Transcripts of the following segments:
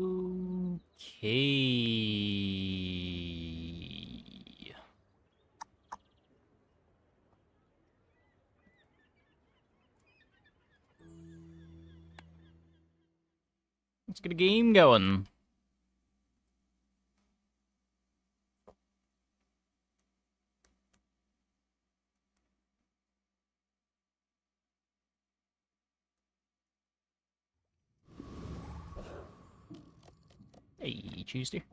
Okay. Let's get a game going. Hey, Tuesday.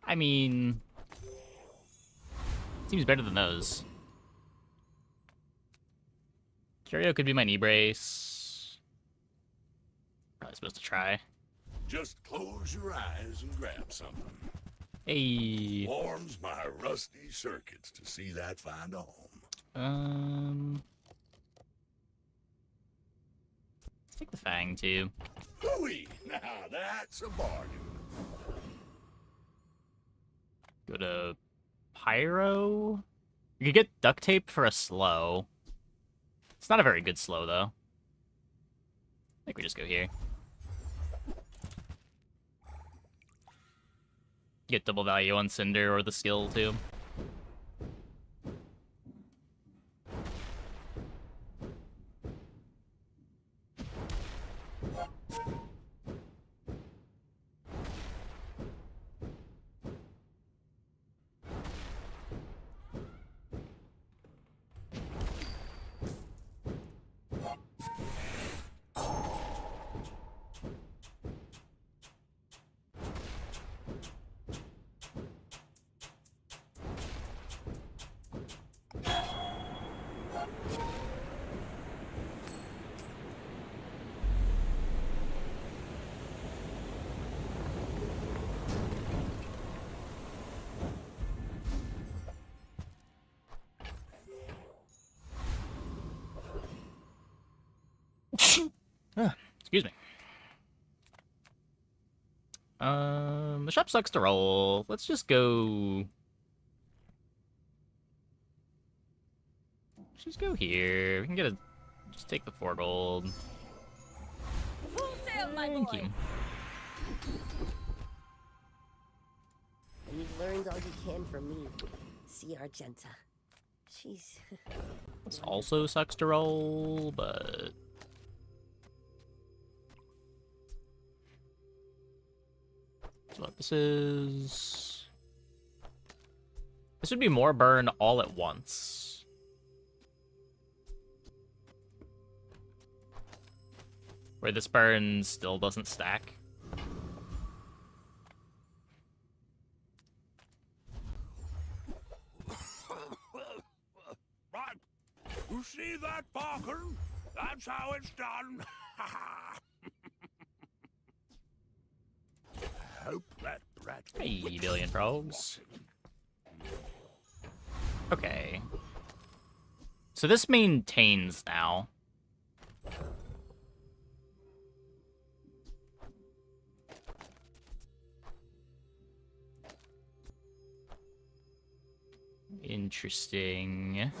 I mean, seems better than those. Curio could be my knee brace. Probably supposed to try. Just close your eyes and grab something. Hey. Warms my rusty circuits to see that find a home. Let's take the Fang too. Hooey! Now that's a bargain. Go to Pyro. You could get duct tape for a slow. It's not a very good slow though. I think we just go here. Get double value on Cinder or the skill too. Excuse me. The shop sucks to roll. Let's just go. Let's just go here. We can get a. Just take the 4 gold. Full sail, my Thank boy. you. And you've learned all you can from me. See Argenta. She's... This also sucks to roll, but. So what this is. This would be more burn all at once. Where this burn still doesn't stack. Right. You see that, Parker? That's how it's done. Hope that brat. Hey, billion frogs. Okay. So this maintains now. Interesting.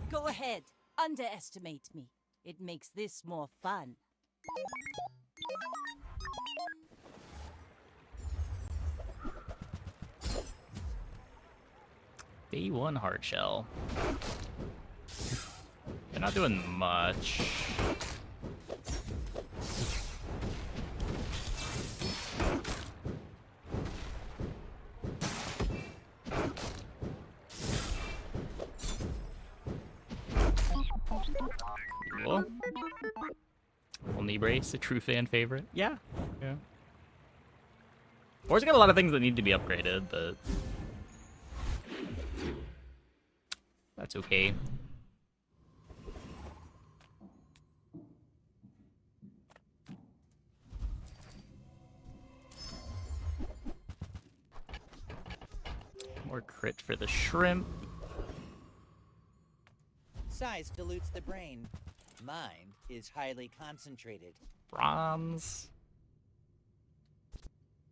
Go ahead. Underestimate me. It makes this more fun. Day 1 hard shell. They're not doing much. Cool. Full knee brace, a true fan favorite. Yeah. Yeah. War's got a lot of things that need to be upgraded, but that's okay. More crit for the shrimp. Size dilutes the brain. Mind is highly concentrated. Bronze.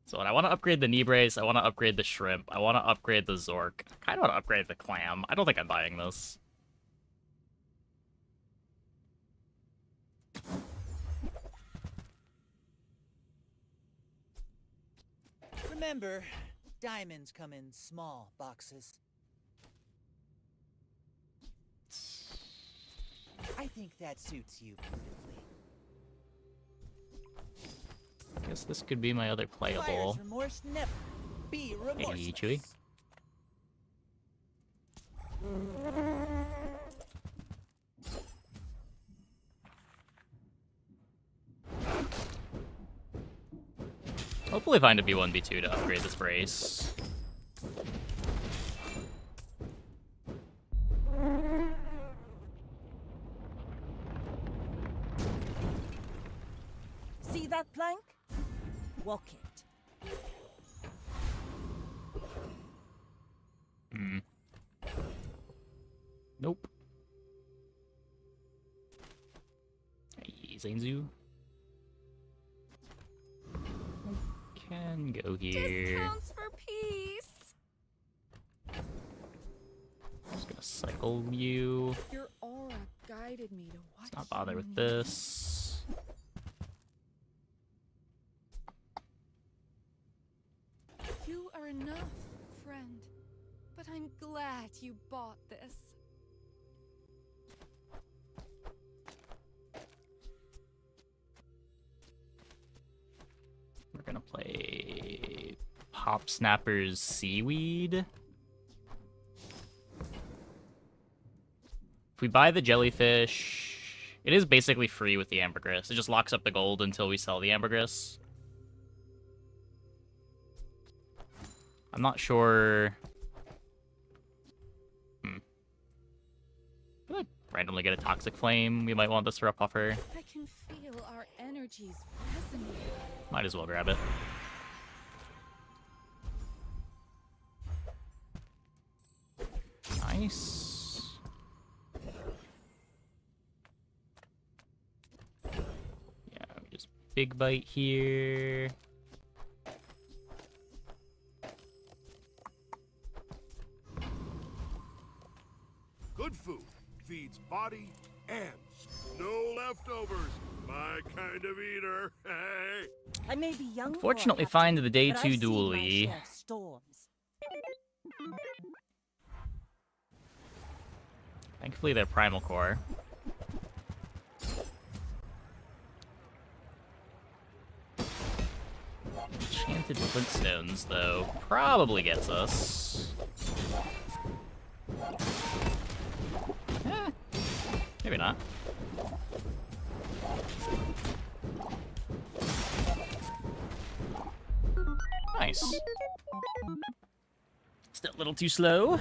So I want to upgrade the knee brace, I want to upgrade the shrimp, I want to upgrade the zork. I kind of want to upgrade the clam. I don't think I'm buying this. Remember, diamonds come in small boxes. I think that suits you beautifully. I guess this could be my other playable. Buyer's remorse never. Be remorseless. Hey, Chewy. Hopefully find a B1, B2 to upgrade this brace. See that plank? Walk it. Hmm. Nope. Hey, Zainzu. Can go here. Discounts for peace. Just gonna cycle you. Your aura guided me to what Let's not bother you with need. this. You are enough, friend. But I'm glad you bought this. We're gonna play Pop Snapper's Seaweed. If we buy the jellyfish, it is basically free with the ambergris. It just locks up the gold until we sell the ambergris. I'm not sure. If I randomly get a toxic flame, we might want this for a puffer. I can feel our energies resonate. Might as well grab it. Nice. Yeah, just big bite here. Good food feeds body and no leftovers. My kind of eater. Hey. I may be young. Fortunately, find the day 2 dually. Storms. Thankfully, they're primal core. Enchanted flintstones, though, probably gets us. Eh, maybe not. Nice. Still a little too slow.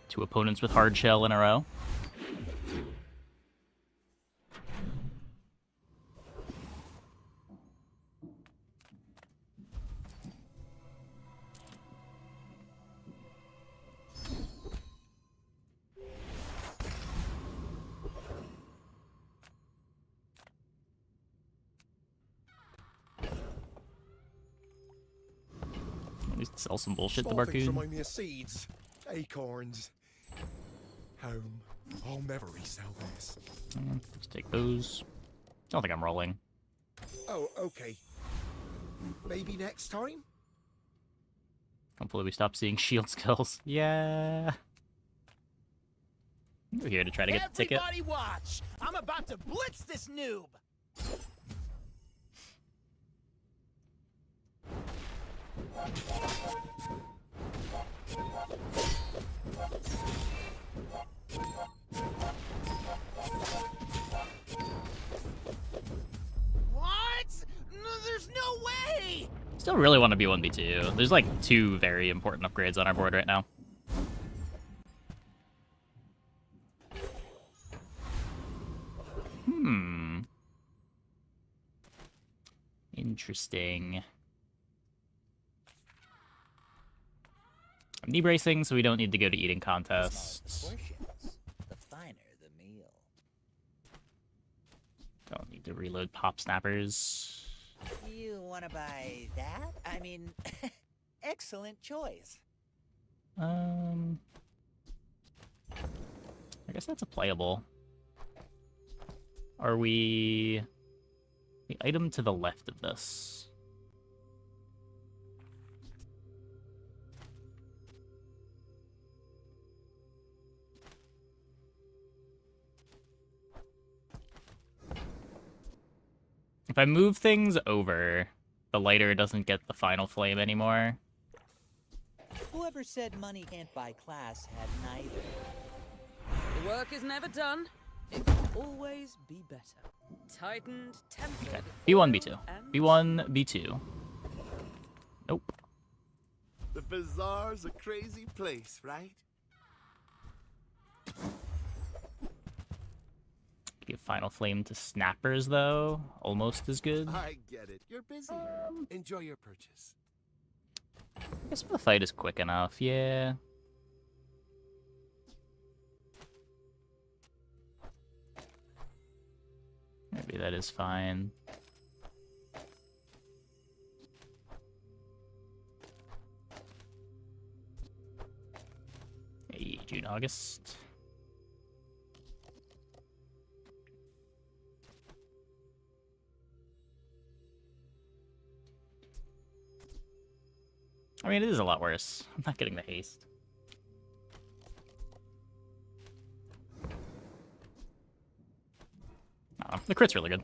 Two opponents with hard shell in a row. At least sell some bullshit to Starfish Barcoon. remind me of seeds, acorns. Home. I'll never resell this. Let's take those. Don't think I'm rolling. Oh, okay. Maybe next time? Hopefully we stop seeing shield skills. Yeah. We're here to try to get the ticket. Everybody watch! I'm about to blitz this noob! What? No, there's no way! Still really want to be 1v2. There's like 2 very important upgrades on our board right now. Interesting. I'm knee bracing, so we don't need to go to eating The smaller contests. portions, the finer the meal. Don't need to reload pop snappers. You want to buy that? I mean, excellent choice. I guess that's a playable. Are we... The item to the left of this. If I move things over, the lighter doesn't get the final flame anymore. Whoever said money can't buy class had neither. The work is never done. It can always be better. Tightened, tempered. Okay. B1, B2. and B1, B2. Nope. The bazaar's a crazy place, right? Give final flame to snappers though. Almost as good. I get it. You're busy. Enjoy your purchase. I guess the fight is quick enough, yeah. Maybe that is fine. Hey, June, August. I mean, it is a lot worse. I'm not getting the haste. Oh, the crit's really good.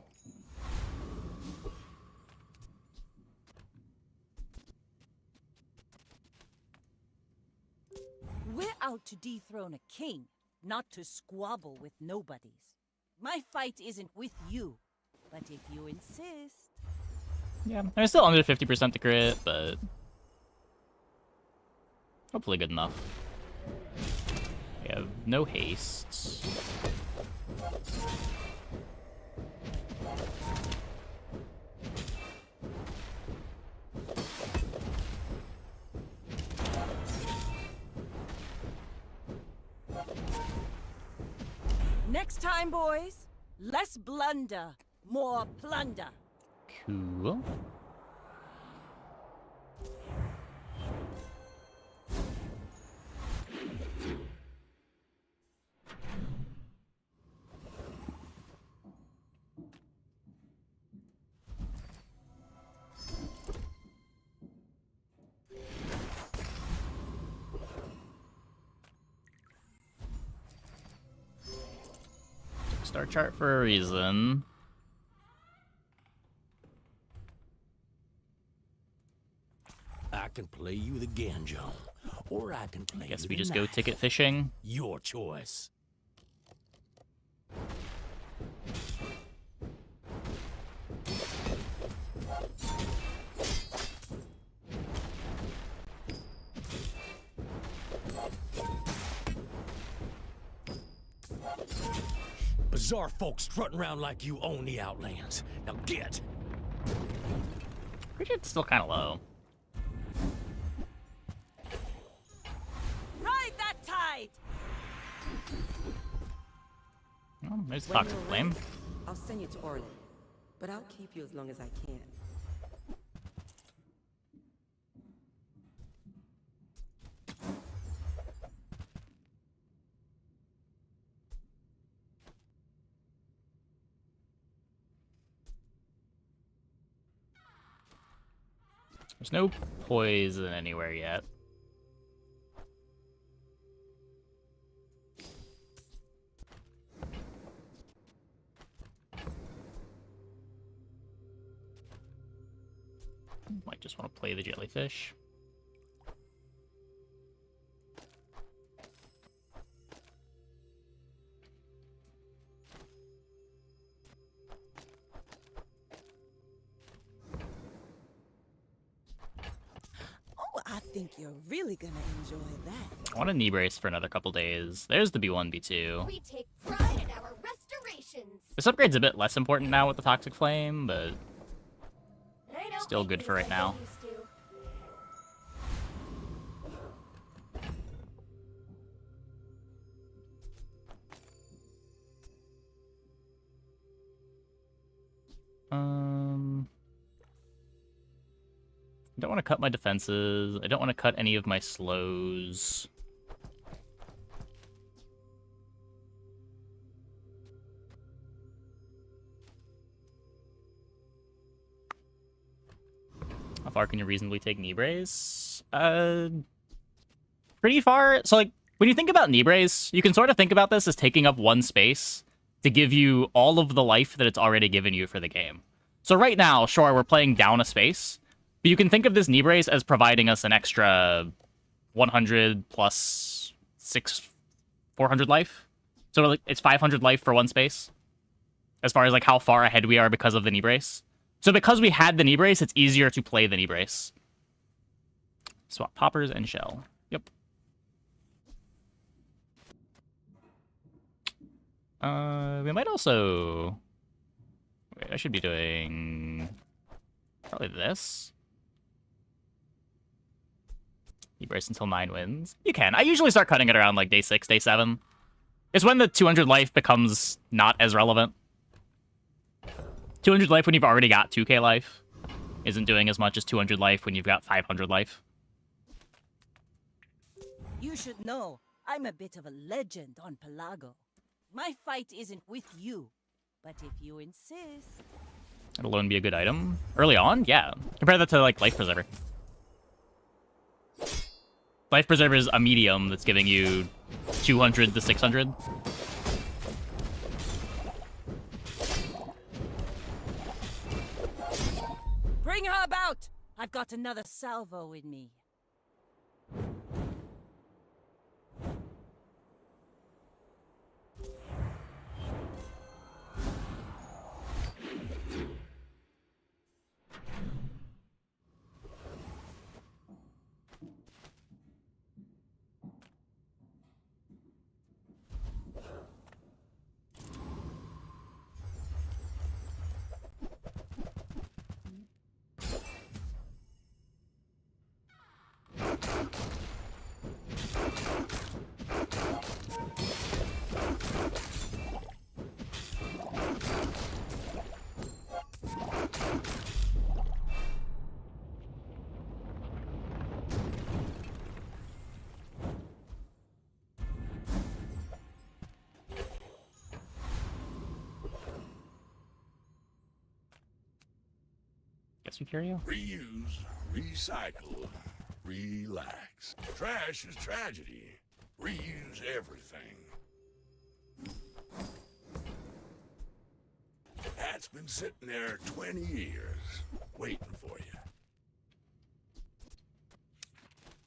We're out to dethrone a king, not to squabble with nobodies. My fight isn't with you, but if you insist... Yeah, I'm still under 50% to crit, but hopefully good enough. We have no haste. Next time, boys, less blunder, more plunder. Cool. Star chart for a reason. I can play you the Ganjo, or I can play I guess you we the just go knife. ticket fishing. Your choice. Bazaar folks strutting around like you own the Outlands. Now get! Pretty sure it's still kind of low. Ride that tide! Oh, there's the When toxic you're flame. ready, I'll send you to Orlin, but I'll keep you as long as I can. There's no poison anywhere yet. Might just want to play the jellyfish. Oh, I think you're really gonna enjoy that. I want a knee brace for another couple days. There's the B1, B2. We take pride in our restorations. This upgrade's a bit less important now with the toxic flame, but They don't still make good these for right like now. they used to. I don't want to cut my defenses. I don't want to cut any of my slows. How far can you reasonably take Nibres? Pretty far. So, like, when you think about Nibres, you can sort of think about this as taking up one space to give you all of the life that it's already given you for the game. So right now, sure, we're playing down a space, but you can think of this Nibres as providing us an extra 100 plus 400 life. So like, it's 500 life for one space, as far as like how far ahead we are because of the Nibres. So because we had the Nibres, it's easier to play the Nibres. Swap poppers and shell. Yep. We might also... Wait, I should be doing... probably this. Nibres until 9 wins. You can. I usually start cutting it around like day 6, day 7. It's when the 200 life becomes not as relevant. 200 life when you've already got 2k life isn't doing as much as 200 life when you've got 500 life. You should know, I'm a bit of a legend on Pelago. My fight isn't with you, but if you insist... It'll alone be a good item. Early on? Yeah. Compare that to, like, Life Preserver. Life Preserver is a medium that's giving you 200 to 600. Bring her about! I've got another salvo in me. Guess we carry you. Reuse, recycle, relax. Trash is tragedy. Reuse everything. That's been sitting there 20 years, waiting for you.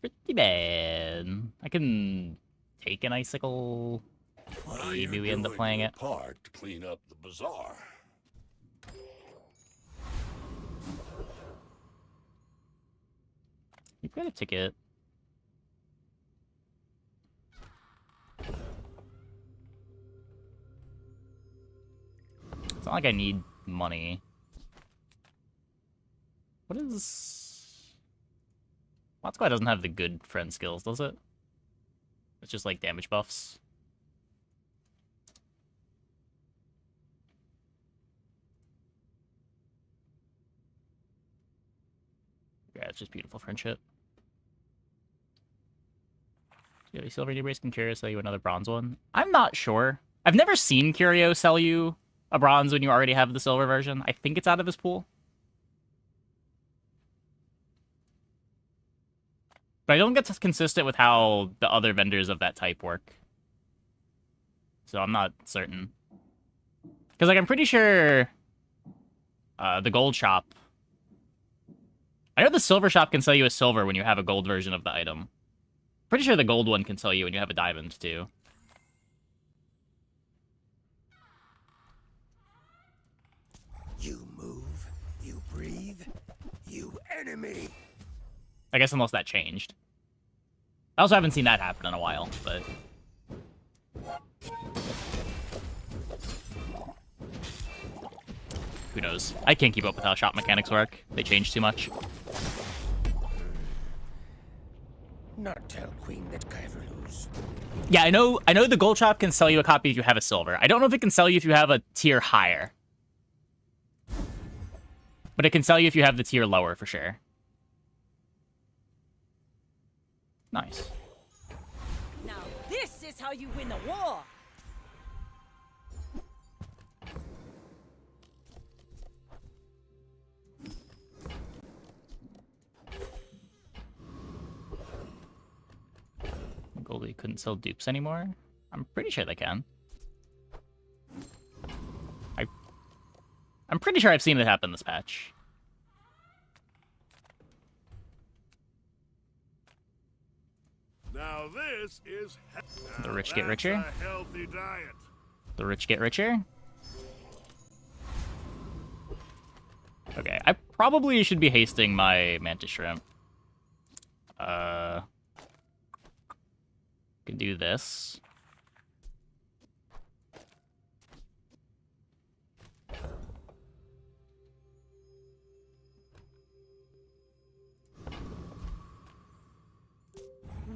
Pretty bad. I can take an icicle. Well, Maybe you're we end up doing playing your it. part to clean up the bazaar. You've got a ticket. It's not like I need money. What is... Mod Squad doesn't have the good friend skills, does it? It's just like damage buffs. Yeah, it's just beautiful friendship. Do you have a silver Nibres? Can Curio sell you another bronze one? I'm not sure. I've never seen Curio sell you a bronze when you already have the silver version. I think it's out of his pool. But I don't get consistent with how the other vendors of that type work. So I'm not certain. Because, like, I'm pretty sure the gold shop... I know the silver shop can sell you a silver when you have a gold version of the item. Pretty sure the gold one can sell you when you have a diamond, too. You move, you breathe, you enemy. I guess unless that changed. I also haven't seen that happen in a while, but... Who knows? I can't keep up with how shop mechanics work. They change too much. Not tell Queen that Kyverlose. Yeah, I know the gold shop can sell you a copy if you have a silver. I don't know if it can sell you if you have a tier higher. But it can sell you if you have the tier lower, for sure. Nice. Now this is how you win a war! Goldie couldn't sell dupes anymore? I'm pretty sure they can. I'm pretty sure I've seen it happen this patch. Now this is The rich get richer? a healthy diet. The rich get richer? Okay, I probably should be hasting my mantis shrimp. Can do this.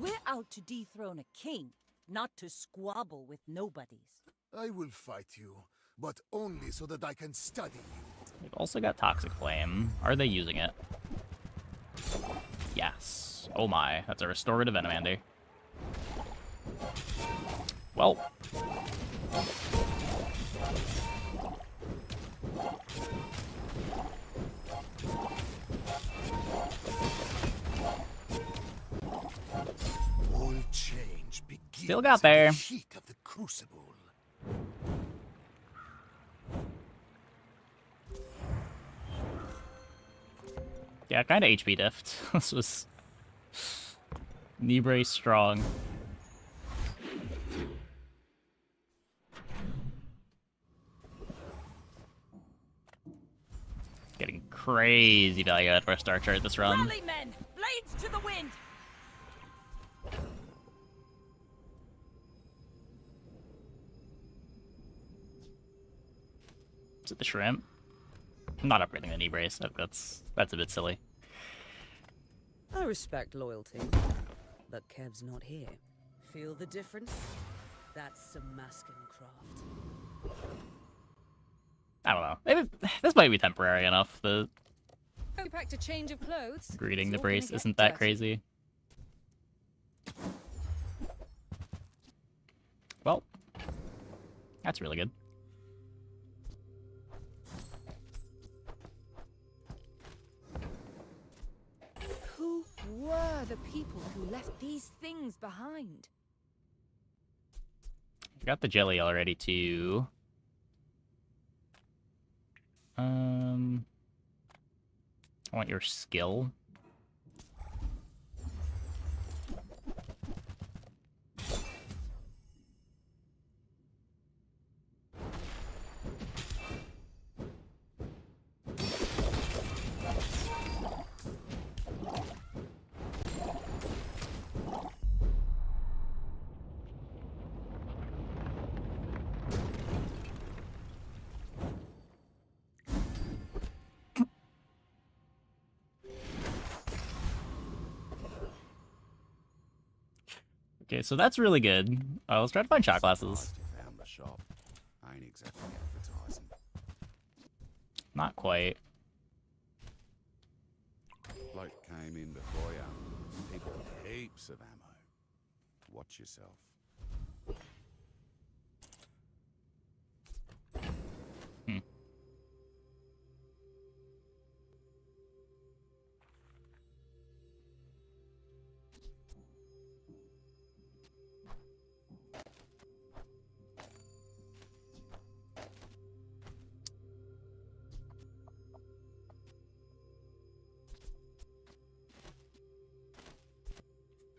We're out to dethrone a king, not to squabble with nobodies. I will fight you, but only so that I can study you. We've also got Toxic Flame. Are they using it? Yes. Oh my, that's a restorative Venomander. Well. All change begins Still got there. in the heat of the crucible. Yeah, kind of HP diffed. This was Nibre strong. Getting crazy value out of our star chart this run. Rally, men! Blades to the wind! Is it the shrimp? I'm not upgrading the knee brace. That's a bit silly. I respect loyalty, but Kev's not here. Feel the difference? That's some masking craft. I don't know. Maybe this might be temporary enough. The You packed a change of clothes. greeting It's the all gonna brace get isn't that dirty. crazy. Well, that's really good. Who were the people who left these things behind? I got the jelly already too. I want your skill. Okay, so that's really good. Let's try to find shot glasses. You found the shop. Ain't exactly advertising. Not quite. Bloke came in before you. People with heaps of ammo. Watch yourself.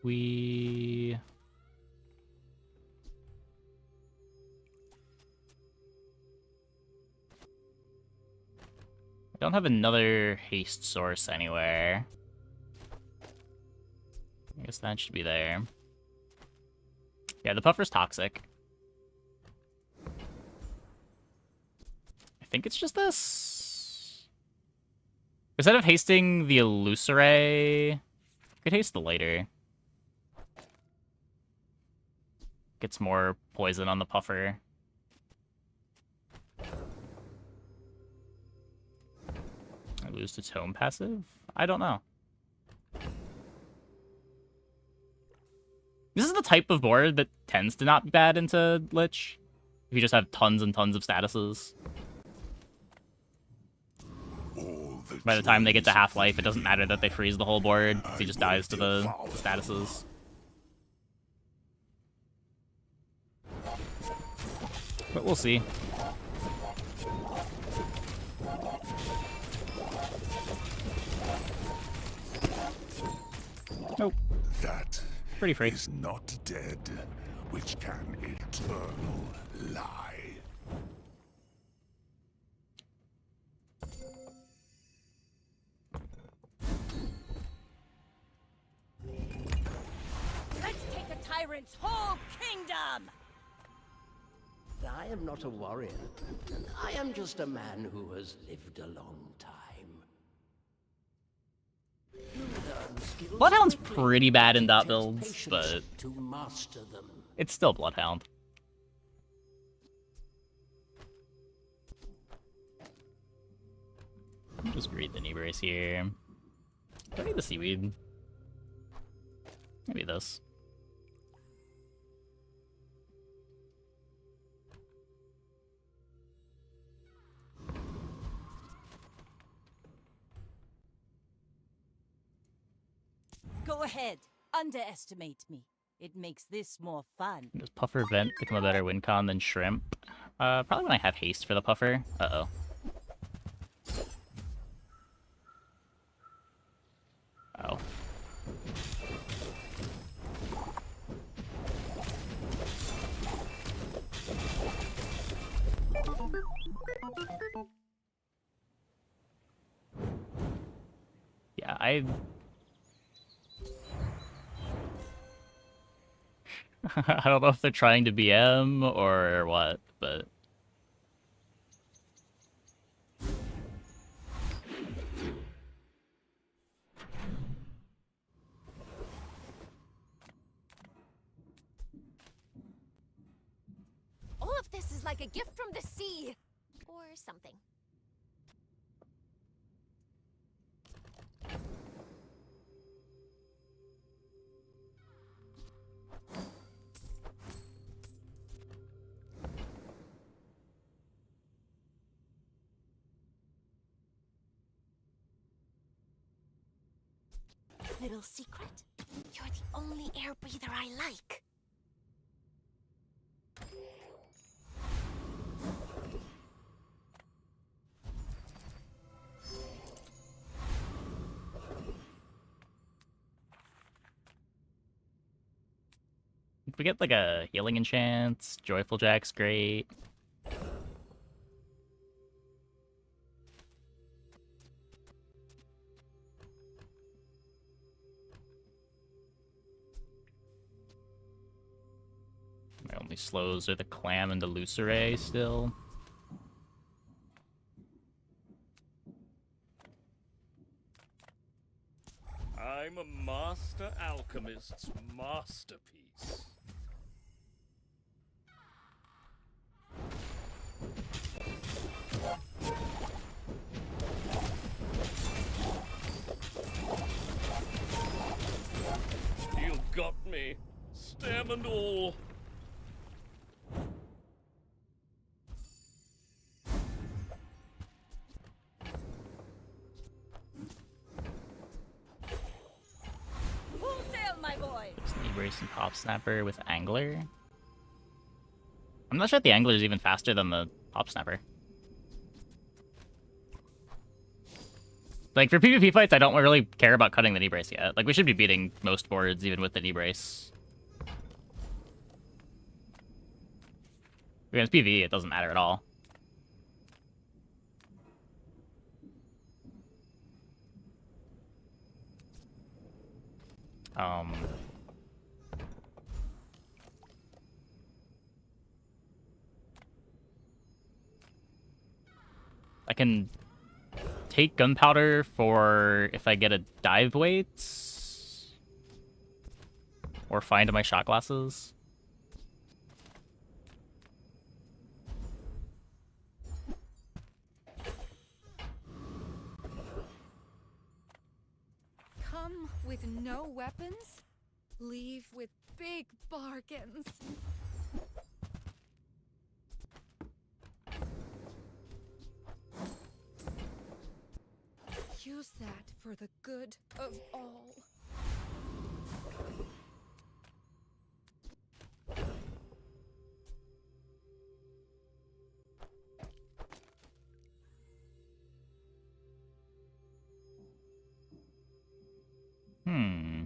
We... I don't have another haste source anywhere. I guess that should be there. Yeah, the puffer's toxic. I think it's just this. Instead of hasting the Illusoray, I could haste the later. Gets more poison on the puffer. I lose to tome passive? I don't know. This is the type of board that tends to not be bad into Lich. If you just have tons and tons of statuses. By the time they get to half-life, it doesn't matter that they freeze the whole board. He just dies to the statuses. But we'll see. Nope. That pretty free. Is not dead, which can eternal lie. Let's take the tyrant's whole kingdom! I am not a warrior. I am just a man who has lived a long time. Bloodhound's pretty bad in dot builds, but to master them. It's still Bloodhound. Just read the knee brace here. Do I need the seaweed? Maybe this. Go ahead. Underestimate me. It makes this more fun. Does Puffer Vent become a better win con than Shrimp? Probably when I have haste for the Puffer. Uh-oh. Oh. Yeah, I don't know if they're trying to BM or what, but All of this is like a gift from the sea. Or something. Little secret? You're the only air breather I like. if we get like a healing enchant, Joyful Jack's great. My only slows are the Clam and the Lucere still. I'm a master alchemist's masterpiece. You got me, stem and all. Full sail, my boy! Knee brace and Pop Snapper with Angler. I'm not sure if the Angler is even faster than the Pop Snapper. Like, for PvP fights, I don't really care about cutting the knee brace yet. Like, we should be beating most boards even with the knee brace. Against PvE, it doesn't matter at all. I can take gunpowder for if I get a dive weight or find my shot glasses. Come with no weapons? leave with big bargains. Use that for the good of all. Hmm.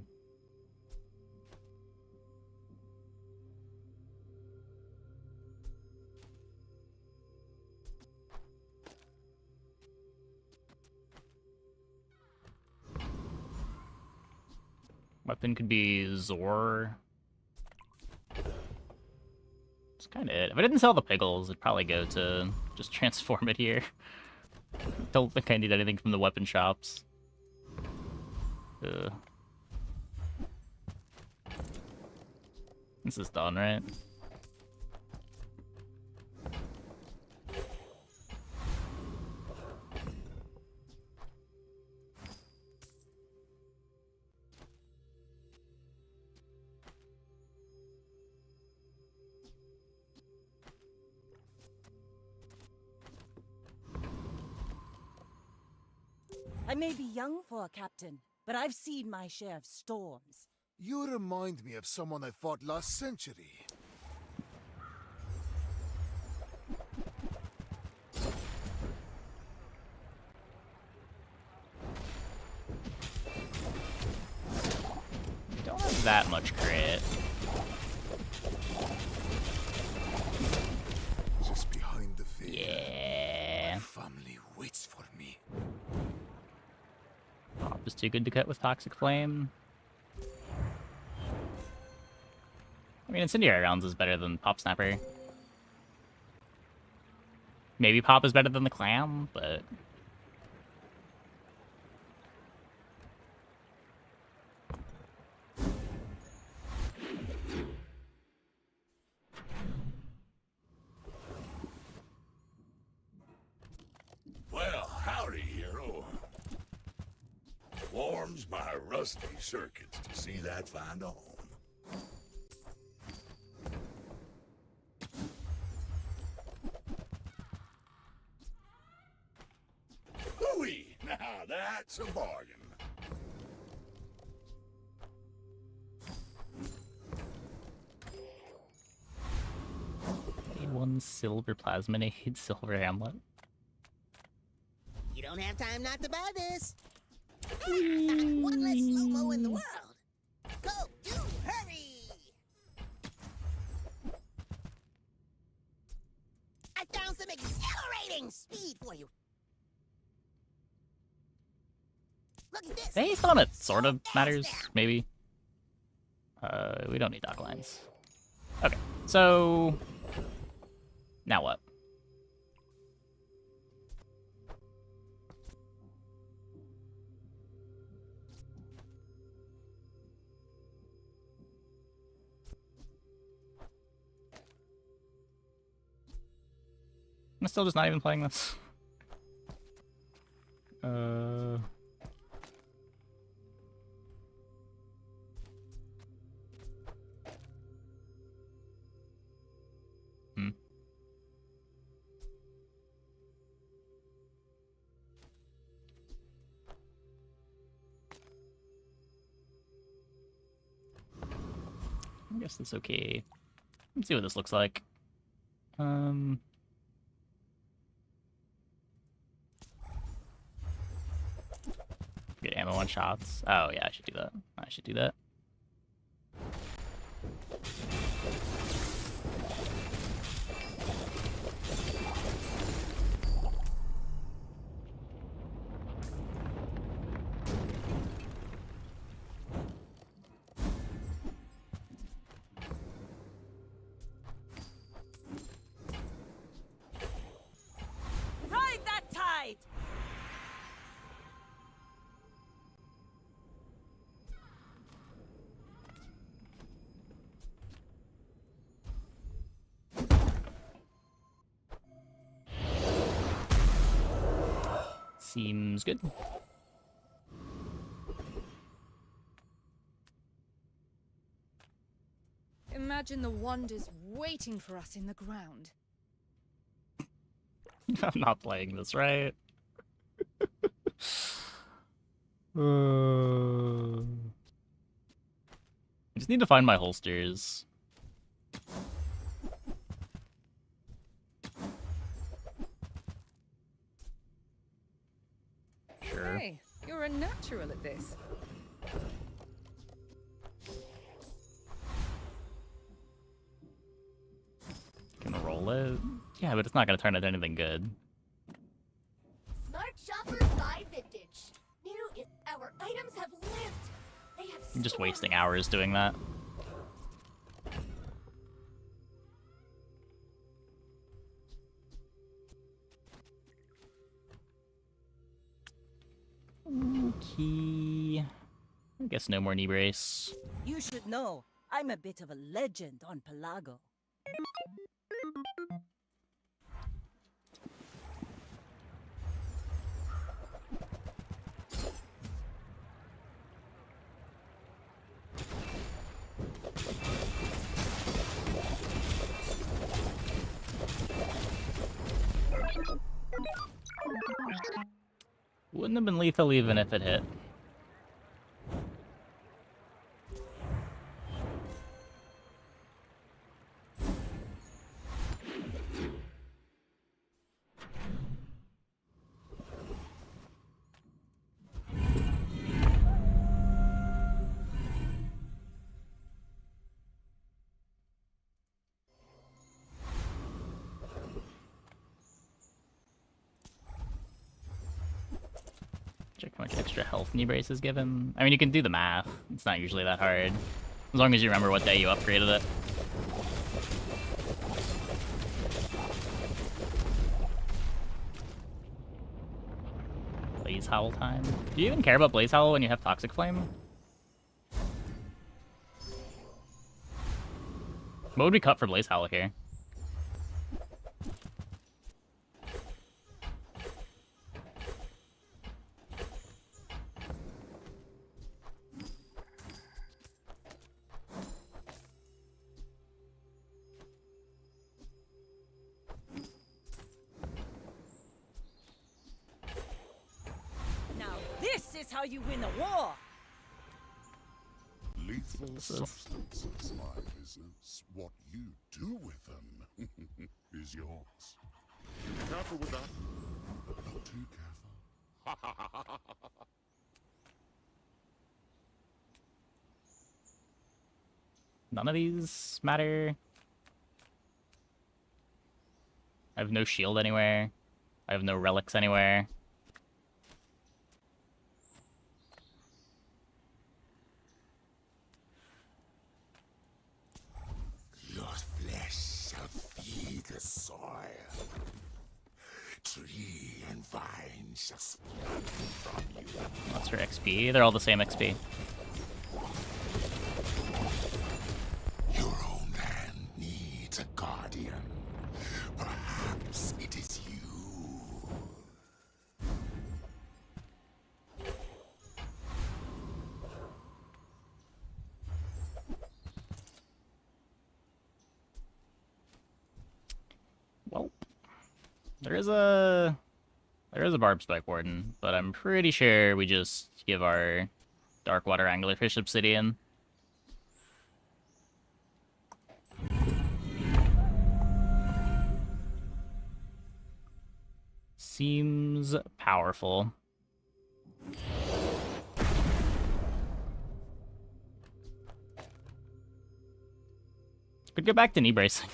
Weapon could be Zor. That's kind of it. If I didn't sell the pickles, it'd probably go to just transform it here. Don't think I need anything from the weapon shops. Ugh. This is done, right? I may be young for a captain, but I've seen my share of storms. You remind me of someone I fought last century. Don't have that much crit. Just behind the veil. Yeah. My family waits for me. Pop is too good to cut with Toxic Flame. I mean, Incendiary Rounds is better than Pop Snapper. Maybe Pop is better than the Clam, but... Well, howdy, hero. Warms my rusty circuits to see that find a home. Hooey! Now that's a bargain. Need one silver plasminate, silver hamlet. You don't have time not to buy this. One less slow-mo in the world. Go, you, hurry! I found some exhilarating speed for you. Look at this. Based on it sort of matters, maybe. We don't need dock lines. Okay, so... Now what? I'm still just not even playing this. I guess that's okay. Let's see what this looks like. Get ammo on shots. Oh yeah, I should do that. I should do that. Ride that tide! Seems good. Imagine the wonders waiting for us in the ground. I'm not playing this, right? I just need to find my holsters. Sure. Hey, you're a natural at this. Gonna roll it? Yeah, but it's not gonna turn into anything good. Smart shoppers buy vintage. New is our items have lived. They have I'm just wasting hours doing that. Okay. I guess no more knee brace. You should know, I'm a bit of a legend on Pelago. Wouldn't have been lethal even if it hit. Check how much extra health knee braces give him. I mean, you can do the math. It's not usually that hard. As long as you remember what day you upgraded it. Blaze Howl time. Do you even care about Blaze Howl when you have Toxic Flame? What would we cut for Blaze Howl here? Now this is how you win a war! Lethal substances, my business. What you do with them is yours. Careful with that. But not too careful. None of these matter. I have no shield anywhere. I have no relics anywhere. Your flesh shall feed the soil. Tree and vine shall sprout from you. That's for XP. They're all the same XP. Your own land needs a guardian. Perhaps it is you. Well, there is a Barb Spike Warden, but I'm pretty sure we just give our Darkwater Anglerfish Obsidian. Seems powerful. Could go back to knee bracing.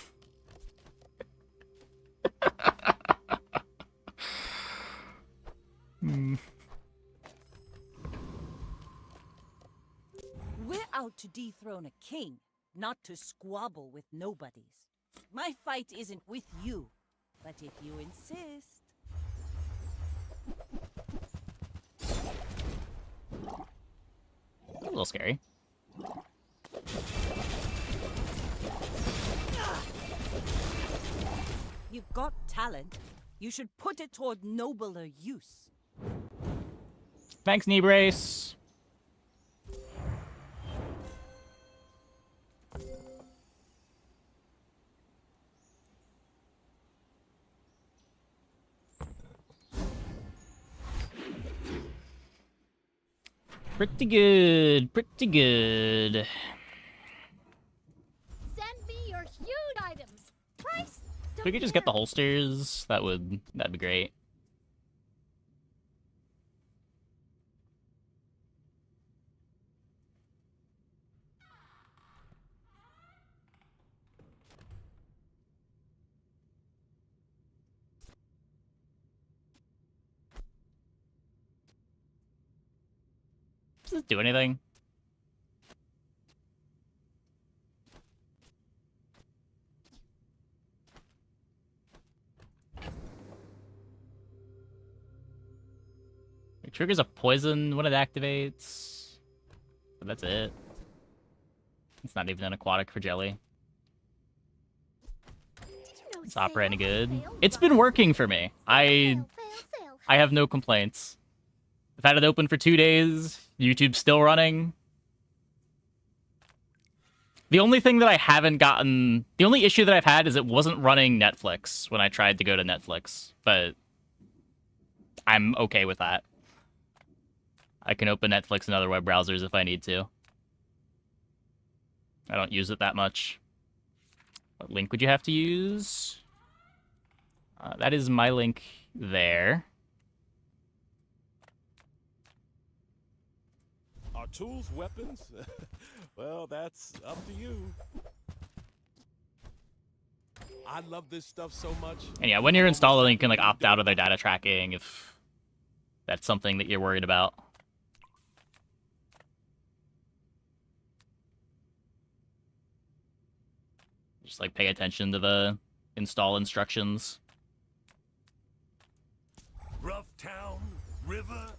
We're out to dethrone a king, not to squabble with nobodies. My fight isn't with you, but if you insist... A little scary. You've got talent. You should put it toward nobler use. Thanks, knee brace. Pretty good. Pretty good. Send me your huge items. Price. If we could just get the holsters, that'd be great. Does this do anything? It triggers a poison when it activates. But that's it. It's not even an aquatic for jelly. Is Opera any good? It's been working for me. I have no complaints. I've had it open for 2 days. YouTube's still running. The only thing that I haven't gotten... The only issue that I've had is it wasn't running Netflix when I tried to go to Netflix. But I'm okay with that. I can open Netflix and other web browsers if I need to. I don't use it that much. What link would you have to use? That is my link there. Are tools weapons? Well, that's up to you. I love this stuff so much. And yeah, when you're installing, you can like opt out of their data tracking if that's something that you're worried about. Just like pay attention to the install instructions. Rough town, river,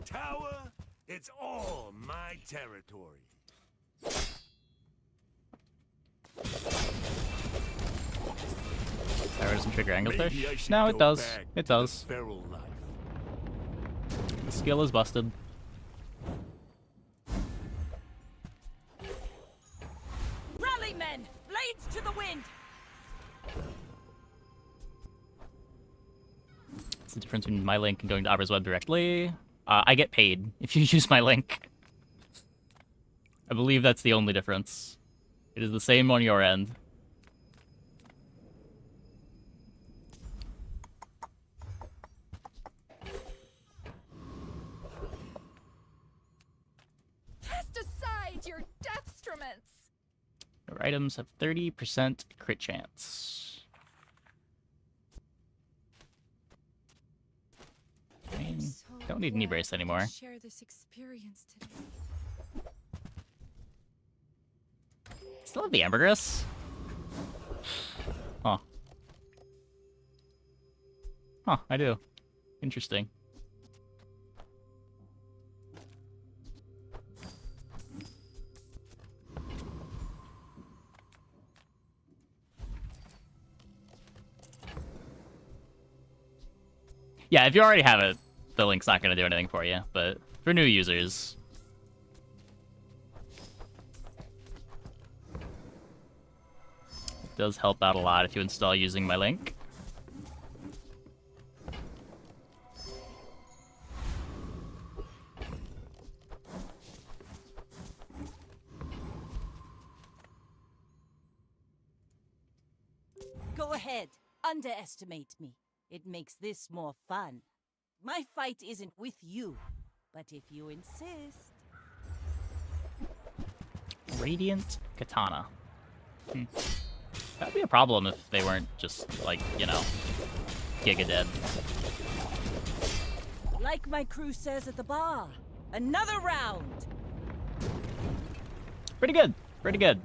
tower, it's all my territory. There doesn't trigger anglefish? No, it does. It does. The skill is busted. Rally, men! Blades to the wind! What's the difference between my link and going to Opera's web directly? I get paid if you use my link. I believe that's the only difference. It is the same on your end. Cast aside your deathstruments. Your items have 30% crit chance. I mean, don't need knee brace anymore. Share this experience today. Still have the ambergris? Huh. Huh, I do. Interesting. Yeah, if you already have it, the link's not going to do anything for you, but for new users... it does help out a lot if you install using my link. Go ahead. Underestimate me. It makes this more fun. My fight isn't with you, but if you insist... Radiant Katana. That'd be a problem if they weren't just, like, you know, giga dead. Like my crew says at the bar, another round! Pretty good. Pretty good.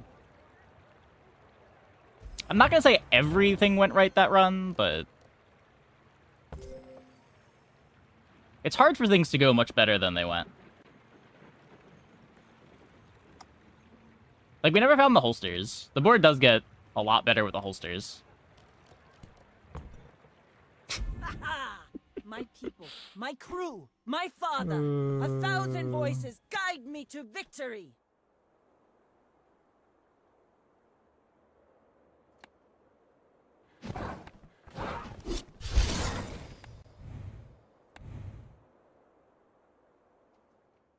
I'm not gonna say everything went right that run, but... it's hard for things to go much better than they went. Like, we never found the holsters. The board does get a lot better with the holsters. My people, my crew, my father, 1,000 voices guide me to victory!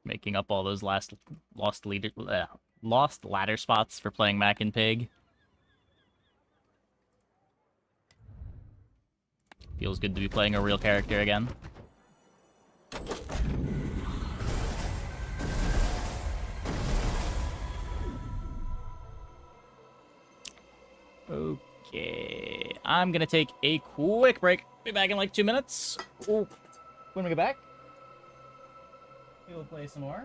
Making up all those lost ladder spots for playing Mac and Pig. Feels good to be playing a real character again. Okay, I'm gonna take a quick break. Be back in like 2 minutes. Ooh. When we get back, we will play some more.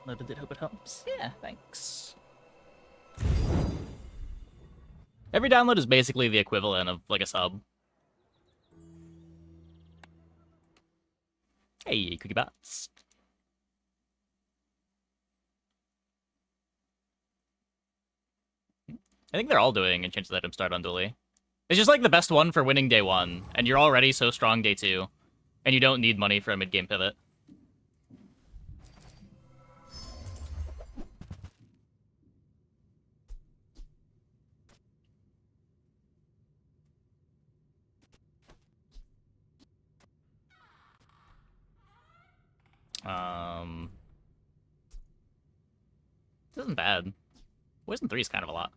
Loaded it, hope it helps. Yeah, thanks. Every download is basically the equivalent of like a sub. Hey, cookie bots. I think they're all doing enchanted item start on Dually. It's just like the best one for winning day 1, and you're already so strong day 2, and you don't need money for a mid-game pivot. This isn't bad. Poison 3 is kind of a lot.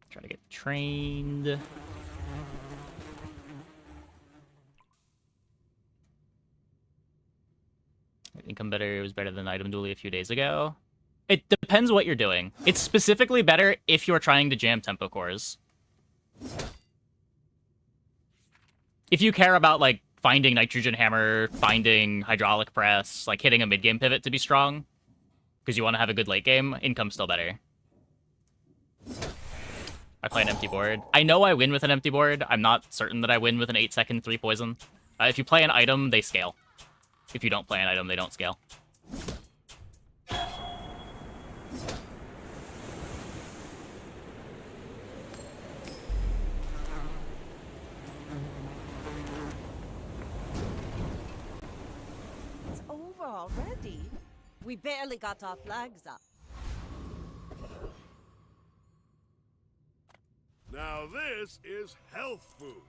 Try to get trained. Income better was better than item dually a few days ago. It depends what you're doing. It's specifically better if you're trying to jam tempo cores. If you care about like finding nitrogen hammer, finding hydraulic press, like hitting a mid game pivot to be strong, because you want to have a good late game, income's still better. I play an empty board. I know I win with an empty board. I'm not certain that I win with an 8-second 3 poison. If you play an item, they scale. If you don't play an item, they don't scale. It's over already. We barely got our flags up. Now this is health food.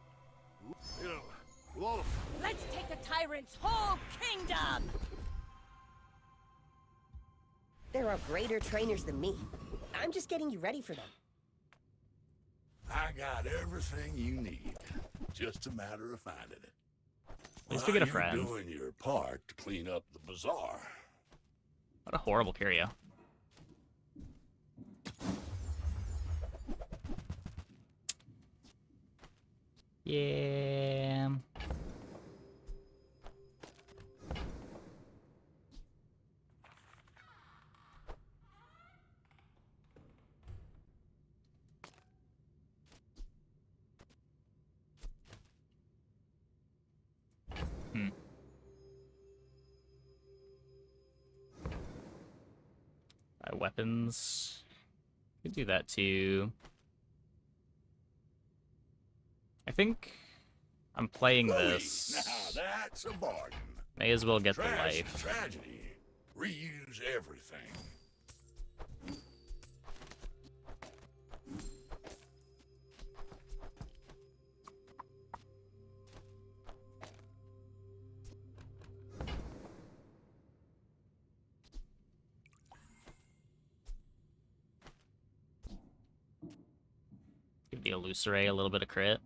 You know, with all the... Let's take the tyrant's whole kingdom! There are greater trainers than me. I'm just getting you ready for them. I got everything you need. Just a matter of finding it. At least we get a You're friend. doing your part to clean up the bazaar. What a horrible curio. Yeah. Weapons. Could do that too. I think I'm playing this. Now that's a bargain. May as well get the Trash, life. Tragedy. Reuse everything. Give the illusory a little bit of crit.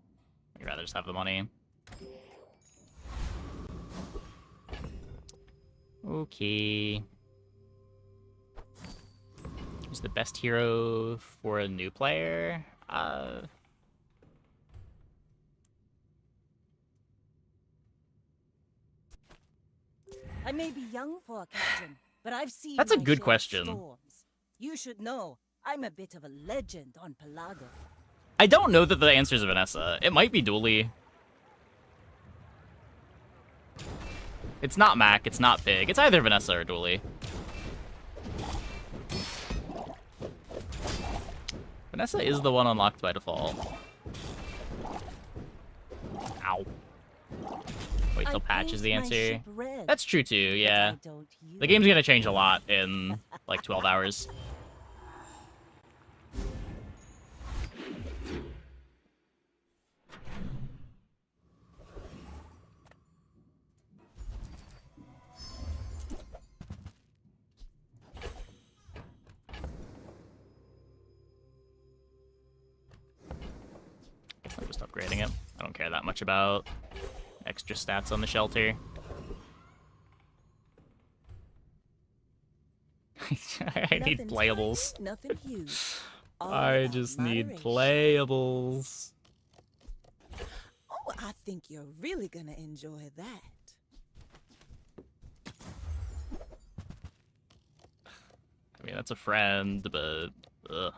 I'd rather just have the money. Okay. Who's the best hero for a new player? I may be young for a captain, but I've seen That's a my good share of question. storms. You should know, I'm a bit of a legend on Pelago. I don't know that the answer is Vanessa. It might be Dooley. It's not Mac, it's not Pig. It's either Vanessa or Dooley. Vanessa is the one unlocked by default. Ow. Wait till patch is the answer. That's true too, yeah. The game's gonna change a lot in like 12 hours. Guess I'm just upgrading it. I don't care that much about extra stats on the shelter. I need playables. Nothing huge. I just need playables. Oh, I think you're really gonna enjoy that. I mean, that's a friend, but ugh.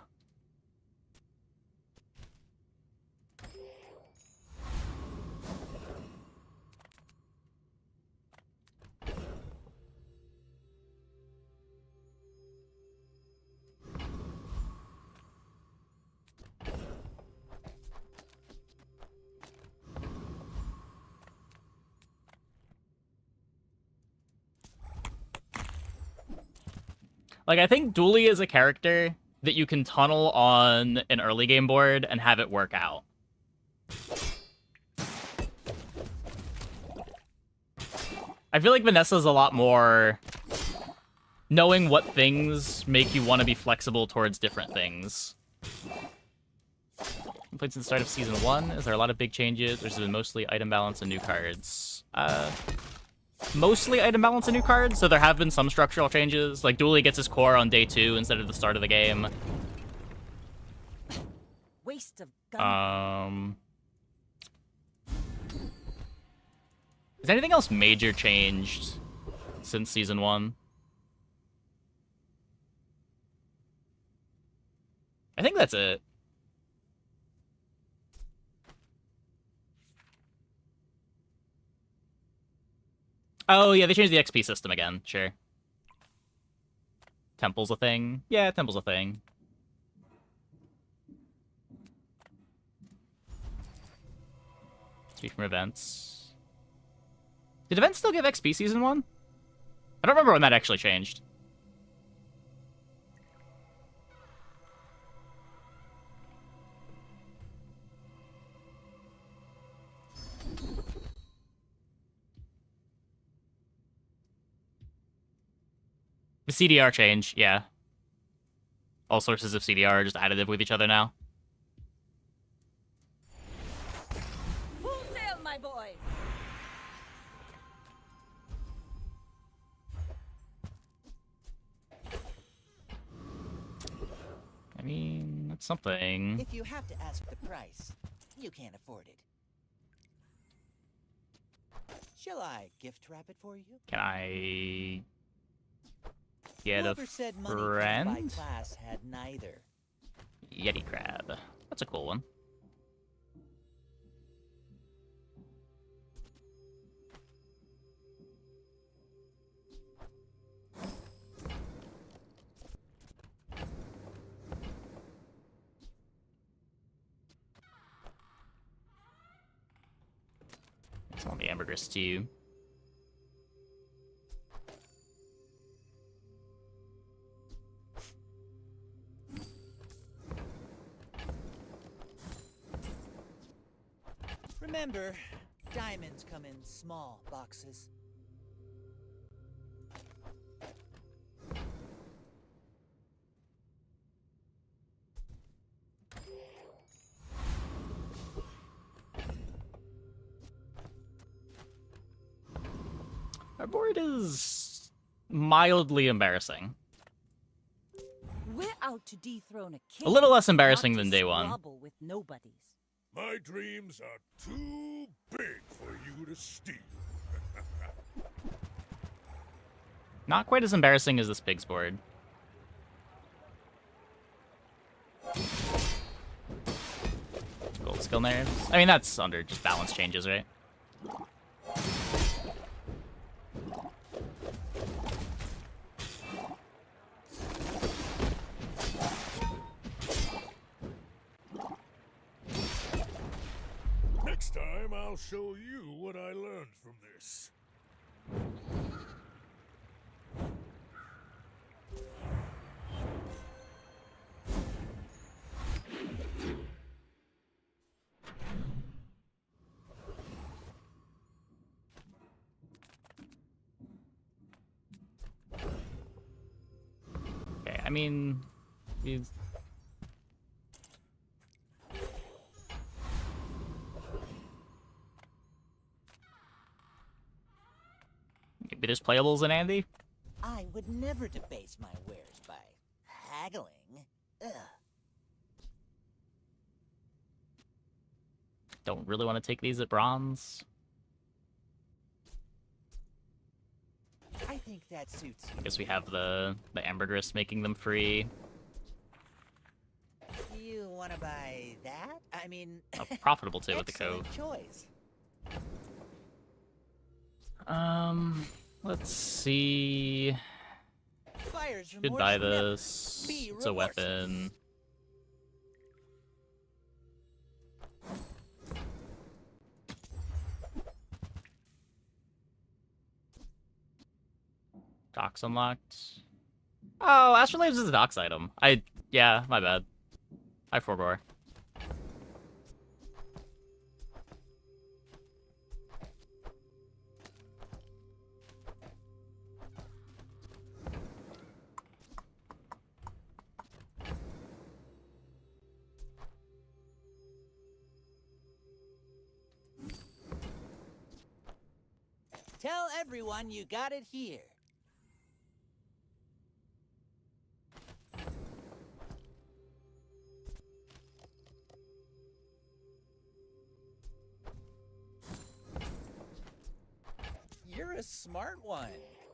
Like, I think Dooley is a character that you can tunnel on an early game board and have it work out. I feel like Vanessa's a lot more knowing what things make you want to be flexible towards different things. Played since the start of Season 1. Is there a lot of big changes? There's been mostly item balance and new cards. Mostly item balance and new cards, so there have been some structural changes. Like, Dooley gets his core on day 2 instead of the start of the game. Waste of gun. Is anything else major changed since Season 1? I think that's it. Oh, yeah, they changed the XP system again. Sure. Temple's a thing. Yeah, Temple's a thing. Speak from events. Did events still give XP Season 1? I don't remember when that actually changed. The CDR change, yeah. All sources of CDR are just additive with each other now. Full sail, my boy. I mean, that's something. If you have to ask the price, you can't afford it. Shall I gift wrap it for you? Can I get a Whoever said money friend? by class had neither. Yeti crab. That's a cool one. The ambergris to you. Remember, diamonds come in small boxes. Our board is mildly embarrassing. We're out to dethrone a king. A little less embarrassing not than to day one. squabble with nobodies. My dreams are too big for you to steal. Not quite as embarrassing as this pig's board. Gold skill nerves. I mean, that's under just balance changes, right? Next time, I'll show you what I learned from this. Okay, I mean, he's... Maybe there's playables in Andy? I would never debase my wares by haggling. Ugh. Don't really want to take these at bronze. I think that suits you. I guess we have the ambergris making them free. You want to buy that? I mean, Profitable too with the excellent cove. choice. Let's see. Buyer's Should remorse buy never this. be It's a remorseless. weapon. Docks unlocked. Oh, Astrolabes is a docks item. Yeah, my bad. I forbore. Tell everyone you got it here. You're a smart one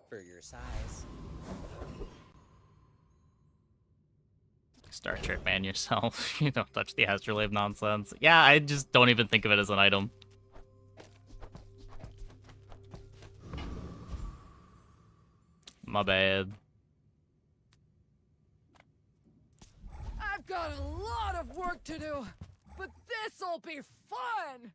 for your size. Star Trek man yourself. You don't touch the astrolabe nonsense. Yeah, I just don't even think of it as an item. My bad. I've got a lot of work to do, but this'll be fun!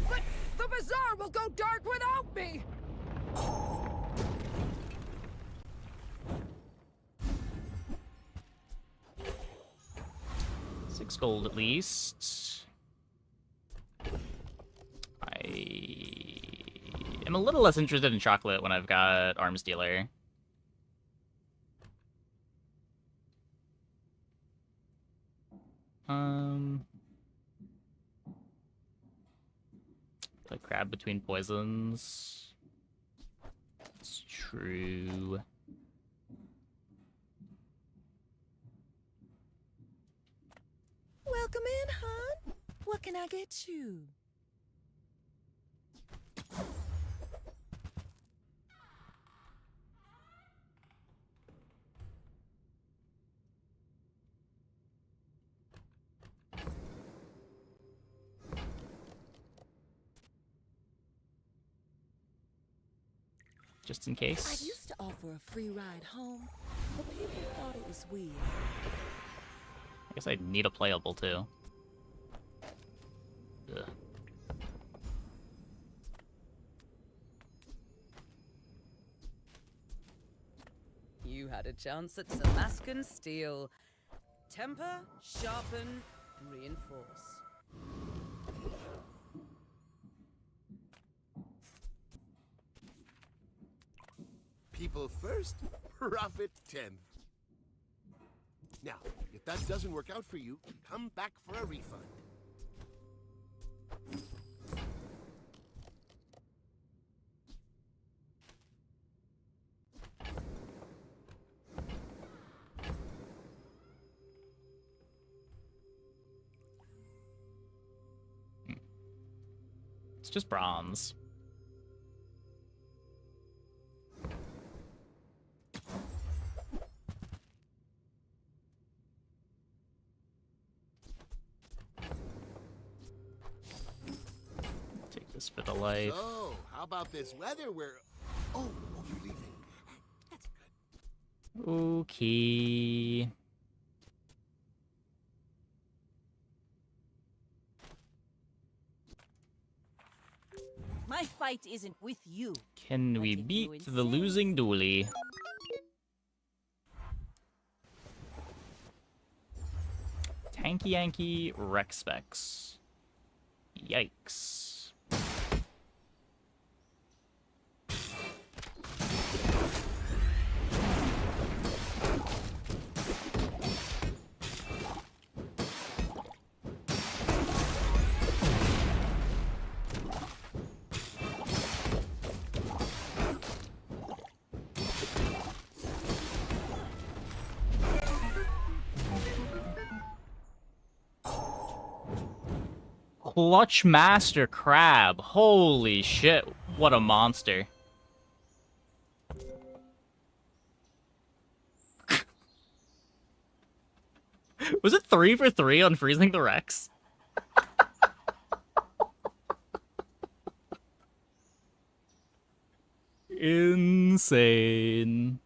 But the bazaar will go dark without me! Six gold at least. I am a little less interested in chocolate when I've got arms dealer. Play crab between poisons. It's true. Welcome in, hon. What can I get you? just in I case. used to offer a free ride home, but people thought it was weird. I guess I'd need a playable too. Ugh. You had a chance at Samaskan steel. Temper, sharpen, reinforce. People first, profit 10th. Now, if that doesn't work out for you, come back for a refund. It's just bronze. Take this for the life. So, how about this weather where... Oh, you're leaving. That's good. Okay. My fight isn't with you. Can we beat the losing dually? Tanky Yankee Rec Specs. Yikes. Clutch Master Crab. Holy shit. What a monster. Was it 3 for 3 on freezing the Rex? Insane.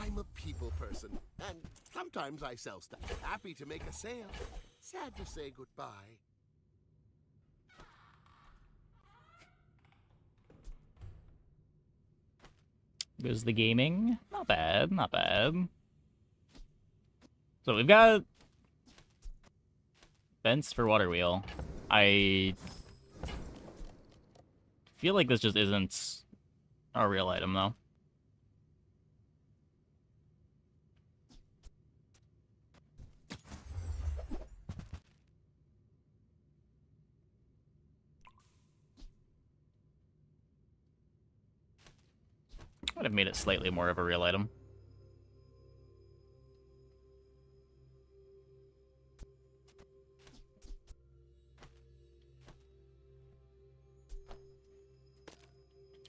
I'm a people person, and sometimes I sell stuff. Happy to make a sale. Sad to say goodbye. Goes the gaming. Not bad, not bad. So we've got vents for water wheel. I feel like this just isn't a real item though. Would have made it slightly more of a real item.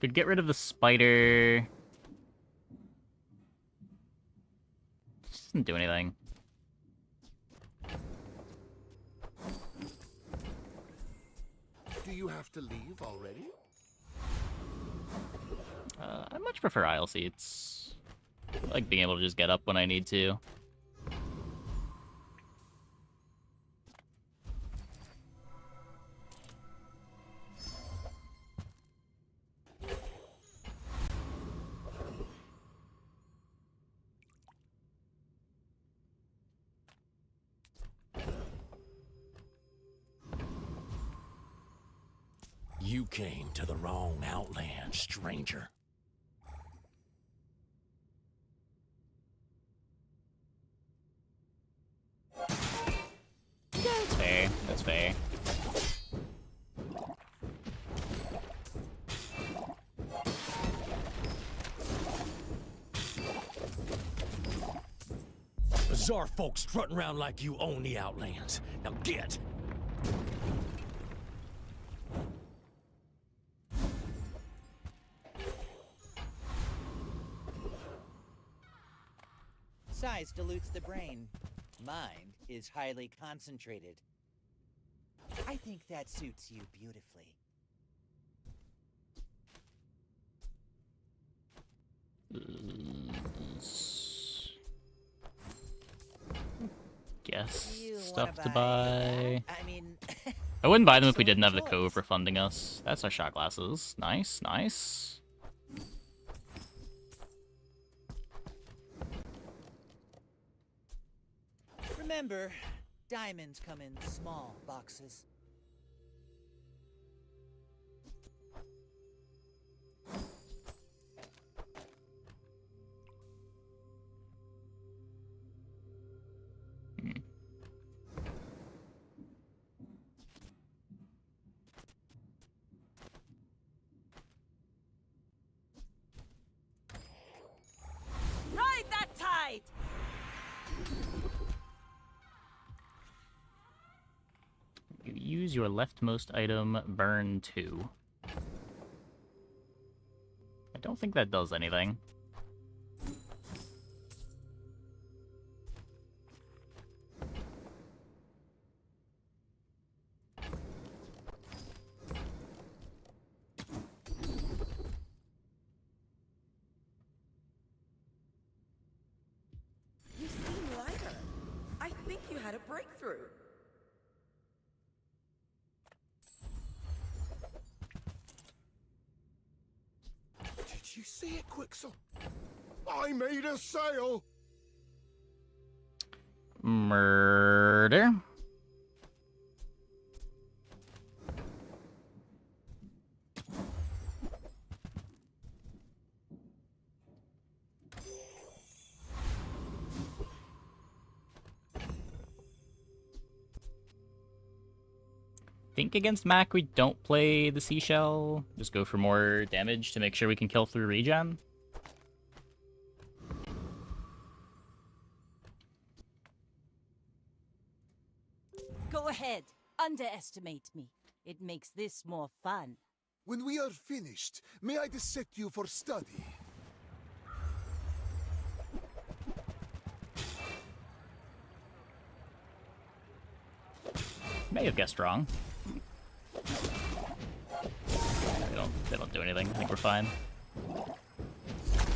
Could get rid of the spider. Doesn't do anything. Do you have to leave already? I much prefer aisle seats. I like being able to just get up when I need to. You came to the wrong outland, stranger. Yeah, that's fair. That's fair. Bizarre folks strutting around like you own the outlands. Now get! Size dilutes the brain. Mind is highly concentrated. I think that suits you beautifully. Guess You stuff wanna to buy. I mean, I wouldn't buy them if we didn't have the choice. Cove refunding us. That's our shot glasses. Nice, nice. Remember, diamonds come in small boxes. Ride that tide! You use your leftmost item, burn 2. I don't think that does anything. You seem lighter. I think you had a breakthrough. Did you see it, Quixel? I made a sale! Murder. Think against Mac we don't play the seashell. Just go for more damage to make sure we can kill through regen. Go ahead. Underestimate me. It makes this more fun. When we are finished, may I dissect you for study? May have guessed wrong. They don't do anything. I think we're fine.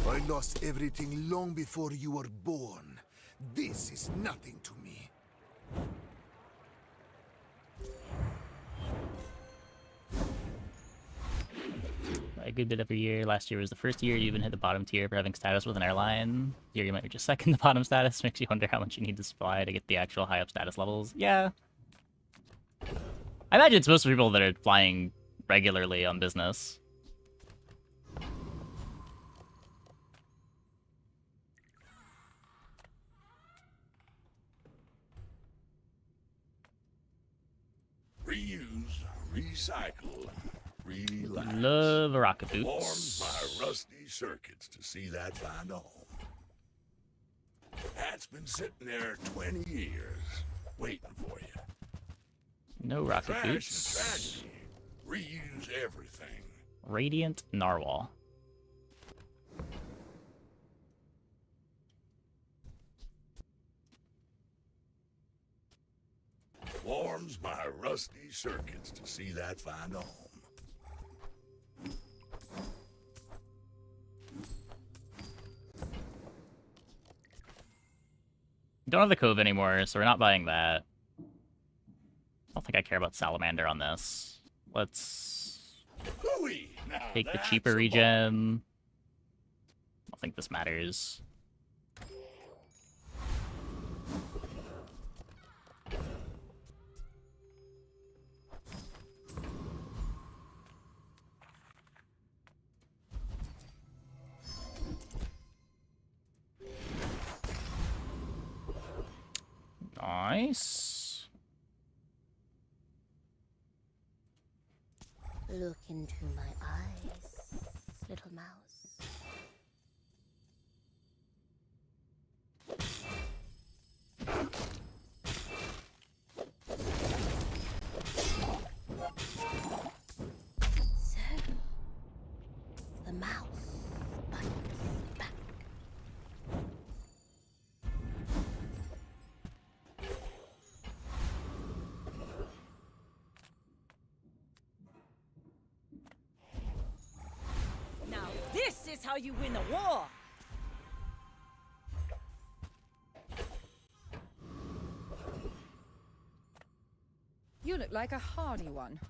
I lost everything long before you were born. This is nothing to me. A good bit every year. Last year was the first year you even hit the bottom tier for having status with an airline. This year you might be just second to bottom status. Makes you wonder how much you need to supply to get the actual high up status levels. Yeah. I imagine it's most people that are flying regularly on business. Reuse, recycle, relax. Love rocket boots. Warms my rusty circuits to see that find a home. That's been sitting there 20 years, waiting for you. No rocket Trash boots. and tragedy. Reuse everything. Radiant Narwhal. Warms my rusty circuits to see that find a home. Don't have the Cove anymore, so we're not buying that. I don't think I care about Salamander on this. Let's Hooey! Now take the that's cheaper a regen. I don't think this matters. Nice. Look into my eyes, little mouse. So, the mouse bites back. this how you win a war? You look like a hardy one.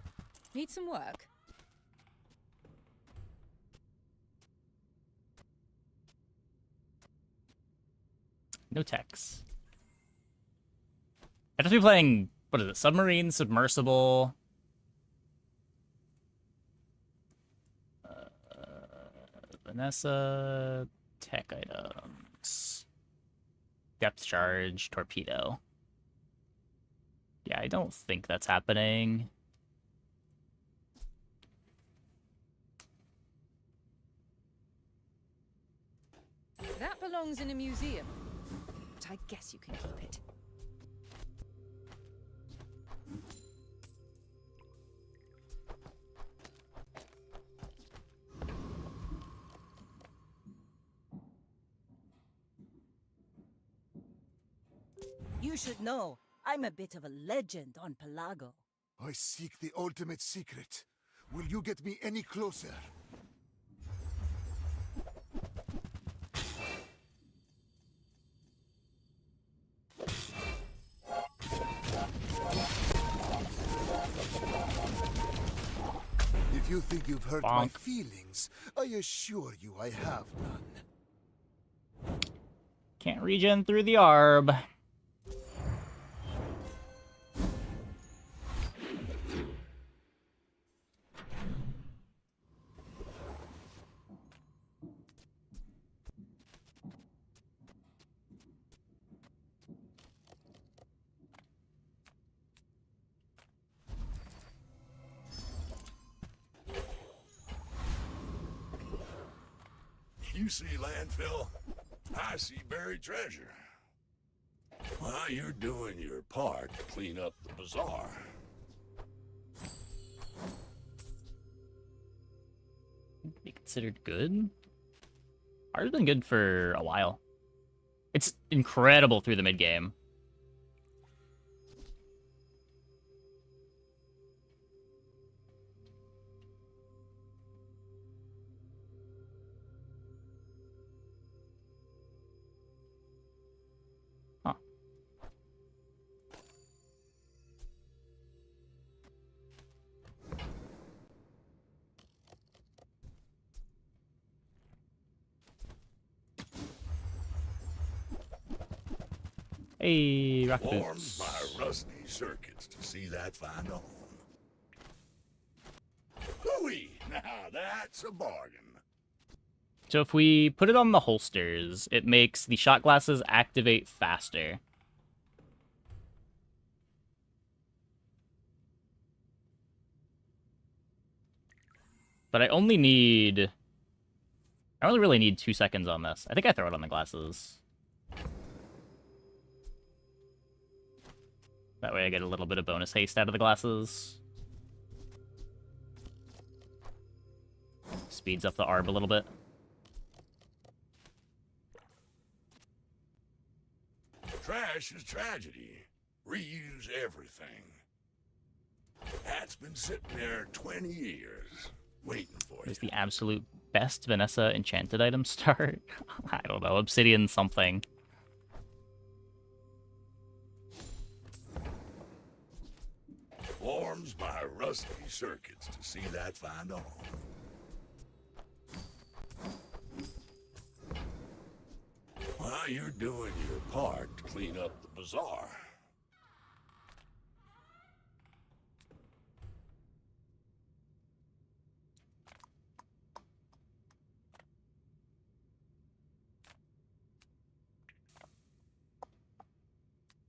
Need some work? No techs. I'd just be playing, what is it, submarine, submersible. Vanessa, tech items. Depth charge, torpedo. Yeah, I don't think that's happening. That belongs in a museum. But I guess you can keep it. You should know, I'm a bit of a legend on Pelago. I seek the ultimate secret. Will you get me any closer? If you think you've hurt my feelings, I assure you I have none. Can't regen through the ARB. You see landfill, I see buried treasure. While you're doing your part to clean up the bazaar. Be considered good? Ours has been good for a while. It's incredible through the mid game. Hey, rock Warmed boots. my rusty circuits to see that find a home. Hooey! Now that's a bargain. So if we put it on the holsters, it makes the shot glasses activate faster. But I only really need 2 seconds on this. I think I throw it on the glasses. That way I get a little bit of bonus haste out of the glasses. Speeds up the ARB a little bit. Trash is tragedy. Reuse everything. That's been sitting there 20 years, waiting for you. Here's the absolute best Vanessa enchanted item start. I don't know, obsidian something. Warms my rusty circuits to see that find a home. While you're doing your part to clean up the bazaar.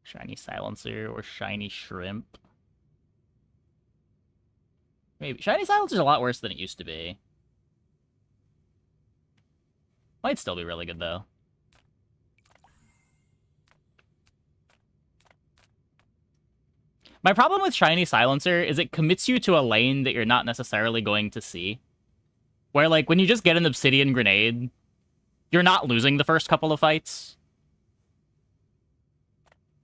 Shiny silencer or shiny shrimp. Maybe. Shiny silencer's a lot worse than it used to be. Might still be really good, though. My problem with Shiny Silencer is it commits you to a lane that you're not necessarily going to see. Where, like, when you just get an Obsidian Grenade, you're not losing the first couple of fights.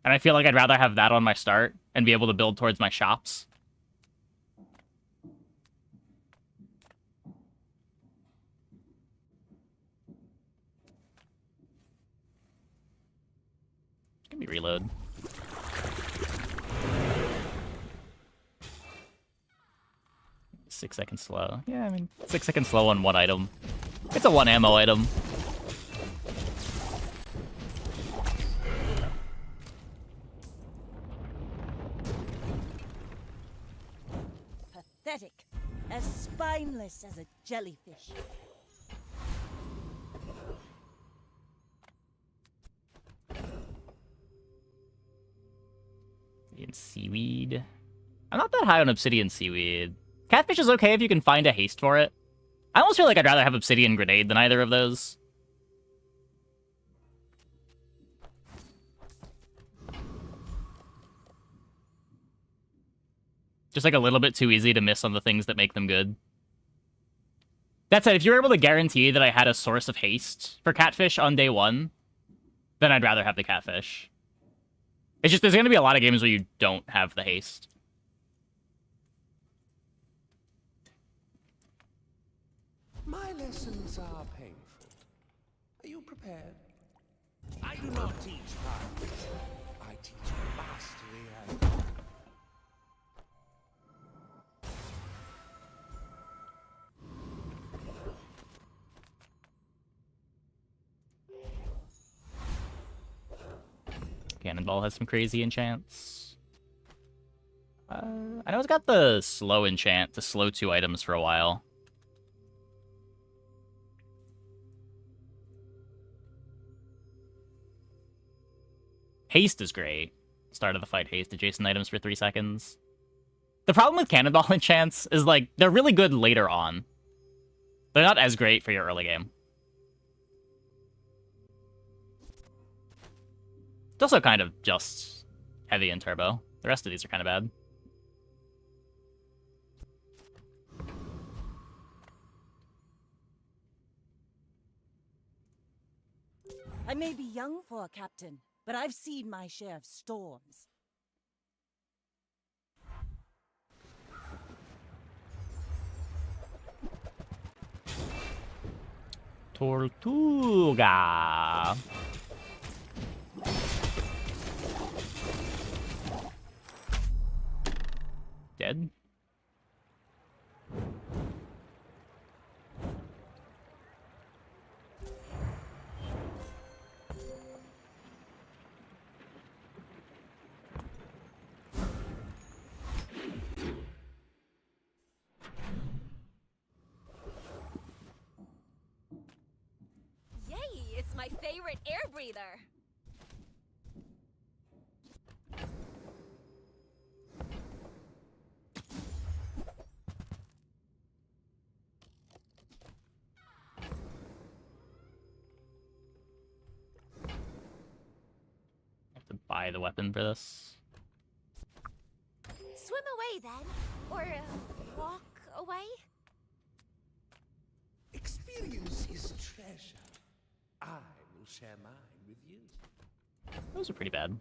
And I feel like I'd rather have that on my start and be able to build towards my shops. me reload. Six seconds slow. Yeah, I mean, 6 seconds slow on one item. It's a 1 ammo item. Pathetic. As spineless as a jellyfish. Obsidian seaweed. I'm not that high on obsidian seaweed. Catfish is okay if you can find a haste for it. I almost feel like I'd rather have obsidian grenade than either of those. Just like a little bit too easy to miss on the things that make them good. That said, if you're able to guarantee that I had a source of haste for catfish on day one, then I'd rather have the catfish. It's just there's going to be a lot of games where you don't have the haste. My lessons are painful. Are you prepared? I do not teach violence. I teach mastery and... Cannonball has some crazy enchants. I know it's got the slow enchant to slow 2 items for a while. Haste is great. Start of the fight, haste adjacent items for 3 seconds. The problem with Cannonball enchants is, like, they're really good later on. They're not as great for your early game. It's also kind of just heavy and turbo. The rest of these are kind of bad. I may be young for a captain, but I've seen my share of storms. Tortuga. Dead? Yay! It's my favorite air breather. Have to buy the weapon for this. Swim away then, or walk away. Experience is treasure. I will share mine with you. Those are pretty bad.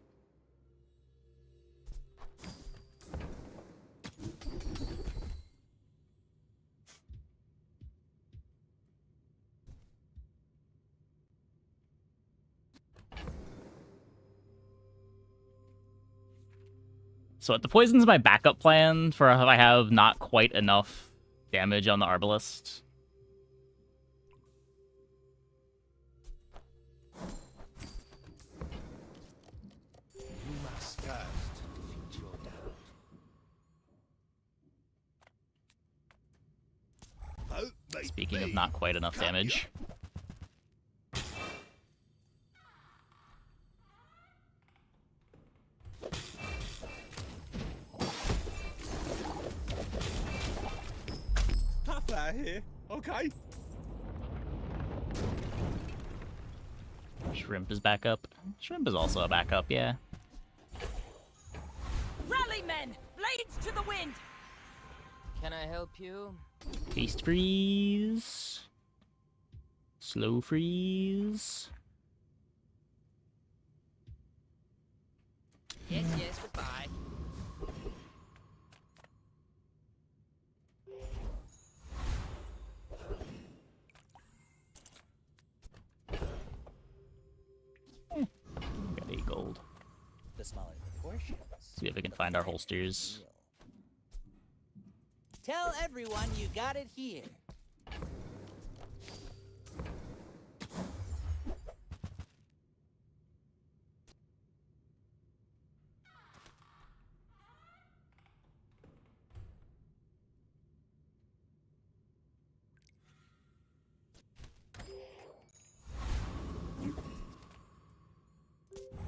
So the poison's my backup plan for if I have not quite enough damage on the Arbalist. You must first defeat your doubt. Speaking of not quite enough damage. Tough out here, okay? Shrimp is back up. Shrimp is also a backup, yeah. Rally, men! Blades to the wind! Can I help you? Haste freeze. Slow freeze. Yes, yes, goodbye. Got 8 gold. proportions. See if we can find our holsters. Tell everyone you got it here.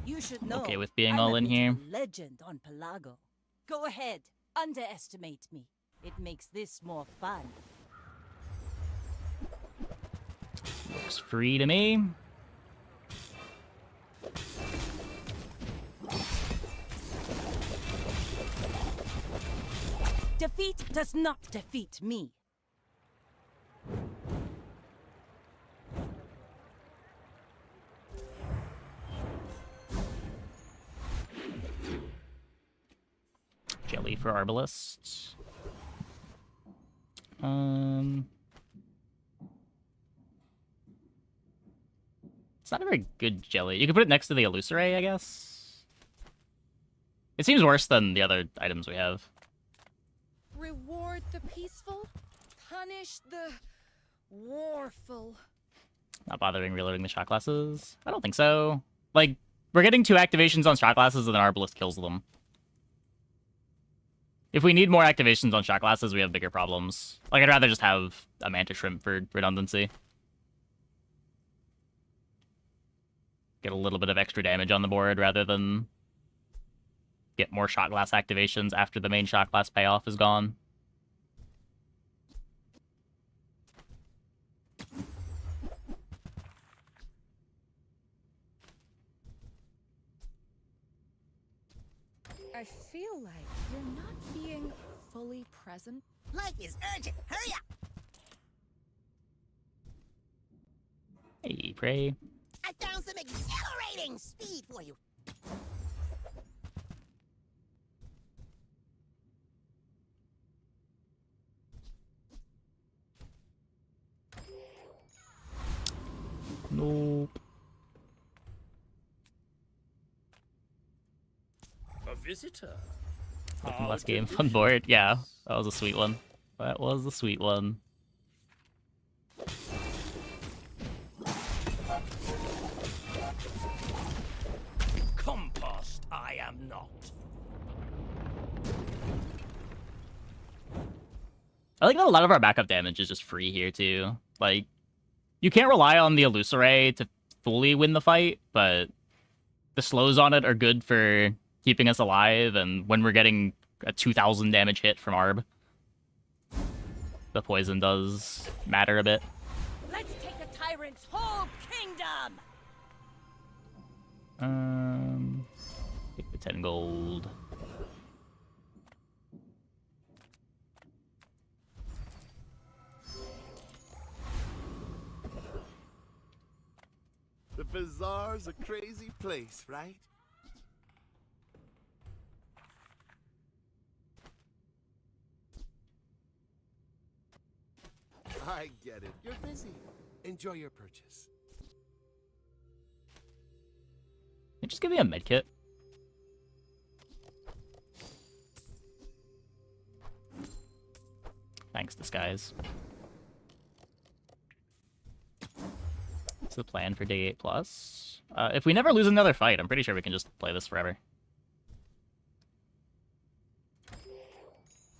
You should know. Okay with being I'm all a in bit of here. a legend on Pelago. Go ahead, underestimate me. It makes this more fun. Looks free to me. Defeat does not defeat me. Jelly for Arbalest. It's not a very good jelly. You could put it next to the Illusoray, I guess. It seems worse than the other items we have. Reward the peaceful, punish the warful. Not bothering reloading the shot classes? I don't think so. Like, we're getting 2 activations on shot classes and then Arbalest kills them. If we need more activations on shot classes, we have bigger problems. Like, I'd rather just have a Manta Shrimp for redundancy. Get a little bit of extra damage on the board rather than get more shot glass activations after the main shot glass payoff is gone. I feel like you're not being fully present. Life is urgent. Hurry up! Hey, Prey. I found some exhilarating speed for you. Nope. A visitor. Nothing less game on board. Yeah, that was a sweet one. That was a sweet one. Compost, I am not. I like that a lot of our backup damage is just free here, too. Like, you can't rely on the Illusoray to fully win the fight, but the slows on it are good for keeping us alive, and when we're getting a 2,000 damage hit from Arb, the poison does matter a bit. Let's take the tyrant's whole kingdom! Take the 10 gold. The bazaar's a crazy place, right? I get it. You're busy. Enjoy your purchase. Can you just give me a medkit? Thanks, Disguise. What's the plan for day 8+? If we never lose another fight, I'm pretty sure we can just play this forever.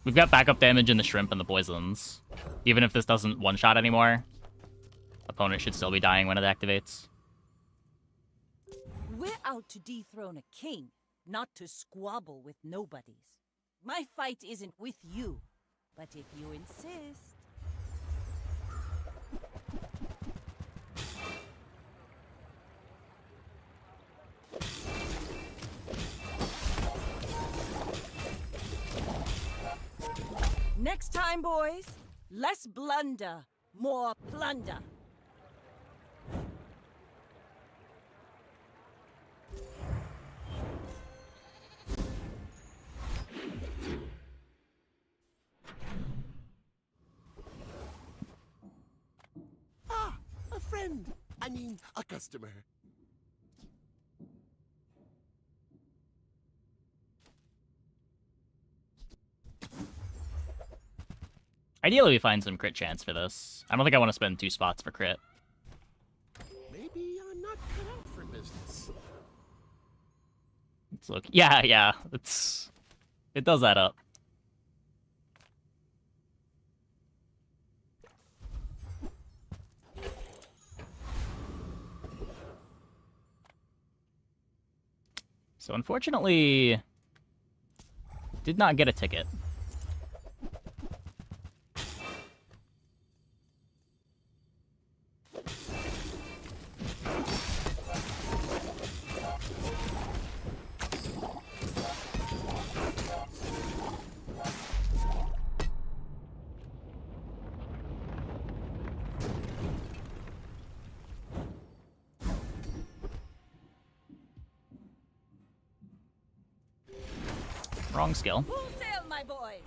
We've got backup damage in the shrimp and the poisons. Even if this doesn't one-shot anymore, opponent should still be dying when it activates. We're out to dethrone a king, not to squabble with nobodies. My fight isn't with you, but if you insist... Next time, boys, less blunder, more plunder. Ah, a friend. I mean, a customer. Ideally, we find some crit chance for this. I don't think I want to spend 2 spots for crit. Maybe I'm not cut out for business. Let's look. Yeah. It does add up. So unfortunately, did not get a ticket. Wrong skill. Full sail, my boys!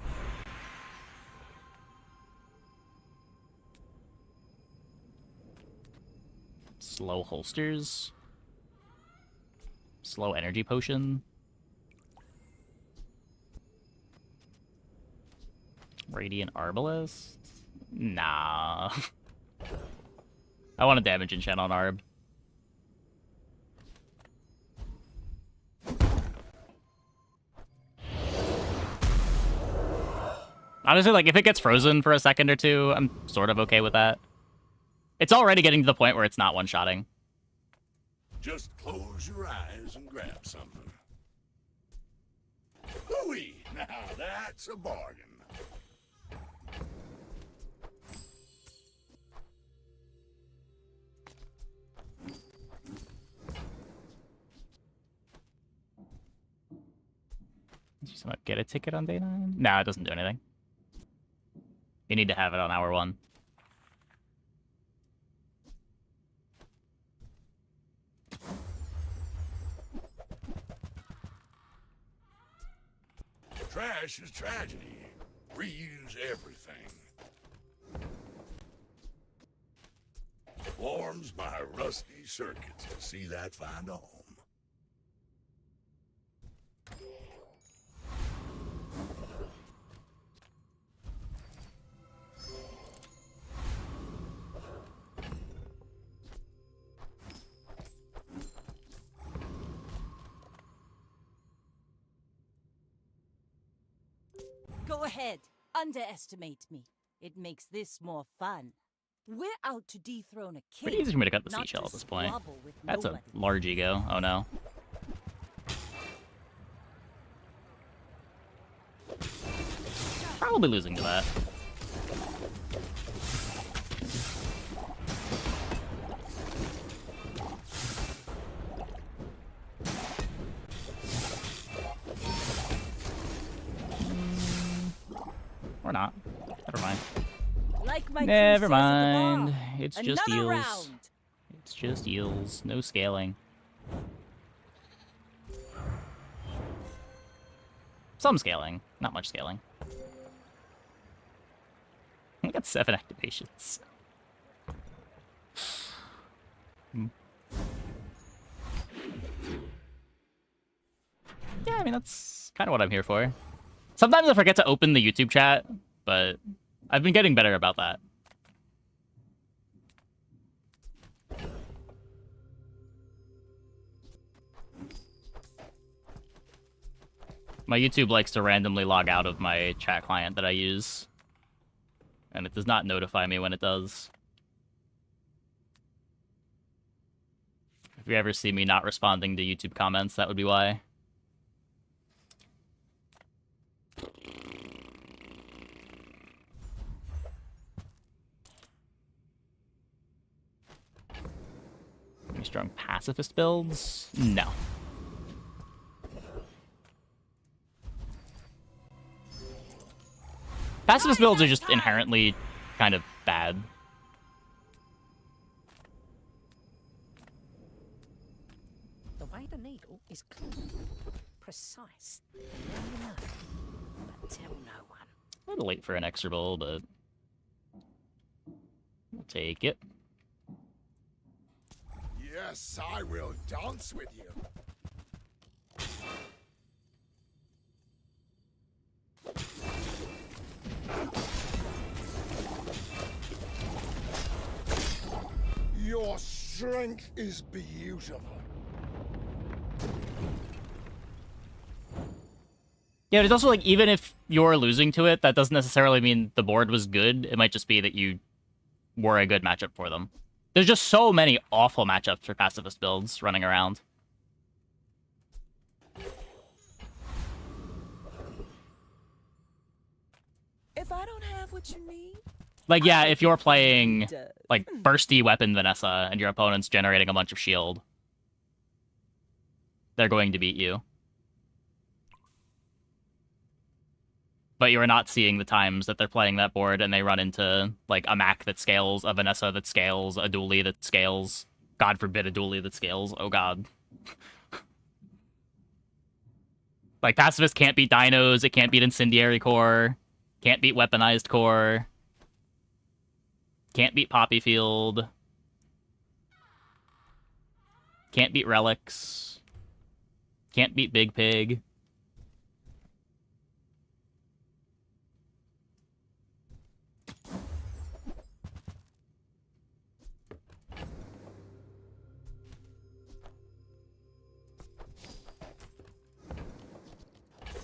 Slow holsters. Slow energy potion. Radiant Arbalest? Nah. I want a damage enchant on Arb. Honestly, like, if it gets frozen for a second or two, I'm sort of okay with that. It's already getting to the point where it's not one-shotting. Just close your eyes and grab something. Hooey! Now that's a bargain. Just want to get a ticket on day 9? Nah, it doesn't do anything. You need to have it on hour 1. Trash is tragedy. Reuse everything. Warms my rusty circuits to see that find a home. Go ahead, underestimate me. It makes this more fun. We're out to dethrone a king. Pretty easy for me to cut the not seashell to at this point. squabble with That's nobody. a large ego. Oh no. Probably losing to that. Or not. Never mind. Like my Never crew says at the bar, mind. It's just another eels. round. It's just eels. No scaling. Some scaling. Not much scaling. I got 7 activations. Yeah, I mean, that's kind of what I'm here for. Sometimes I forget to open the YouTube chat, but I've been getting better about that. My YouTube likes to randomly log out of my chat client that I use, and it does not notify me when it does. If you ever see me not responding to YouTube comments, that would be why. Any strong pacifist builds? No. Pacifist builds are just inherently kind of bad. The way the needle is clean, precise, and then you know. But tell no one. A little late for an exorable, but we'll take it. Yes, I will dance with you. Your strength is beautiful. Yeah, but it's also like, even if you're losing to it, that doesn't necessarily mean the board was good. It might just be that you were a good matchup for them. There's just so many awful matchups for pacifist builds running around. If I don't have what you need, Like, yeah, if you're playing, like, bursty weapon Vanessa and your opponent's generating a bunch of shield, they're going to beat you. But you're not seeing the times that they're playing that board and they run into, like, a Mac that scales, a Vanessa that scales, a Dooley that scales. God forbid a Dooley that scales. Oh, God. Like, Pacifist can't beat Dinos, it can't beat Incendiary Core, can't beat Weaponized Core, can't beat Poppy Field, can't beat Relics, can't beat Big Pig.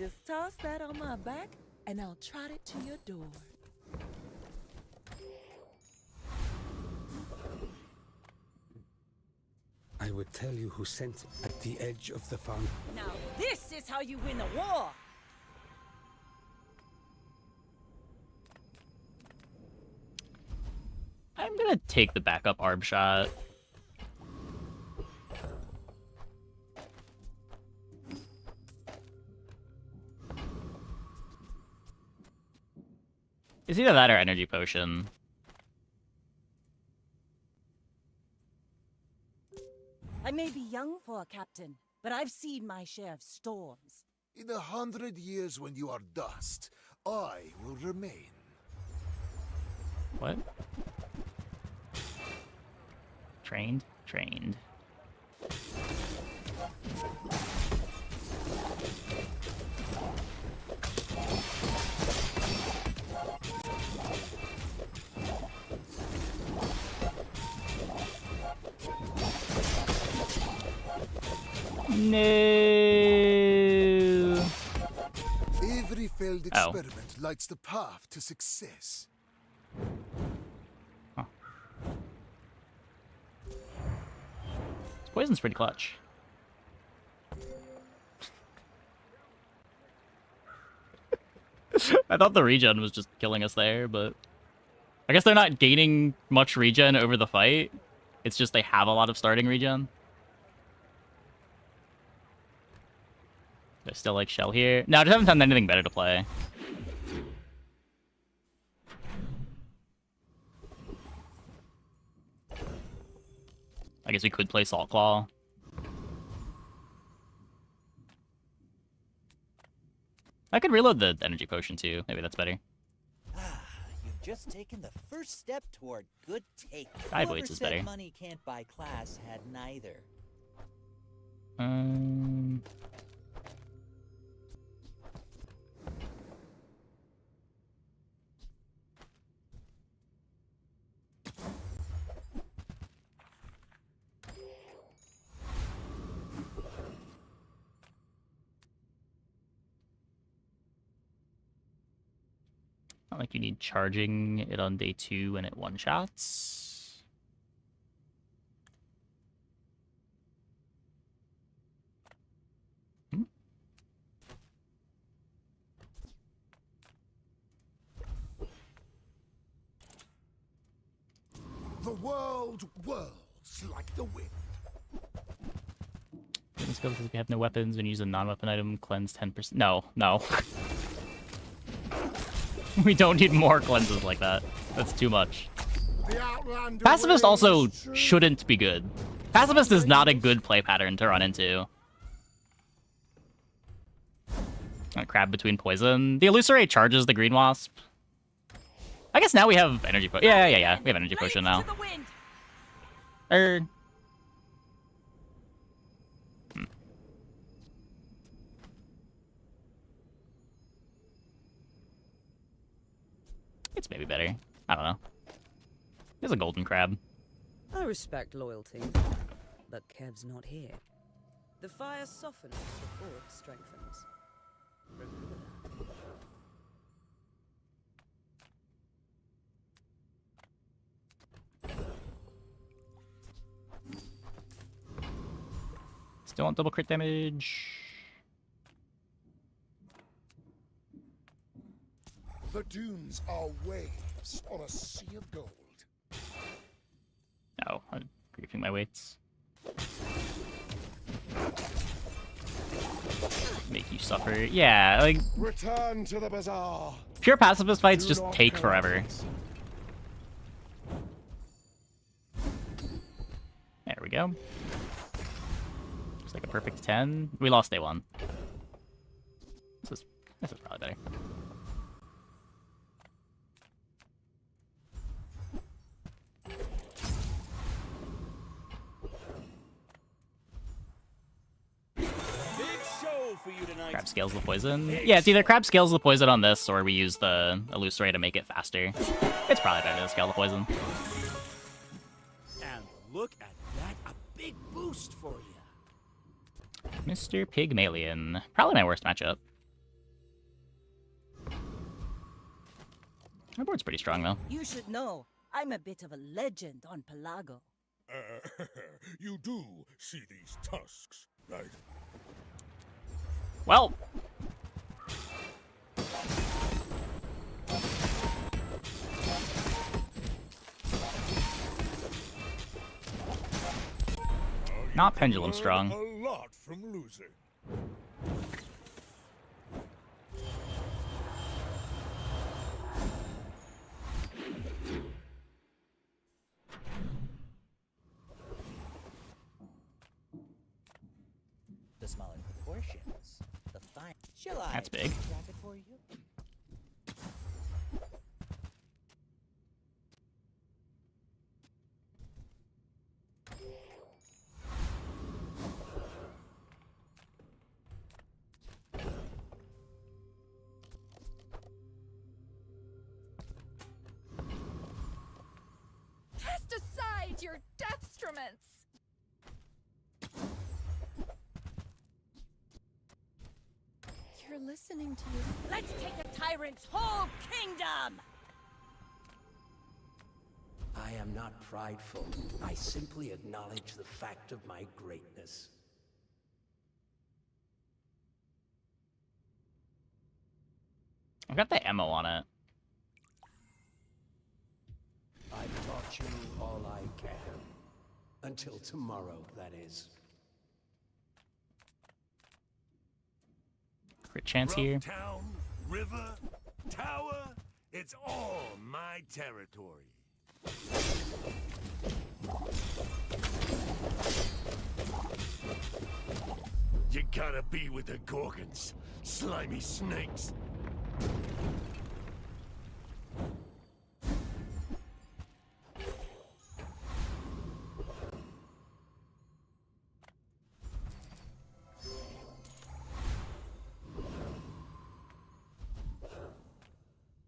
just toss that on my back and I'll trot it to your door. I would tell you who sent it at the edge of the fountain. Now this is how you win a war! I'm gonna take the backup arb shot. It's either that or energy potion. I may be young for a captain, but I've seen my share of storms. In 100 years when you are dust, I will remain. What? Trained? Trained. No. Every failed experiment lights the path to success. Huh. This poison's pretty clutch. I thought the regen was just killing us there, but I guess they're not gaining much regen over the fight. It's just they have a lot of starting regen. There's still like shell here. No, I just haven't found anything better to play. I guess we could play Salt Claw. I could reload the energy potion too. Maybe that's better. You've just taken the first step toward good take. Sky Whoever Blades is said better. money can't buy class had neither. Not like you need charging it on day 2 and it one-shots. The world whirls like the wind. Let's go because we have no weapons and use a non-weapon item, cleanse 10%. No, no. We don't need more cleanses like that. That's too much. Pacifist also shouldn't be good. Pacifist is not a good play pattern to run into. Crab between poison. The Illusory charges the Green Wasp. I guess now we have energy potion. Yeah. We have energy potion now. It's maybe better. I don't know. There's a golden crab. I respect loyalty, but Kev's not here. The fire softens, the fort strengthens. Remember that. Still want double crit damage. The dunes are waves on a sea of gold. No, I'm griefing my weights. Make you suffer. Yeah, like Return to the bazaar. pure pacifist fights just take forever. There we go. Looks like a perfect 10. We lost day 1. This is probably better. Crab scales the poison. Yeah, it's either crab scales the poison on this, or we use the illusory to make it faster. It's probably better to scale the poison. And look at that, a big boost for you. Mr. Pygmalion. Probably my worst matchup. My board's pretty strong, though. You should know, I'm a bit of a legend on Pelago. You do see these tusks, right? Well. Not pendulum strong. A lot from losing. The smaller proportions, the fine. Shall I That's big. grab it for you? Cast aside your deathstruments! You're listening to you. Let's take a tyrant's whole kingdom! I am not prideful. I simply acknowledge the fact of my greatness. I've got the ammo on it. I've taught you all I can. Until tomorrow, that is. Crit chance here. Town, river, tower, it's all my territory. You gotta be with the Gorgons, slimy snakes.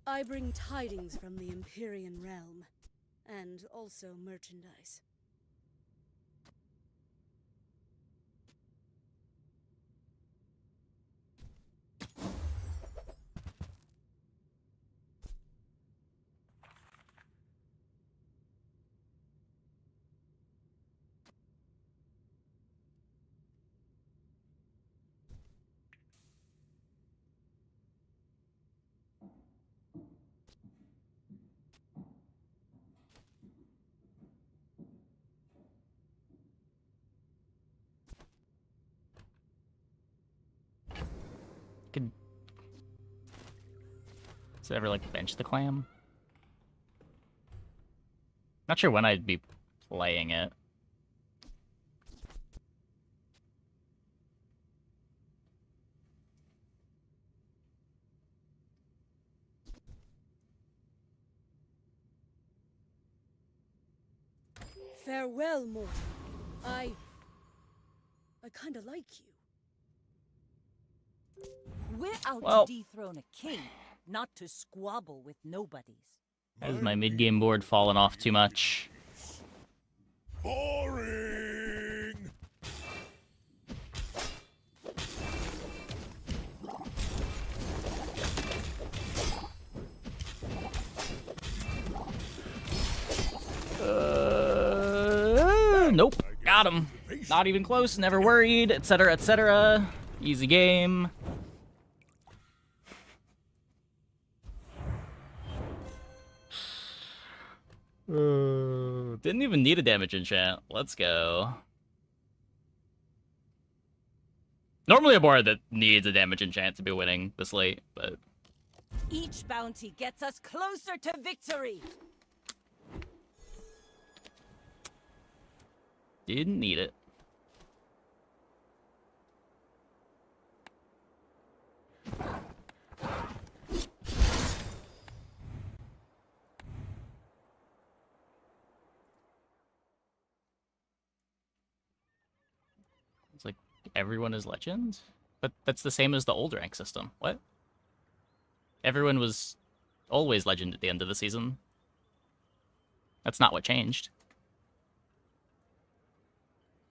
I bring tidings from the Empyrean realm, and also merchandise. Could... Does it ever, like, bench the clam? Not sure when I'd be playing it. Farewell, mortal. I kinda like you. We're out Well. to dethrone a king, not to squabble with nobodies. Has my mid-game board fallen off too much? Boring! Nope. Got him. Not even close, never worried, etc., etc. Easy game. Didn't even need a damage enchant. Let's go. Normally a board that needs a damage enchant to be winning this late, but... Each bounty gets us closer to victory. Didn't need it. It's like everyone is legend? But that's the same as the old rank system. What? Everyone was always legend at the end of the season. That's not what changed.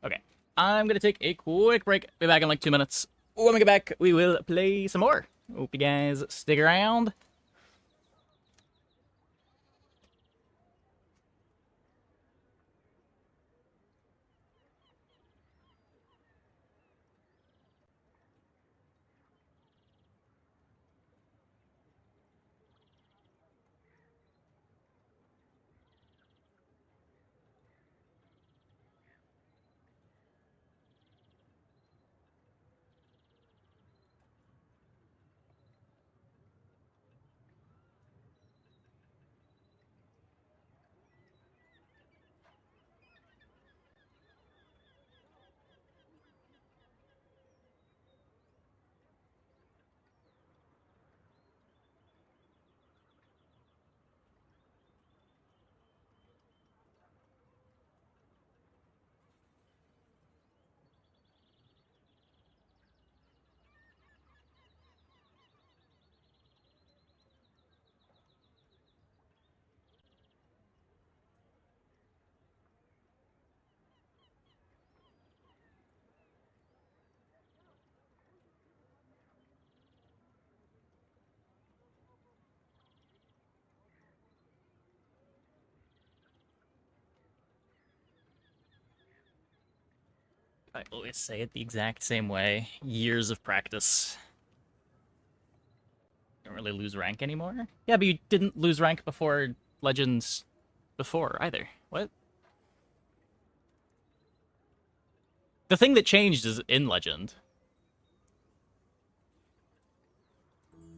Okay. I'm gonna take a quick break. Be back in like 2 minutes. When we get back, we will play some more. Hope you guys stick around. I always say it the exact same way. Years of practice. Don't really lose rank anymore? Yeah, but you didn't lose rank before Legends before either. What? The thing that changed is in Legend.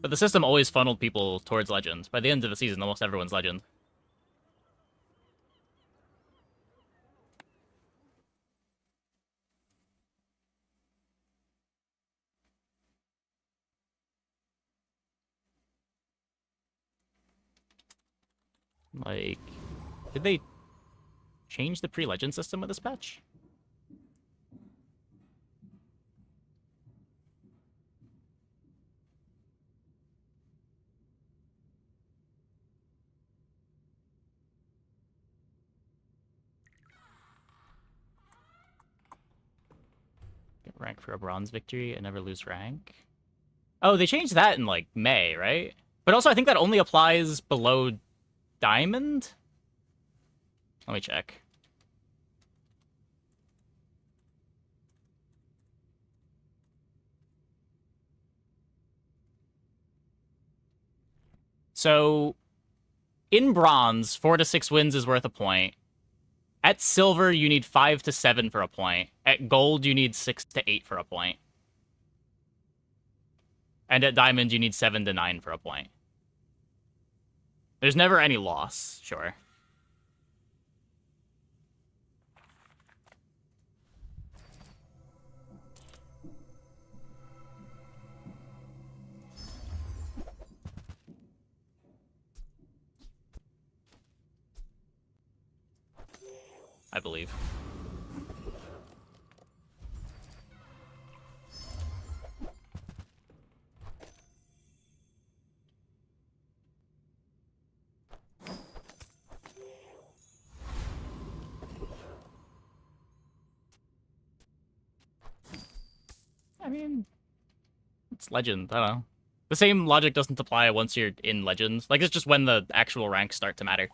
But the system always funneled people towards Legend. By the end of the season, almost everyone's Legend. Like, did they change the pre-legend system with this patch? Get rank for a bronze victory and never lose rank. Oh, they changed that in, like, May, right? But also, I think that only applies below Diamond? Let me check. So, in Bronze, 4 to 6 wins is worth a point. At Silver, you need 5 to 7 for a point. At Gold, you need 6 to 8 for a point. And at Diamond, you need 7 to 9 for a point. There's never any loss, sure. I believe. mean, it's Legend. I don't know. The same logic doesn't apply once you're in Legend. Like, it's just when the actual ranks start to matter.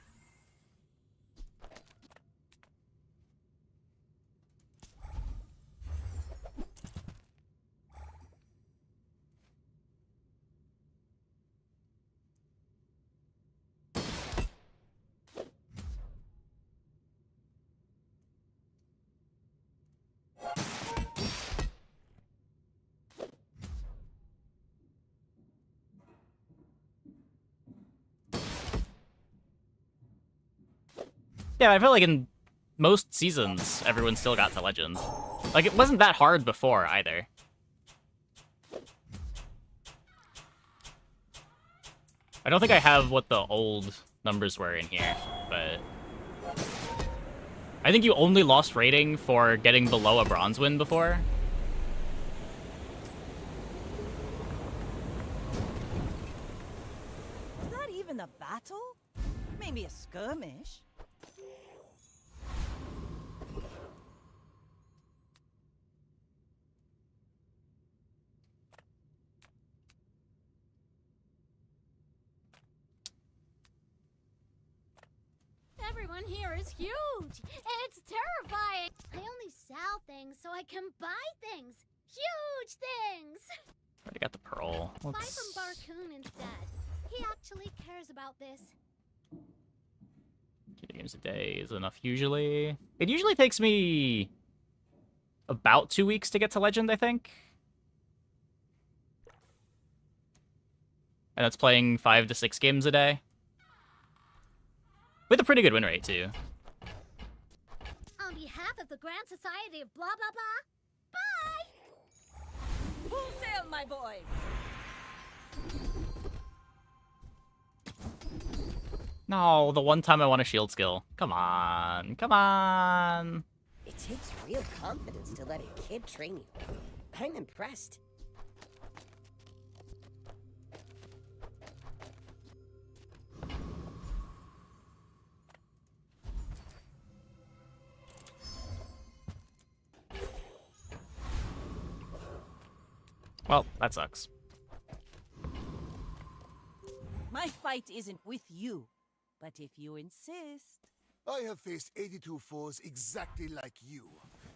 Yeah, I feel like in most seasons, everyone still got to Legend. Like, it wasn't that hard before, either. I don't think I have what the old numbers were in here, but... I think you only lost rating for getting below a bronze win before. Was that even a battle? Maybe a skirmish? Everyone here is huge. It's terrifying. I only sell things so I can buy things. Huge things. Already got the pearl. Buy from Barcoon instead. He actually cares about this. 2 games a day is enough usually. It usually takes me about 2 weeks to get to Legend, I think. And that's playing 5 to 6 games a day. With a pretty good win rate, too. On behalf of the Grand Society of blah blah blah, bye! Full sail, my boy! No, the one time I want a shield skill. Come on, come on. It takes real confidence to let a kid train you. I'm impressed. Well, that sucks. My fight isn't with you, but if you insist... I have faced 82 foes exactly like you.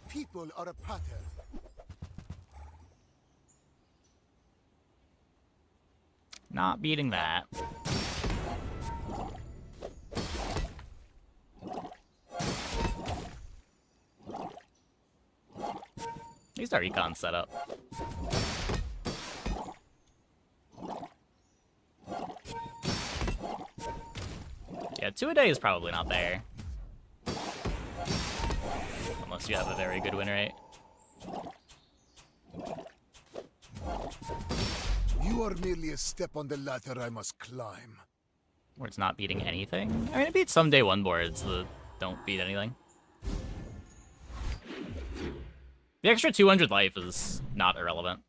People are a pattern. Not beating that. At least our econ set up. Yeah, 2 a day is probably not there. Unless you have a very good win rate. You are merely a step on the ladder I must climb. Where it's not beating anything? I mean, it beats some day 1 boards that don't beat anything. The extra 200 life is not irrelevant.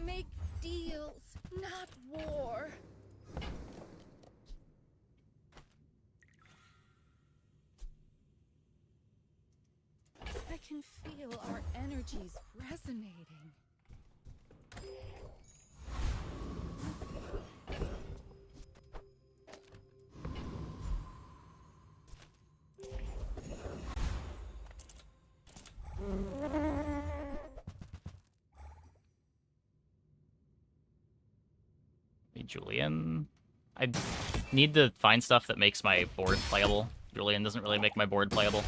Make deals, not war. I can feel our energies resonating. Hey, Julian. I need to find stuff that makes my board playable. Julian doesn't really make my board playable.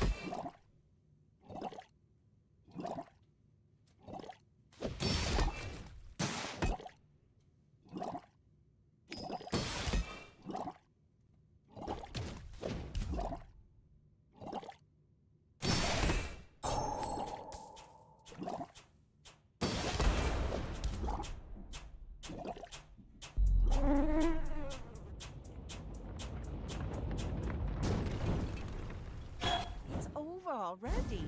It's over already.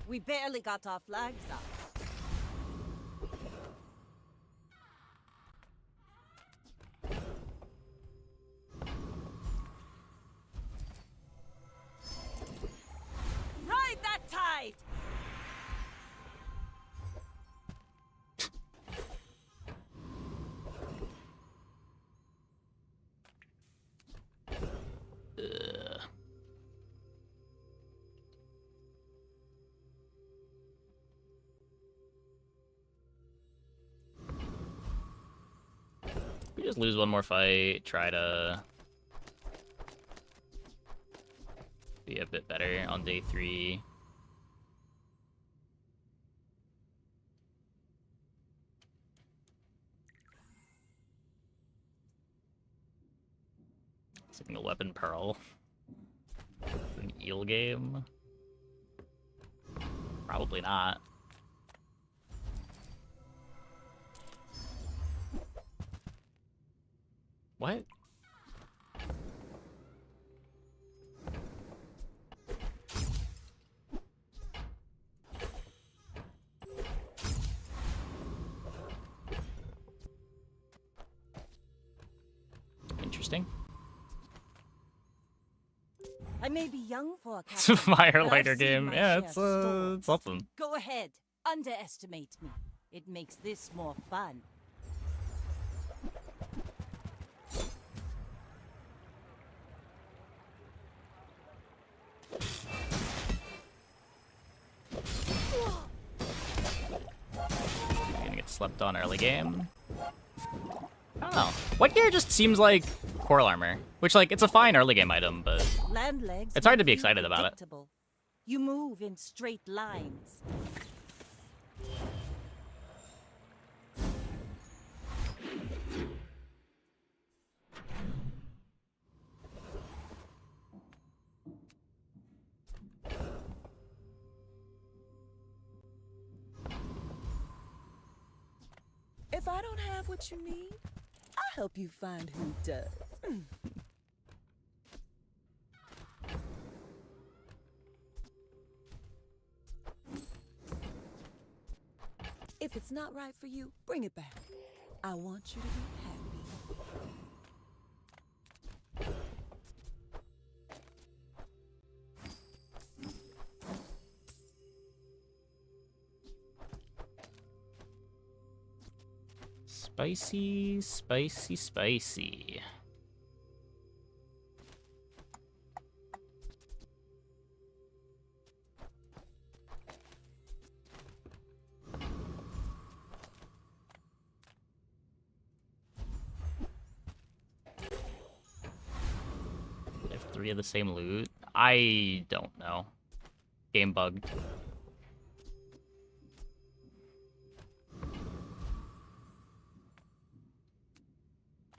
We barely got our flags up. Ride that tide! just lose one more fight, try to be a bit better on day 3. Signal weapon pearl. An eel game? Probably not. What? Interesting. I may be young for a It's a captain, firelighter but I've seen game. my Yeah, share it's of storms. something. Go ahead, underestimate me. It makes this more fun. Gonna get slept on early game. I don't know. What gear just seems like coral armor, which like it's a fine early game item, but Land legs it's hard to make be you excited about it. predictable. You move in straight lines. If I don't have what you need, I'll help you find who does. If it's not right for you, bring it back. I want you to be happy. Spicy, spicy, spicy. They have 3 of the same loot? I don't know. Game bugged.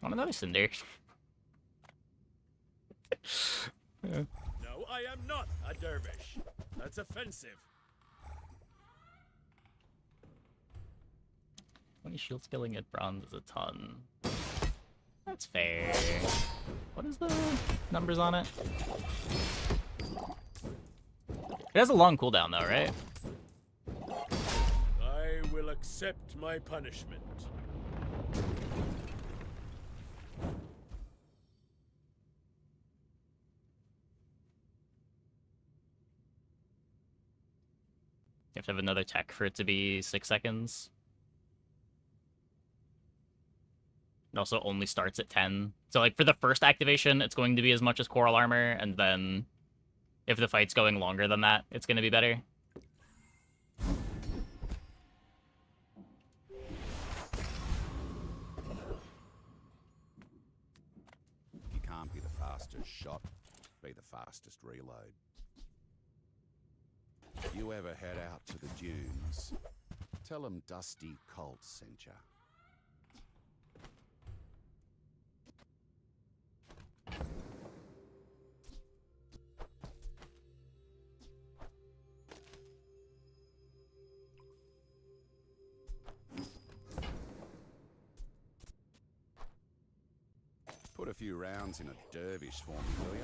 I want another cinder. Yeah. No, I am not a dervish. That's offensive. 20 shield skilling at bronze is a ton. That's fair. What is the numbers on it? It has a long cooldown though, right? I will accept my punishment. You have to have another tech for it to be 6 seconds. It also only starts at 10. So like for the first activation, it's going to be as much as coral armor, and then if the fight's going longer than that, it's going to be better. If you can't be the fastest shot, be the fastest reload. If you ever head out to the dunes, tell them Dusty Colt sent ya. Put a few rounds in a dervish for me, will ya?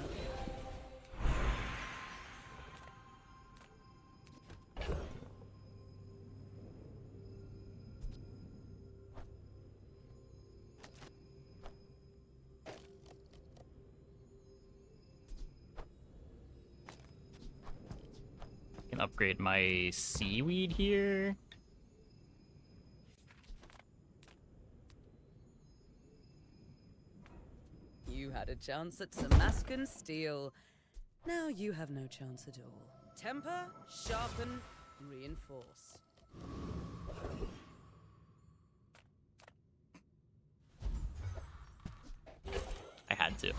I can upgrade my seaweed here. You had a chance at Damascus steel. Now you have no chance at all. Temper, sharpen, reinforce. to.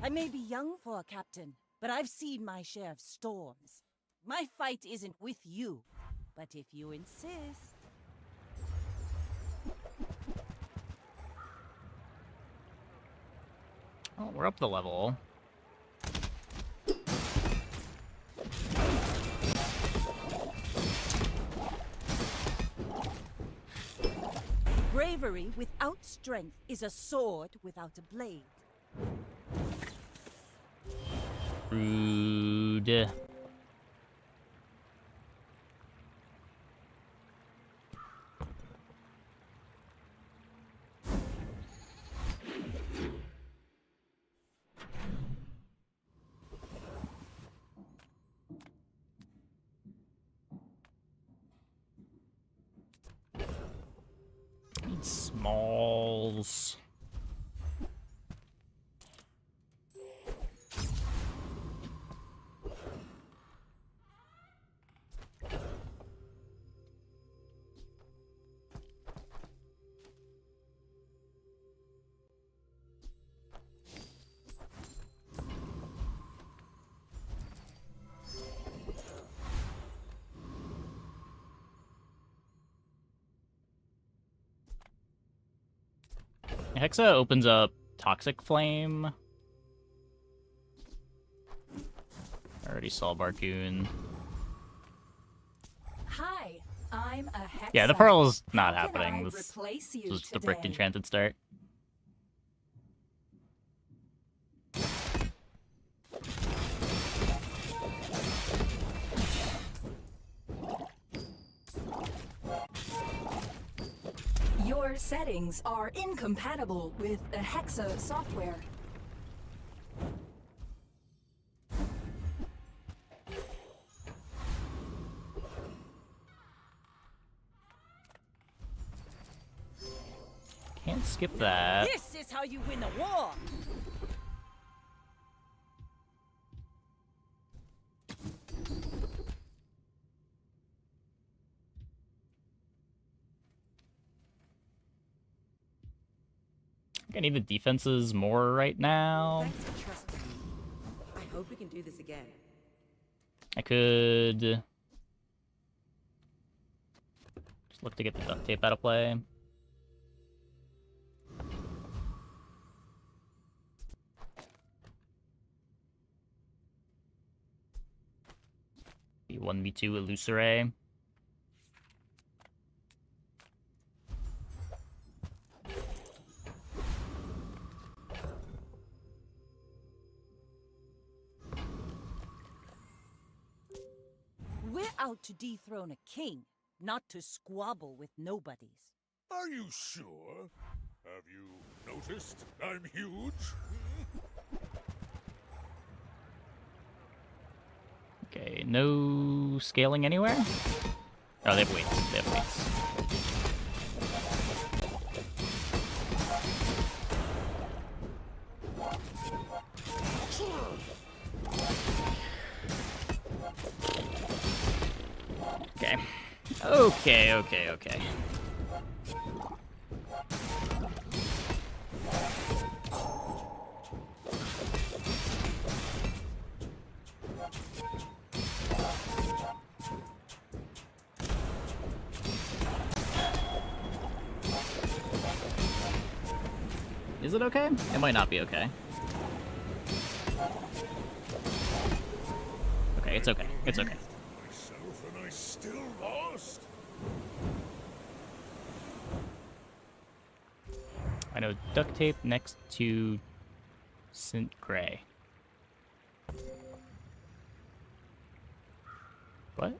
I may be young for a captain, but I've seen my share of storms. My fight isn't with you, but if you insist... Oh, we're up the level. Bravery without strength is a sword without a blade. Rude. Need smalls. Hexa opens up Toxic Flame. I already saw Barcoon. Hi, I'm a Hexa. Yeah, the Pearl's not How can I happening. This replace you was the Brick today? Enchanted start. Your settings are incompatible with the Hexa software. Can't skip that. This is how you win a war! I need the defenses more right now. Thanks for trusting me. I hope we can do this again. I could just look to get the duct tape out of play. B1, B2, Illusory. We're out to dethrone a king, not to squabble with nobodies. Are you sure? Have you noticed I'm huge? Okay, no scaling anywhere? Oh, they have weights. They have weights. Okay. Okay. Is it okay? It might not be okay. Okay, it's okay. It's okay. Myself and I still lost. I know duct tape next to St. Gray. What?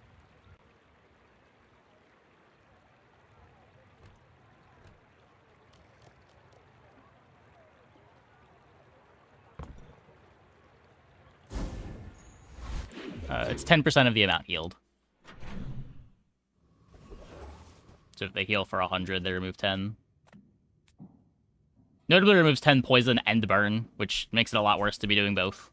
It's 10% of the amount healed. So if they heal for 100, they remove 10. Notably removes 10 poison and burn, which makes it a lot worse to be doing both.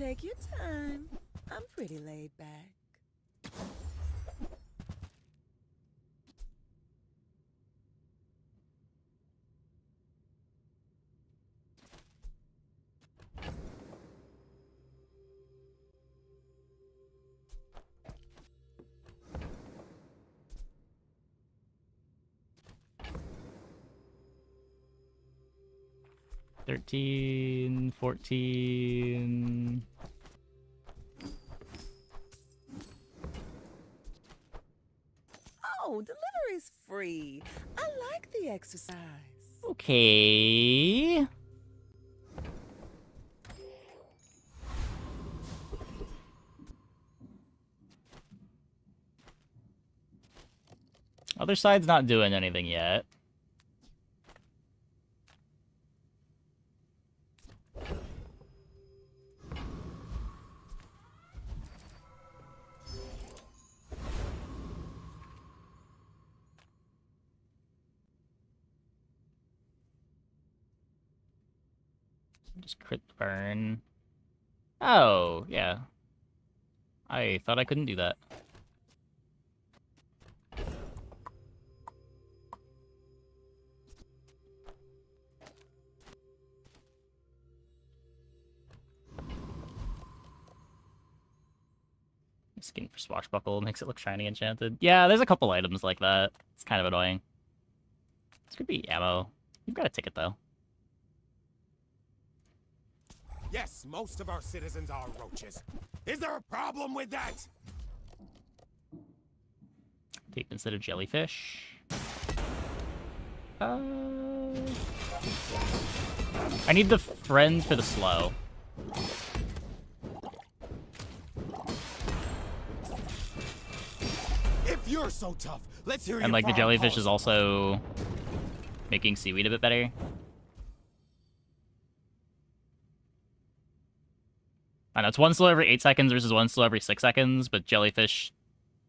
Take your time. I'm pretty laid back. $13, $14. Oh, delivery's free. I like the exercise. Okay. Other side's not doing anything yet. Just crit burn. Oh, yeah. I thought I couldn't do that. Skin for Swashbuckle makes it look shiny enchanted. Yeah, there's a couple items like that. It's kind of annoying. This could be ammo. You've got a ticket, though. Yes, most of our citizens are roaches. Is there a problem with that? Tape instead of jellyfish. I need the friend for the slow. If you're so tough, let's hear And like the jellyfish is also making seaweed a bit better. I know it's one slow every 8 seconds versus one slow every 6 seconds, but jellyfish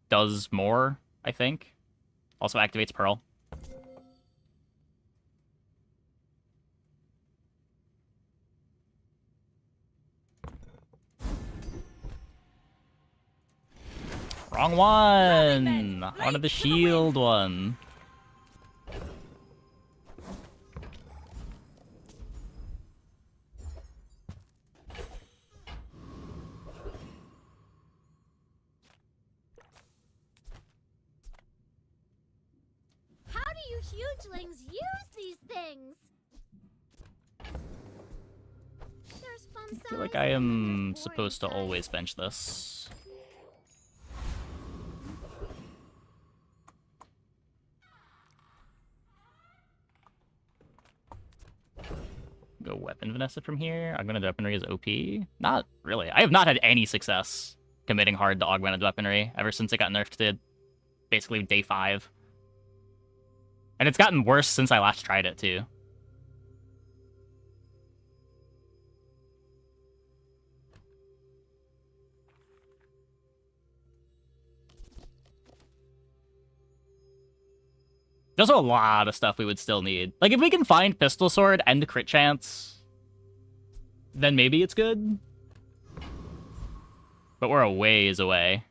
does more, I think. Also activates Pearl. Wrong one! I wanted the shield one. How do you hugelings use these things? There's fun I feel like I am supposed to always bench this. Go weapon Vanessa from here. Augmented weaponry is OP. Not really. I have not had any success committing hard to augmented weaponry ever since it got nerfed to basically day 5. And it's gotten worse since I last tried it too. There's a lot of stuff we would still need. Like, if we can find Pistol Sword and crit chance, then maybe it's good. But we're a ways away.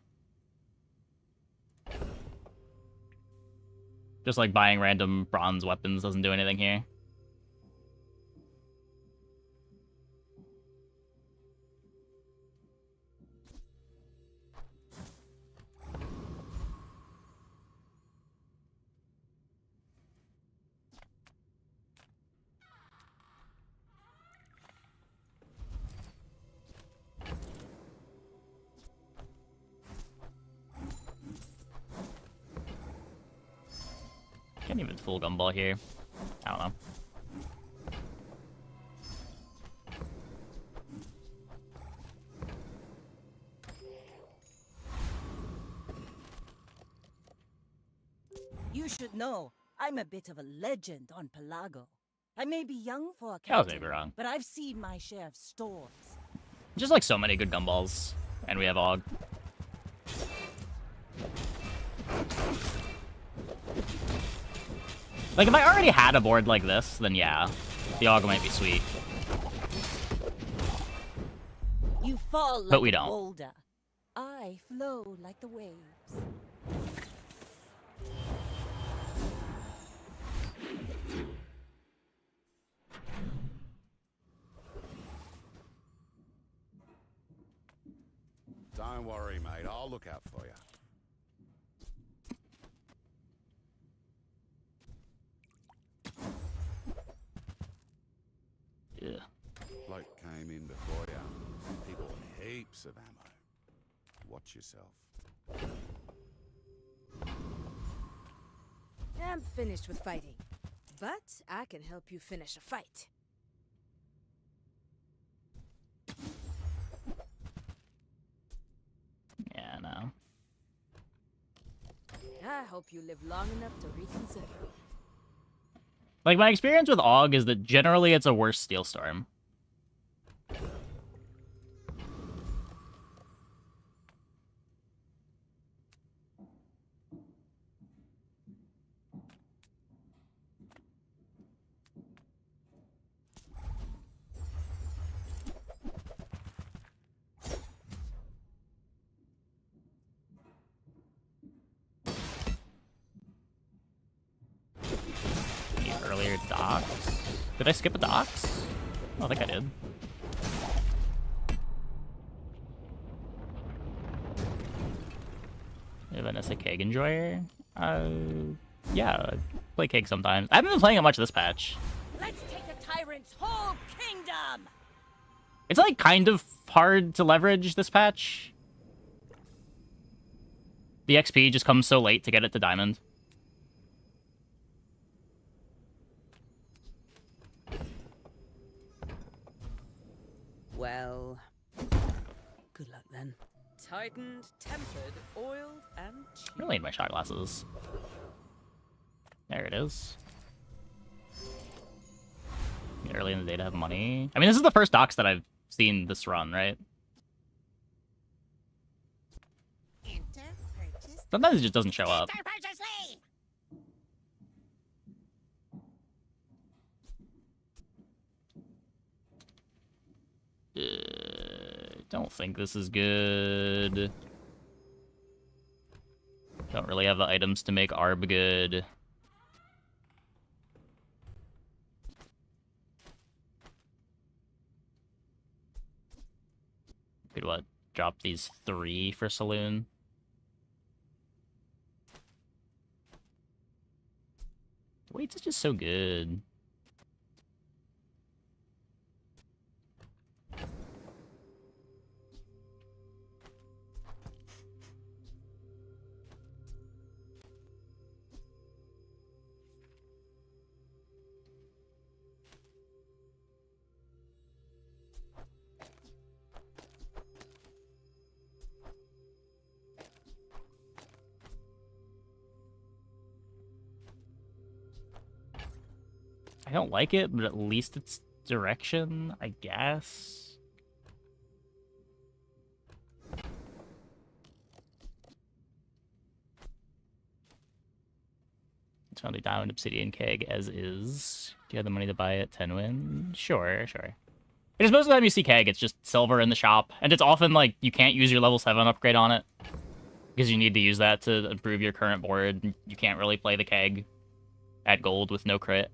Just like buying random bronze weapons doesn't do anything here. Can't even full gumball here. I don't know. You should know, I'm a bit of a legend on Pelago. I may be young for a I was captain, maybe wrong. but I've seen my share of storms. Just like so many good gumballs. And we have Aug. Like, if I already had a board like this, then yeah, the Aug might be sweet. You fall like But we a don't. boulder. I flow like the waves. Don't worry, mate. I'll look out for you. Yeah. Bloke came in before you. People with heaps of ammo. Watch yourself. I'm finished with fighting, but I can help you finish a fight. Yeah, no. I hope you live long enough to reconsider. Like, my experience with AUG is that generally it's a worse Steel Storm. Any earlier docks? Did I skip a docks? Oh, I think I did. Vanessa Keg enjoyer? Yeah, I play Keg sometimes. I haven't been playing it much this patch. Let's take a tyrant's whole kingdom! It's like kind of hard to leverage this patch. The XP just comes so late to get it to Diamond. Well, good luck then. Tightened, tempered, oiled, and cheap. Really need my shot glasses. There it is. Early in the day to have money. I mean, this is the first docks that I've seen this run, right? Enter purchase. Sometimes it just doesn't show up. Enter purchase leave. Don't think this is good. Don't really have the items to make Arb good. Could what? Drop these 3 for Saloon? Weights is just so good. I don't like it, but at least it's direction, I guess. It's probably Diamond Obsidian Keg as is. Do you have the money to buy it? 10 win? Sure, sure. Because most of the time you see Keg, it's just silver in the shop. And it's often like you can't use your level 7 upgrade on it. Because you need to use that to improve your current board. You can't really play the Keg at gold with no crit.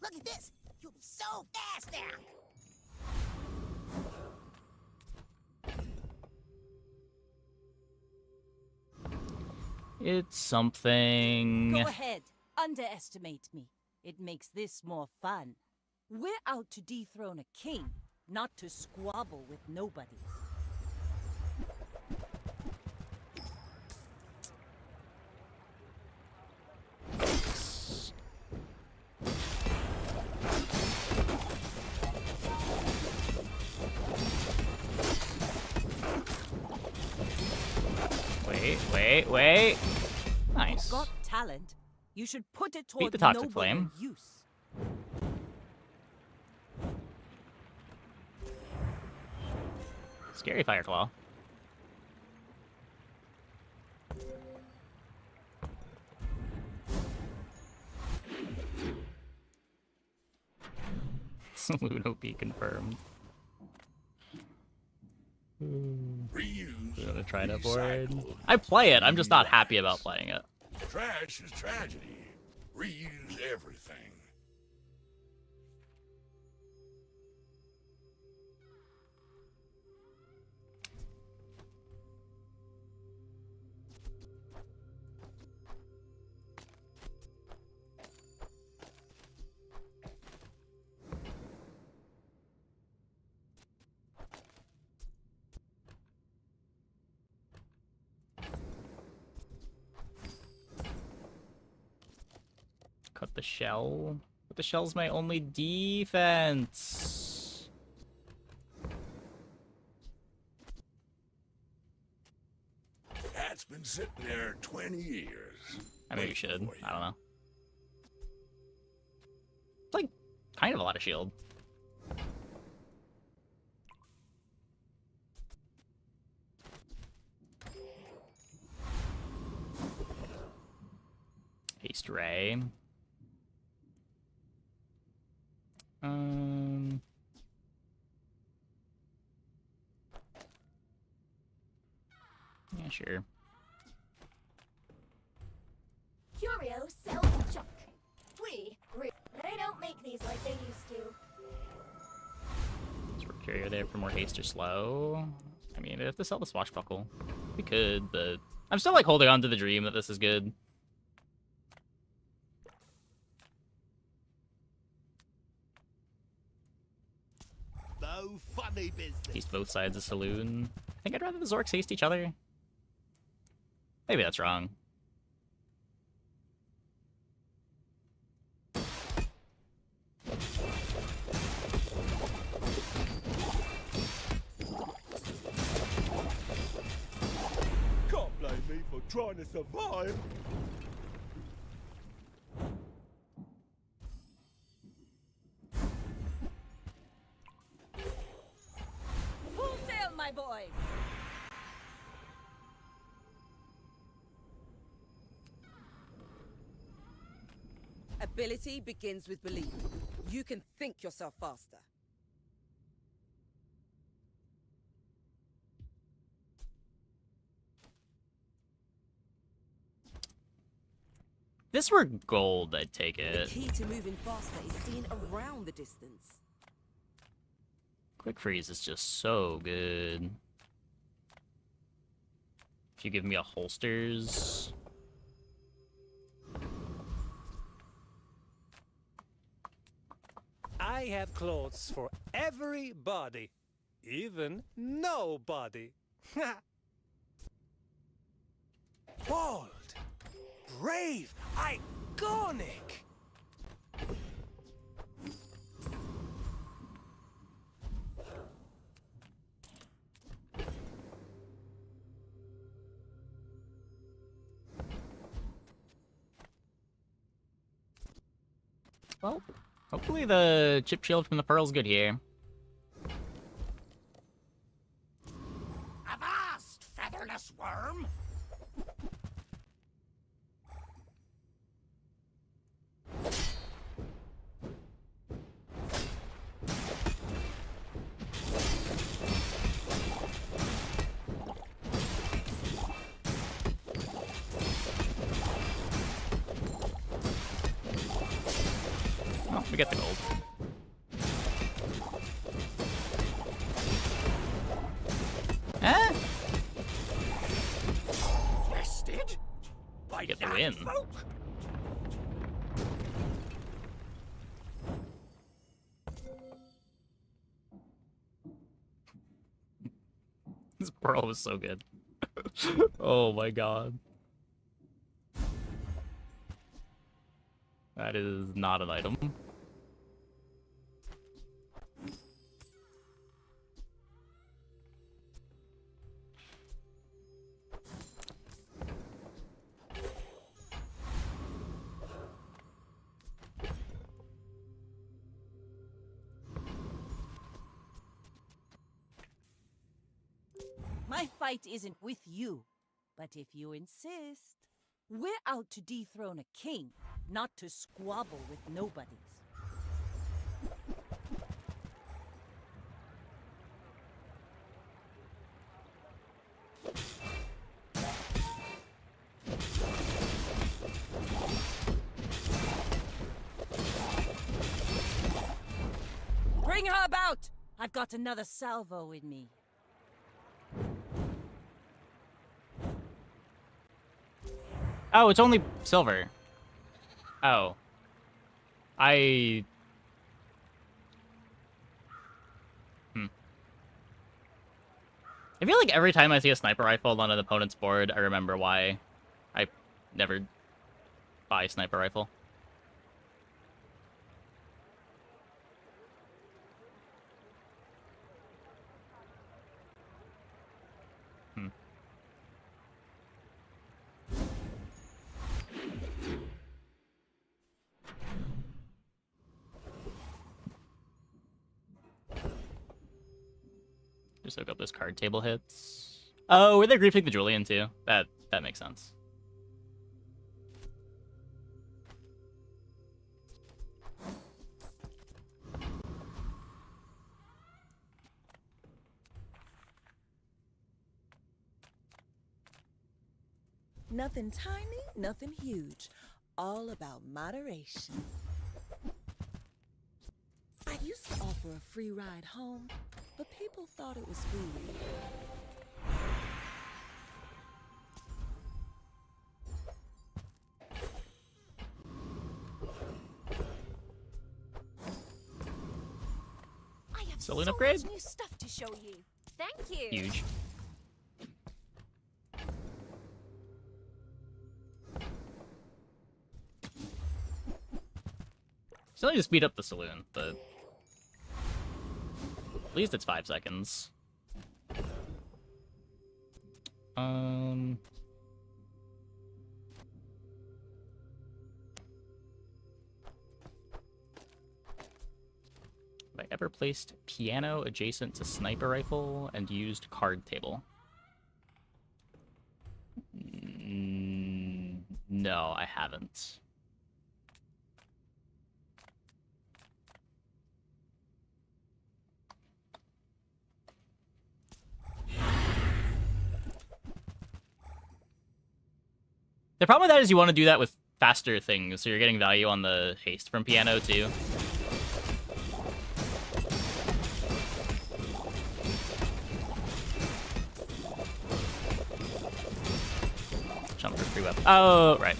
Look at this. You'll be so fast now. It's something. Go ahead. Underestimate me. It makes this more fun. We're out to dethrone a king, not to squabble with nobody. Wait. Nice. Got talent. You should put it Beat toward the toxic nobler flame. use. Scary Fireclaw. Saloon OP confirmed. Reuse. Gonna try that board. I play it, I'm just not happy about playing it. Trash is tragedy. Reuse everything. Cut the shell. But the shell's my only defense. That's been sitting there 20 years. I mean, we should. I don't know. It's like kind of a lot of shield. Haste Ray. Yeah, sure. Curio sells junk. They don't make these like they used to. Let's work Curio there for more haste or slow. I mean, we have to sell the Swashbuckle. We could, but I'm still like holding on to the dream that this is good. No funny business. Haste both sides of Saloon. I think I'd rather the Zorks haste each other. Maybe that's wrong. Can't blame me for trying to survive. Full sail, my boys! Ability begins with belief. You can think yourself faster. If this were gold, I'd take The it. key to moving faster is seeing around the distance. Quick Freeze is just so good. If you give me a holsters... I have clothes for everybody, even nobody. Bold, brave, iconic. Well, hopefully the chip shield from the pearl's good here. Avast, featherless worm! Oh, we get the gold. Eh? Bested? By Get the that win. folk? This pearl was so good. Oh my god. That is not an item. My fight isn't with you, but if you insist, we're out to dethrone a king, not to squabble with nobodies. Bring her about! I've got another salvo in me. Oh, it's only silver. Oh. I feel like every time I see a sniper rifle on an opponent's board, I remember why I never buy a sniper rifle. Just look up this card table hits. Oh, were they griefing the Julian too? That makes sense. Nothing tiny, nothing huge. All about moderation. I used to offer a free ride home, but people thought it was weird. I have Saloon so upgrade? much new stuff to show you. Thank you. Huge. Still need to speed up the saloon, but at least it's 5 seconds. Have I ever placed piano adjacent to sniper rifle and used card table? No, I haven't. The problem with that is you want to do that with faster things, so you're getting value on the haste from piano too. Jump for free weapon. Oh, right.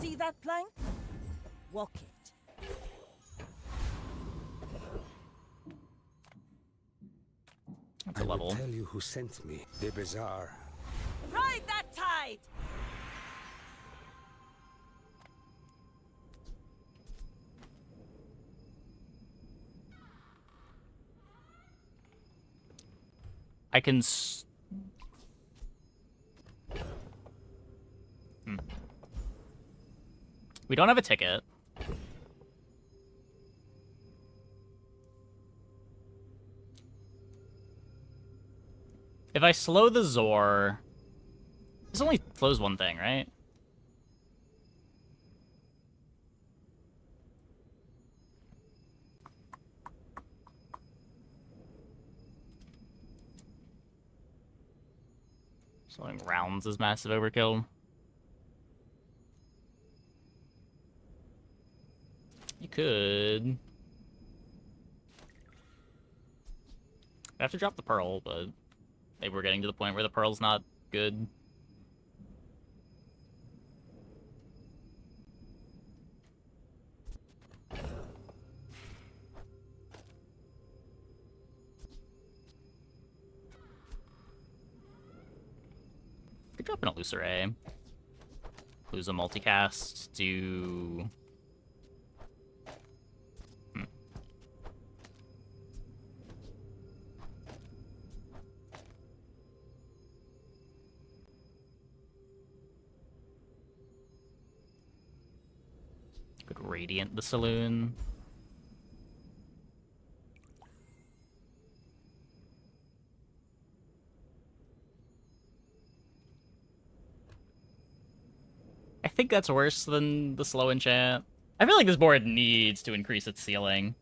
See that plank? Walk it. That's a level. Tell you who sent me. The bazaar. Ride that tide! I can We don't have a ticket. If I slow the Zor... This only slows one thing, right? Slowing rounds is massive overkill. You could... I have to drop the Pearl, but maybe we're getting to the point where the Pearl's not good. Could drop an Illusoray. Lose a multicast, do... Radiant the Saloon. I think that's worse than the slow enchant. I feel like this board needs to increase its ceiling.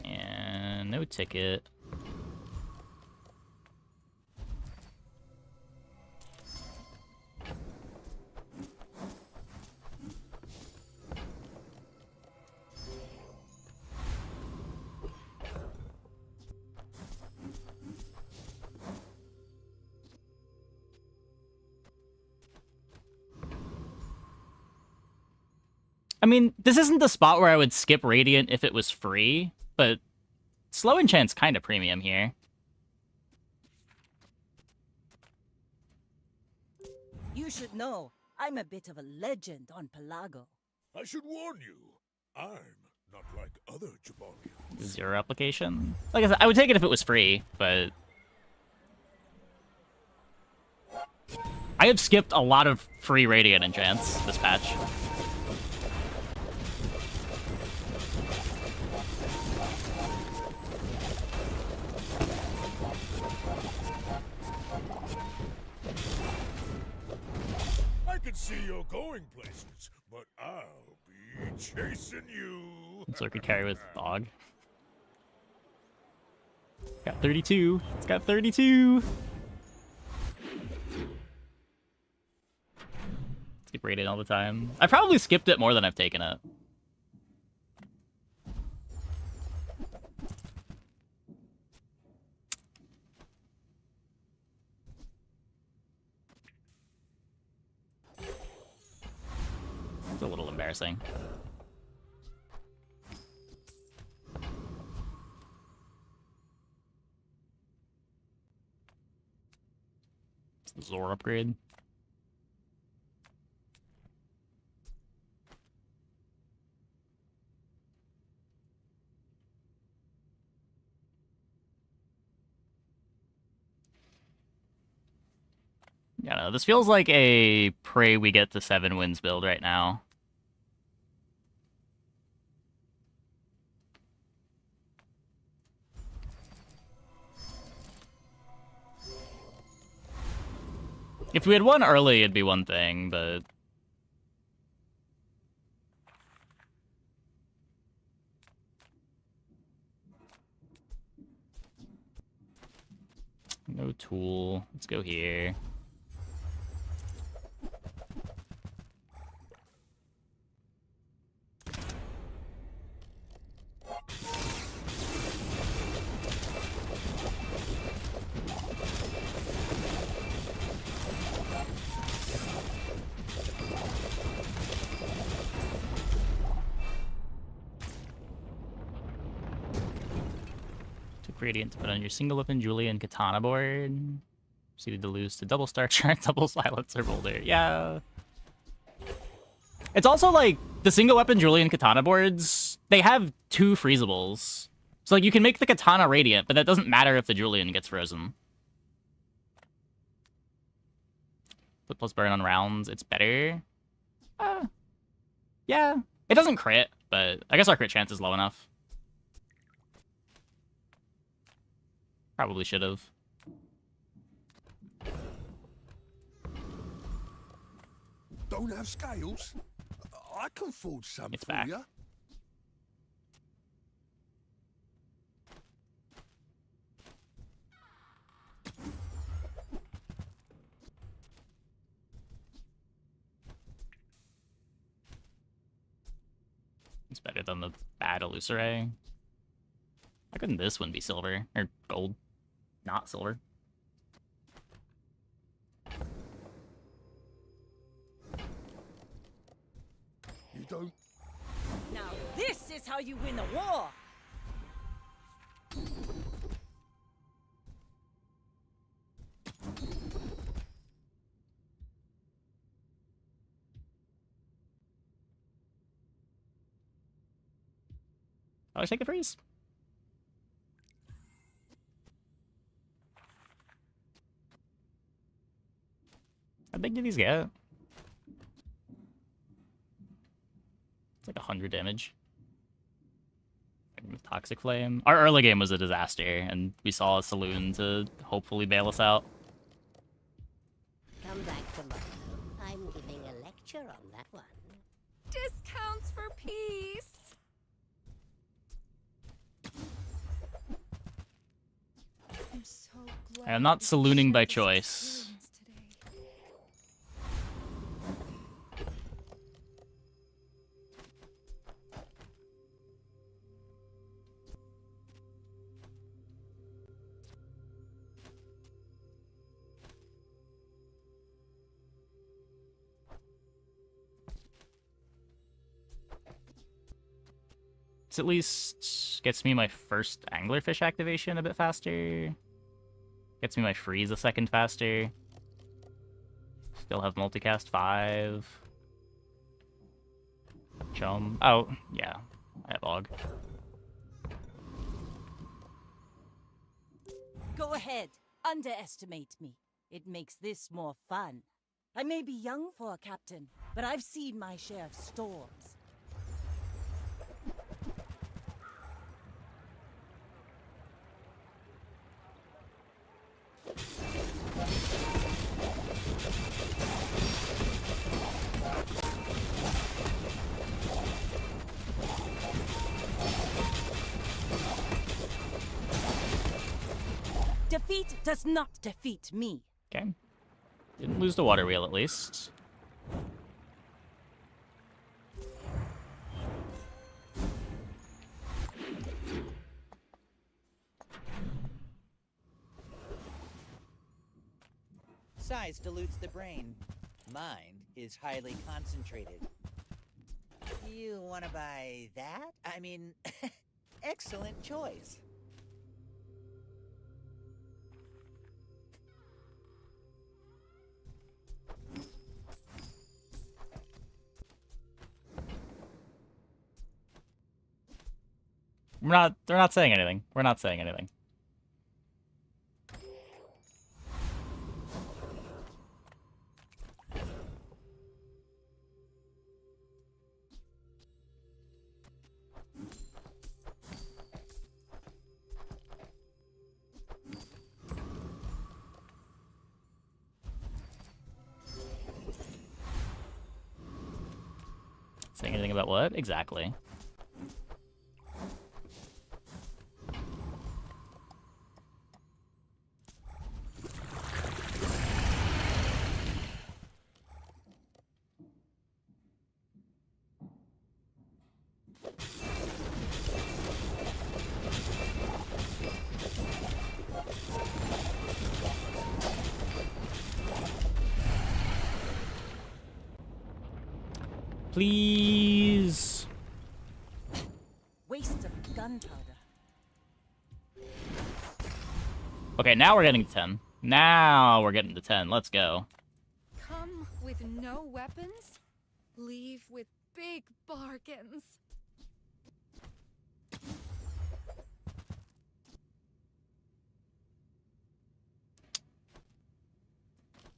And no ticket. I mean, this isn't the spot where I would skip Radiant if it was free, but slow enchant's kind of premium here. You should know, I'm a bit of a legend on Pelago. I should warn you, I'm not like other Jabalians. 0 application. Like I said, I would take it if it was free, but I have skipped a lot of free Radiant enchants this patch. I can see you're going places, but I'll be chasing you. So it could carry with Bog. Got 32. It's got 32. Skip Radiant all the time. I probably skipped it more than I've taken it. It's a little embarrassing. It's the Zor upgrade. Yeah, no, this feels like a pray we get to 7 wins build right now. If we had won early, it'd be one thing, but no tool. Let's go here. Radiant to put on your single weapon Julian Katana board. Proceeded to lose to double Star Chart, double Silencer Boulder. Yeah. It's also like the single weapon Julian Katana boards, they have 2 freezables. So like you can make the Katana Radiant, but that doesn't matter if the Julian gets frozen. Put plus burn on rounds, it's better. Yeah. It doesn't crit, but I guess our crit chance is low enough. Probably should have. Don't have scales? I can forge some It's for back. you. It's better than the bad Illusory. Why couldn't this one be silver? Or gold? Not silver. You don't. Now this is how you win a war! I take the freeze. How big do these get? It's like 100 damage. With Toxic Flame. Our early game was a disaster, and we saw a saloon to hopefully bail us out. Come back tomorrow. I'm giving a lecture on that one. Discounts for peace. I'm so glad. I'm not salooning by choice. At least gets me my first anglerfish activation a bit faster. Gets me my freeze a second faster. Still have multicast 5. Chum. Oh, yeah. I have Og. Go ahead. Underestimate me. It makes this more fun. I may be young for a captain, but I've seen my share of storms. Defeat does not defeat me. Okay. Didn't lose the water wheel at least. Size dilutes the brain. Mind is highly concentrated. You want to buy that? I mean, excellent choice. They're not saying anything. We're not saying anything. Saying anything about what? Exactly. Please. Waste of gunpowder. Okay, now we're getting to 10. Now we're getting to 10. Let's go. Come with no weapons, leave with big bargains.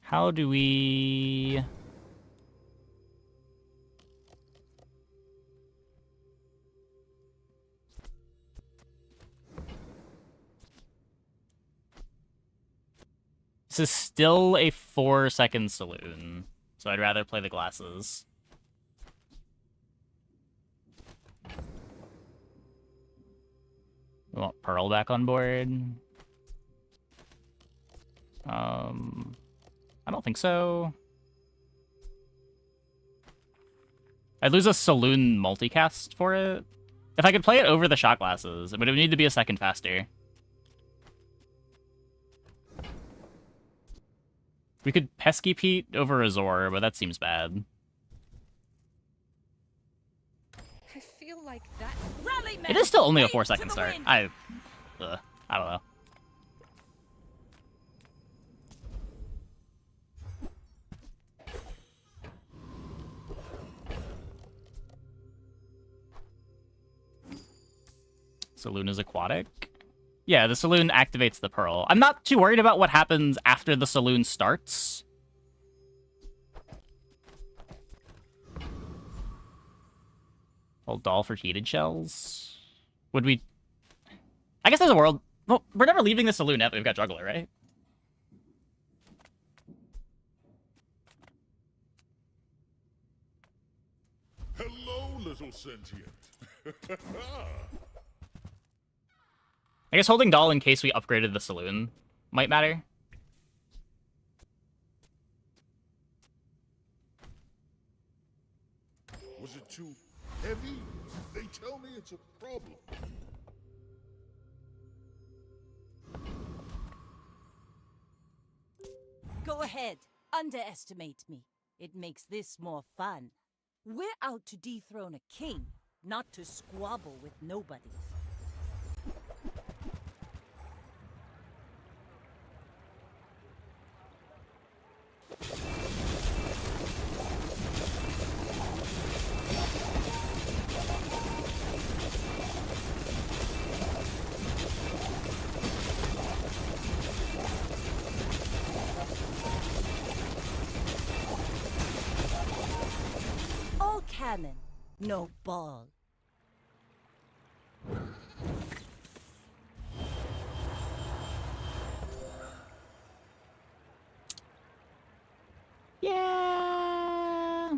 How do we... This is still a 4-second saloon, so I'd rather play the glasses. We want Pearl back on board. I don't think so. I'd lose a saloon multicast for it. If I could play it over the shot glasses, it would need to be a second faster. We could Pesky Pete over Azor, but that seems bad. I feel like that. Rally, men! It is still only a Wait 4-second to the start. wind! I don't know. Saloon is aquatic. Yeah, the saloon activates the pearl. I'm not too worried about what happens after the saloon starts. Hold doll for heated shells. Would we... I guess there's a world... Well, we're never leaving the saloon yet, but we've got Juggler, right? Hello, little sentient. I guess holding doll in case we upgraded the saloon might matter. Was it too heavy? They tell me it's a problem. Go ahead. Underestimate me. It makes this more fun. We're out to dethrone a king, not to squabble with nobodies. All cannon, no ball. Yeah.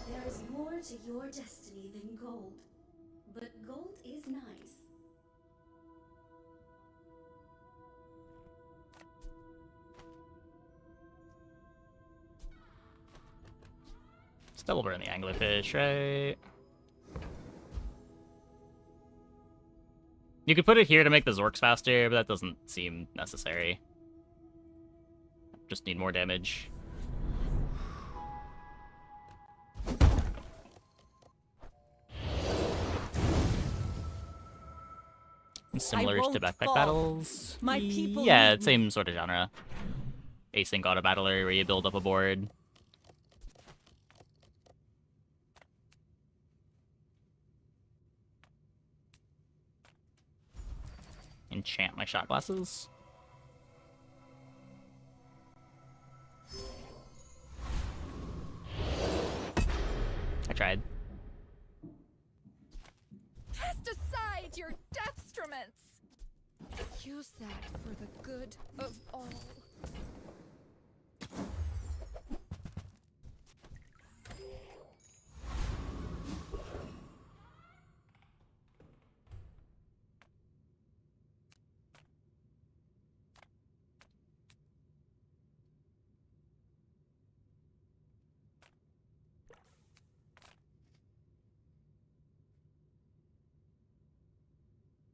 There's more to your destiny than gold. But gold is nice. Still burn the anglerfish, right? You could put it here to make the Zorks faster, but that doesn't seem necessary. Just need more damage. Similar-ish to backpack battles. My people yeah, need me. same sort of genre. Async auto battler where you build up a board. Enchant my shot glasses. I tried. Cast aside your deathstruments! Use that for the good of all.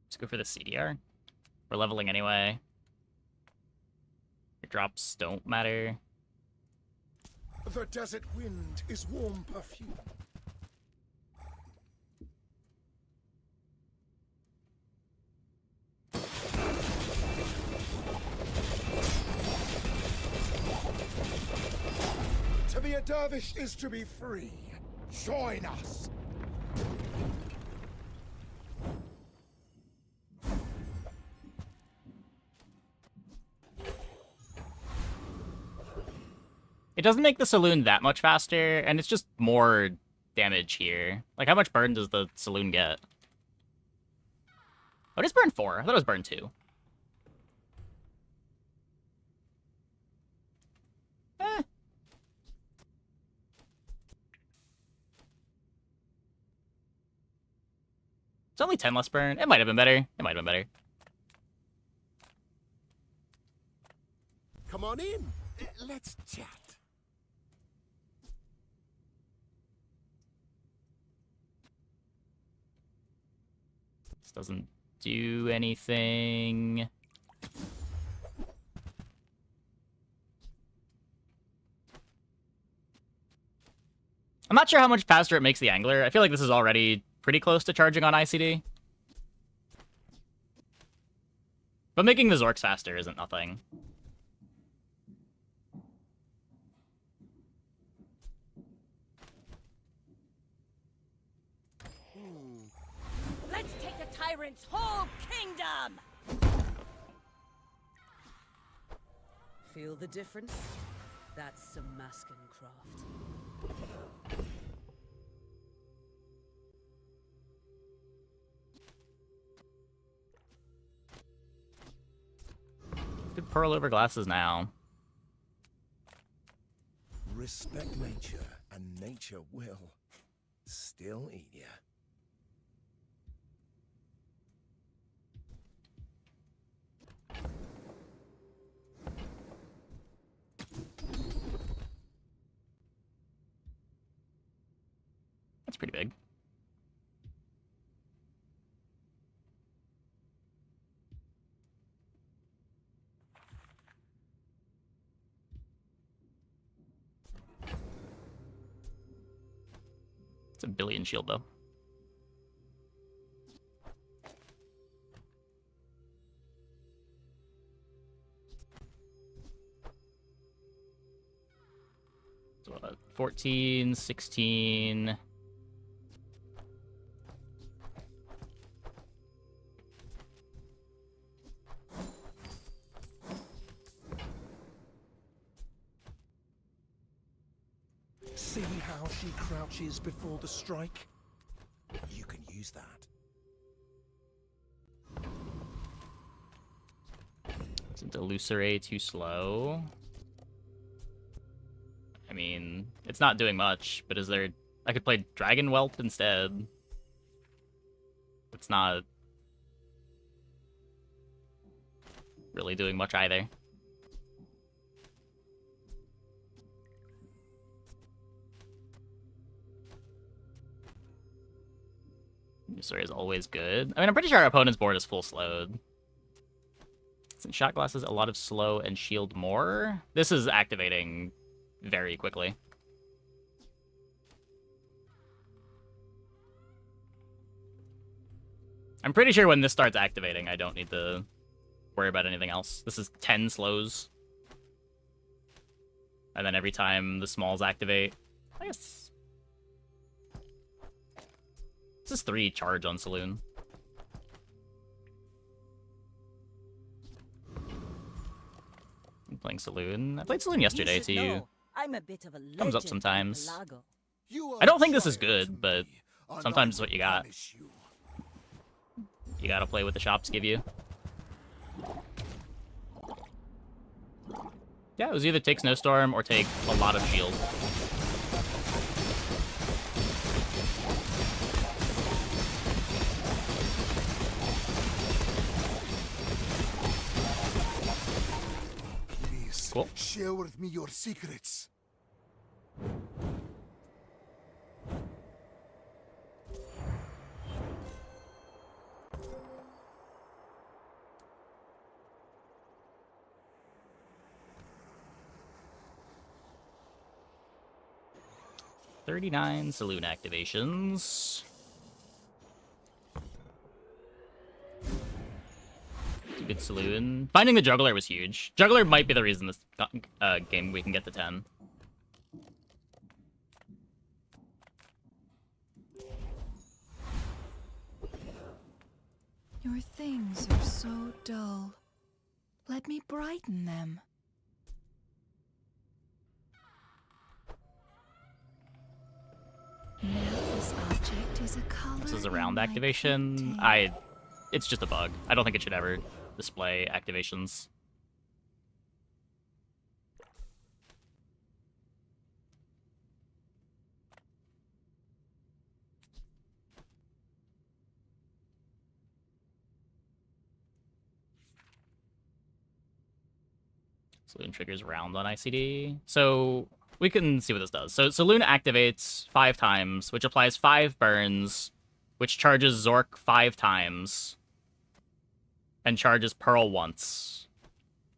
Let's go for the CDR. We're leveling anyway. Your drops don't matter. The desert wind is warm perfume. To be a dervish is to be free. Join us. It doesn't make the saloon that much faster, and it's just more damage here. Like, how much burn does the saloon get? Oh, it is burn 4. I thought it was burn 2. It's only 10 less burn. It might have been better. It might have been better. Come on in. Let's chat. This doesn't do anything. I'm not sure how much faster it makes the angler. I feel like this is already pretty close to charging on ICD. But making the Zorks faster isn't nothing. tyrant's whole kingdom! Feel the difference? That's some masking craft. Good pearl over glasses now. Respect nature, and nature will still eat ya. That's pretty big. It's a billion shield, though. So, 14, 16... See how she crouches before the strike? You can use that. Isn't Illusory too slow? I mean, it's not doing much, but is there... I could play Dragon Whelp instead. It's not really doing much either. Illusory is always good. I mean, I'm pretty sure our opponent's board is full slowed. Since shot glasses, a lot of slow and shield more. This is activating very quickly. I'm pretty sure when this starts activating, I don't need to worry about anything else. This is 10 slows. And then every time the smalls activate, I guess... This is 3 charge on Saloon. I'm playing Saloon. I played Saloon yesterday too. I'm a bit of a Comes up legend sometimes. in Pelago. I don't think this is good, but sometimes it's what you got. You gotta play what the shops give you. Yeah, it was either take Snowstorm or take a lot of shield. Cool. Share with me your secrets. $39 Saloon activations. Good Saloon. Finding the Juggler was huge. Juggler might be the reason this game we can get to 10. Your things are so dull. Let me brighten them. Now this object is a color. This is a round activation. It's just a bug. I don't think it should ever display activations. Saloon triggers round on ICD. So we can see what this does. So Saloon activates 5 times, which applies 5 burns, which charges Zork 5 times, and charges Pearl once.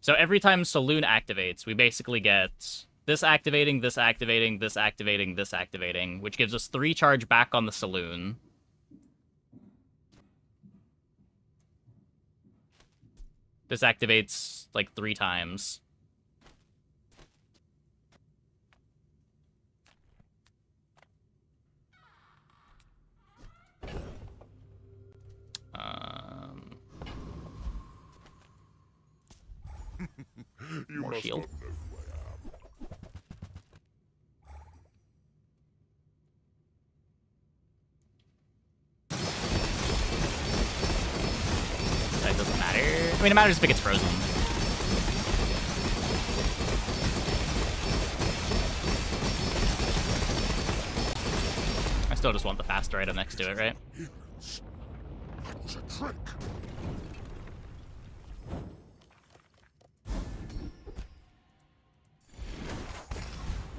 So every time Saloon activates, we basically get this activating, this activating, this activating, this activating, which gives us 3 charge back on the Saloon. This activates like 3 times. You More must shield. not know who I am. So it doesn't matter. I mean, it matters if it gets frozen. I still just want the faster item next to it, right? That was a trick.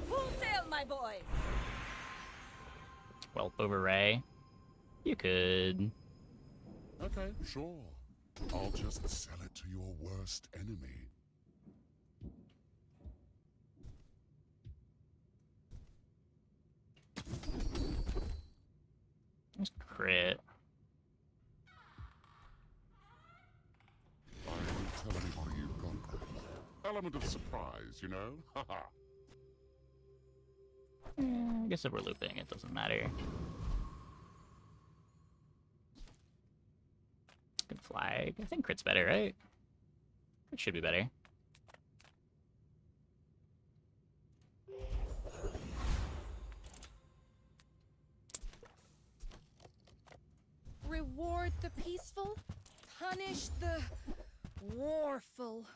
Full sail, my boys! Whelp over Ray. You could. Okay, sure. I'll just sell it to your worst enemy. Just crit. I won't tell anybody you've got that. Element of surprise, you know? Haha. I guess if we're looping, it doesn't matter. Good flag. I think crit's better, right? Crit should be better. Reward the peaceful, punish the warful.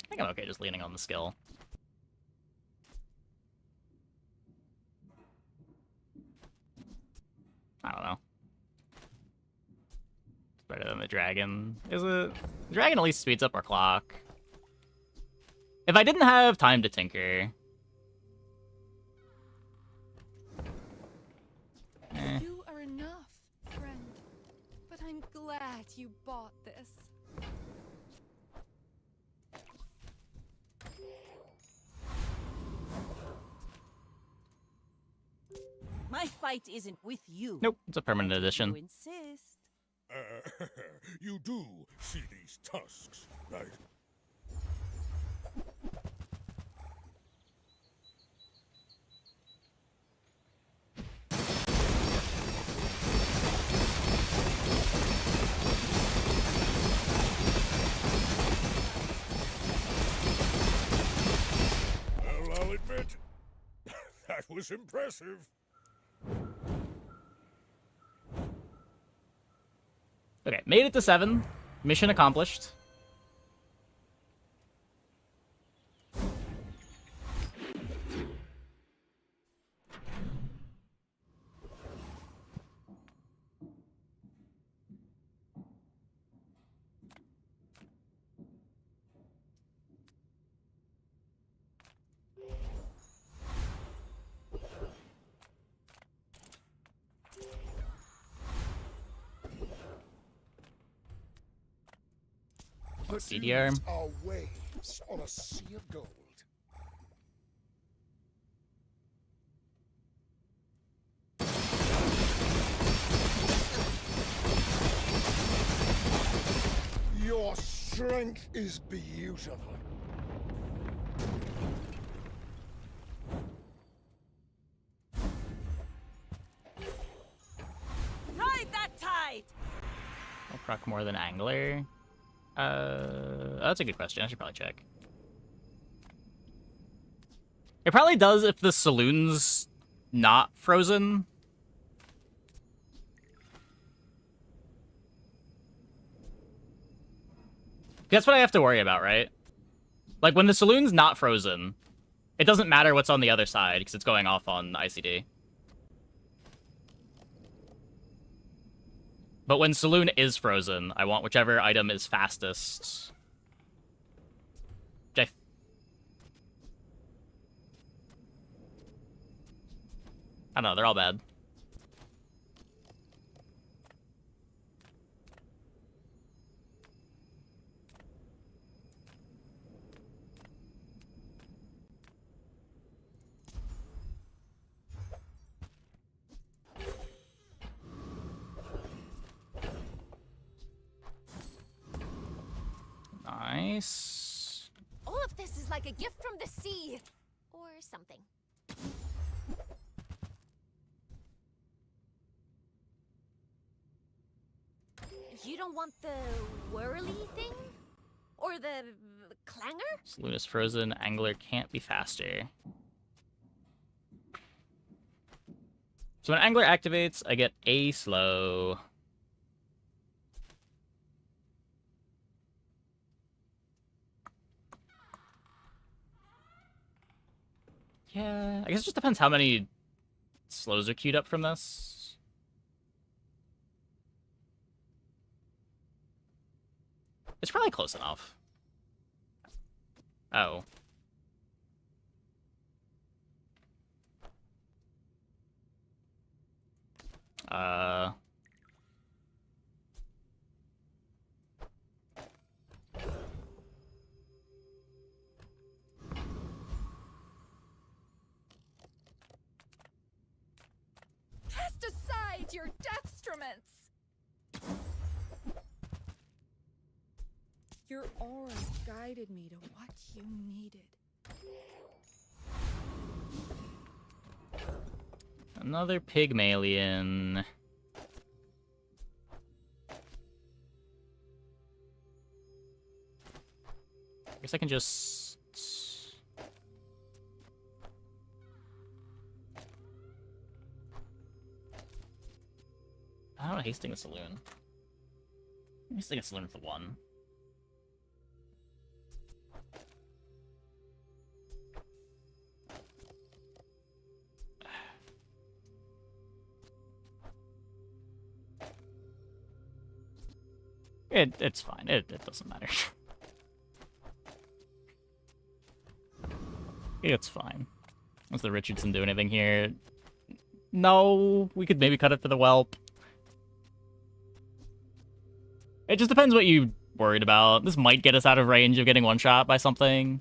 I think I'm okay just leaning on the skill. I don't know. It's better than the dragon. Is it? The dragon at least speeds up our clock. If I didn't have time to tinker... You are enough, friend. But I'm glad you bought this. My fight isn't with you. Nope, it's a permanent You addition. insist. You do see these tusks, right? Well, I'll admit, that was impressive. Okay, made it to 7. Mission accomplished. CDR. Are waves on a sea of gold. Your strength is beautiful. Ride that tide! I'll proc more than Angler. That's a good question. I should probably check. It probably does if the saloon's not frozen. That's what I have to worry about, right? Like, when the saloon's not frozen, it doesn't matter what's on the other side, because it's going off on ICD. But when saloon is frozen, I want whichever item is fastest. Which I don't know, they're all bad. Nice. All of this is like a gift from the sea. Or something. You don't want the whirly thing? Or the clanger? Saloon is frozen. Angler can't be faster. So when Angler activates, I get a slow. Yeah, I guess it just depends how many slows are queued up from this. It's probably close enough. Oh. Cast aside your deathstruments! Your aura guided me to what you needed. Another Pygmalion. I guess I can just... I don't know, hasting the saloon. Hasting a saloon for 1. It's fine. It doesn't matter. It's fine. Does the Richardson do anything here? No, we could maybe cut it for the whelp. It just depends what you worried about. This might get us out of range of getting one-shot by something.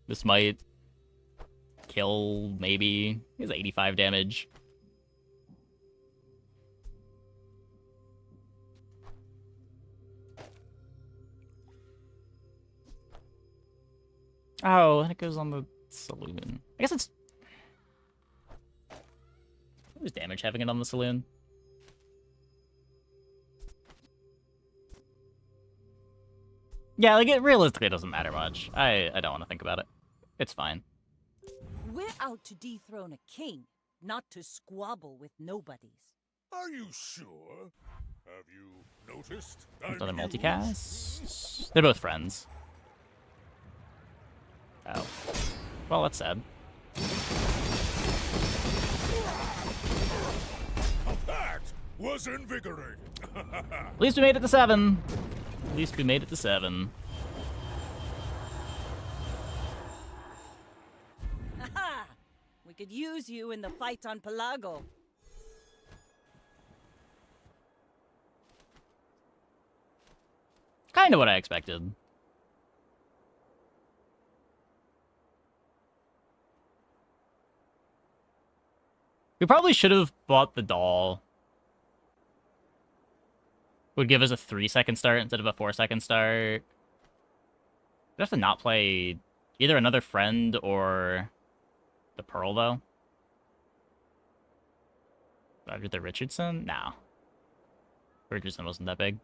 This might kill, maybe. He has 85 damage. Oh, and it goes on the saloon. I guess it's... What was damage having it on the saloon? Yeah, like, it realistically doesn't matter much. I don't want to think about it. It's fine. We're out to dethrone a king, not to squabble with nobodies. Are you sure? Have you noticed? Another multicast? They're both friends. Oh. Well, that's sad. That was invigorating. At least we made it to 7. At least we made it to 7. Haha! We could use you in the fight on Pelago. Kind of what I expected. We probably should have bought the doll. Would give us a 3-second start instead of a 4-second start. We have to not play either another friend or the Pearl, though. After the Richardson? No. Richardson wasn't that big.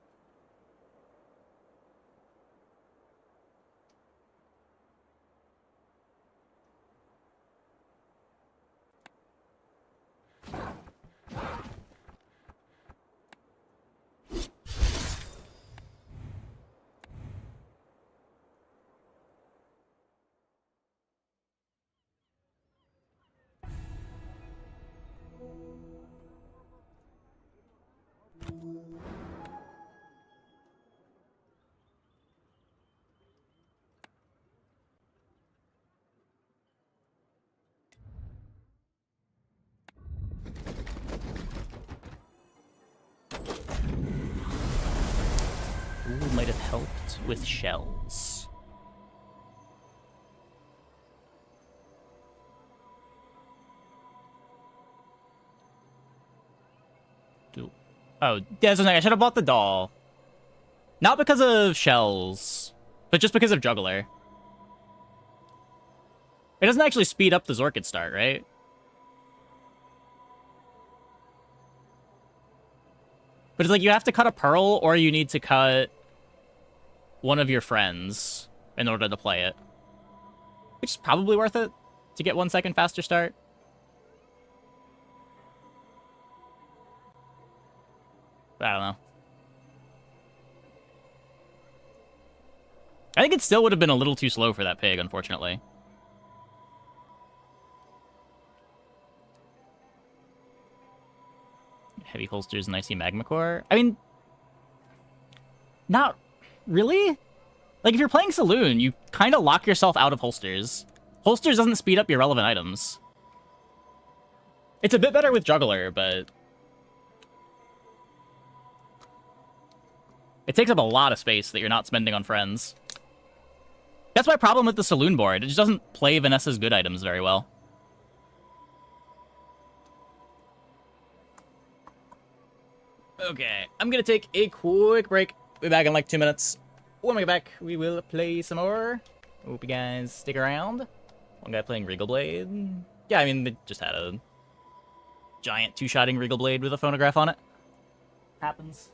Ooh, might have helped with shells. Oh, yeah, so I should have bought the doll. Not because of shells, but just because of Juggler. It doesn't actually speed up the Zorkid start, right? But it's like you have to cut a pearl or you need to cut one of your friends in order to play it. Which is probably worth it to get 1 second faster start. But I don't know. I think it still would have been a little too slow for that pig, unfortunately. Heavy holsters and icy magma core. I mean, not really. Like, if you're playing Saloon, you kind of lock yourself out of holsters. Holsters doesn't speed up your relevant items. It's a bit better with Juggler, but it takes up a lot of space that you're not spending on friends. That's my problem with the Saloon board. It just doesn't play Vanessa's good items very well. Okay, I'm gonna take a quick break. Be back in like 2 minutes. When we get back, we will play some more. Hope you guys stick around. One guy playing Regal Blade. Yeah, I mean, they just had a giant two-shotting Regal Blade with a phonograph on it. Happens.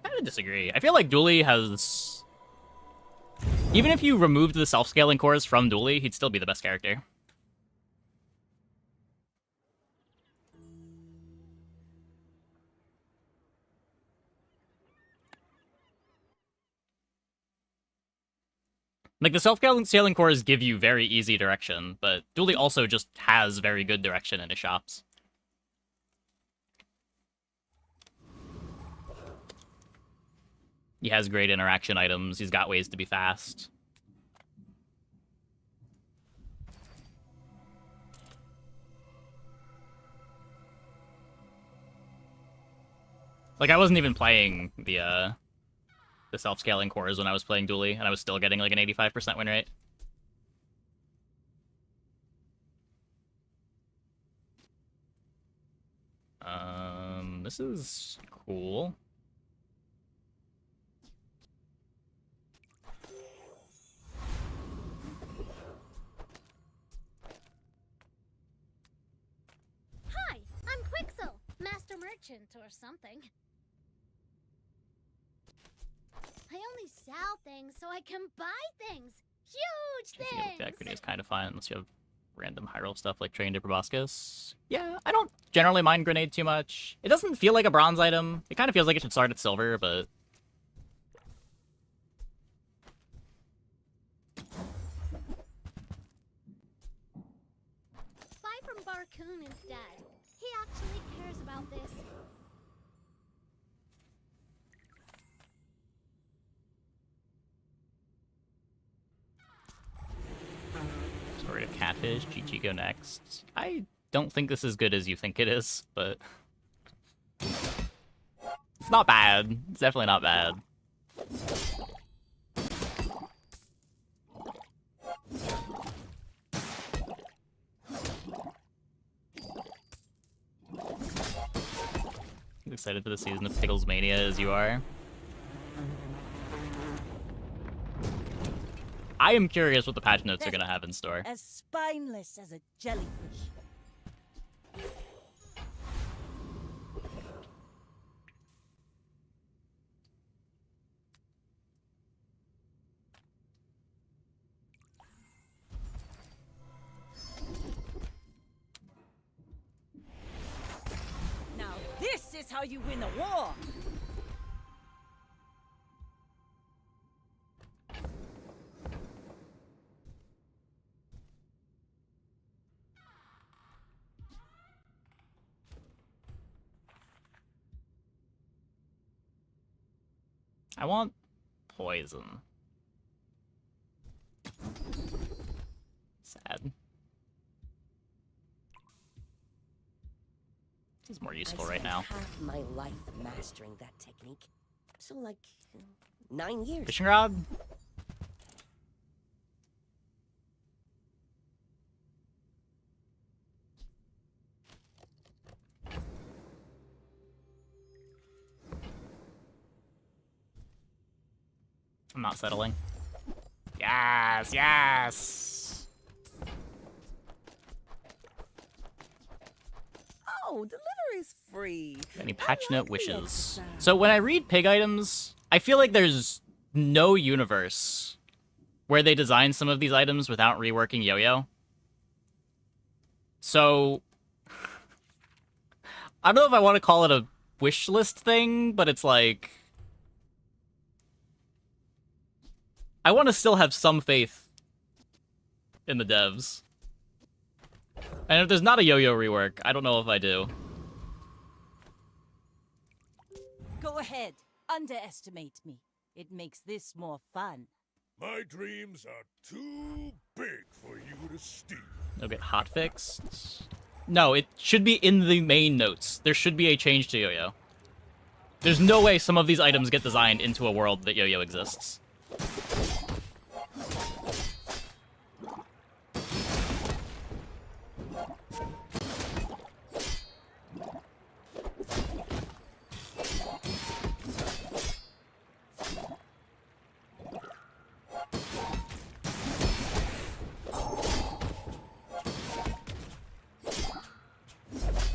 I disagree. I feel like Dooley has... Even if you removed the self-scaling cores from Dooley, he'd still be the best character. Like, the self-scaling cores give you very easy direction, but Dooley also just has very good direction in his shops. He has great interaction items. He's got ways to be fast. Like, I wasn't even playing the self-scaling cores when I was playing Dooley, and I was still getting like an 85% win rate. This is cool. Hi, I'm Quixel, Master Merchant or something. I only sell things so I can buy things. Huge things! That grenade is kind of fun unless you have random high-roll stuff like Trained to Proboscis. Yeah, I don't generally mind grenade too much. It doesn't feel like a bronze item. It kind of feels like it should start at silver, but... raccoon instead. He actually cares about this. Story of Catfish, GG go next. I don't think this is good as you think it is, but it's not bad. It's definitely not bad. Excited for the season of Pickles Mania as you are. I am curious what the patch notes are gonna have in store. As spineless as a jellyfish. Now this is how you win a war! I want poison. Sad. This is more useful right now. Half my life mastering that technique. So like 9 years. Fishing rod? I'm not settling. Yes, yes! Oh, delivery's free. Any patch note wishes? So when I read pig items, I feel like there's no universe where they design some of these items without reworking Yo-Yo. So I don't know if I want to call it a wish list thing, but it's like I want to still have some faith in the devs. And if there's not a Yo-Yo rework, I don't know if I do. Go ahead, underestimate me. It makes this more fun. My dreams are too big for you to steal. They'll get hotfixed. No, it should be in the main notes. There should be a change to Yo-Yo. There's no way some of these items get designed into a world that Yo-Yo exists.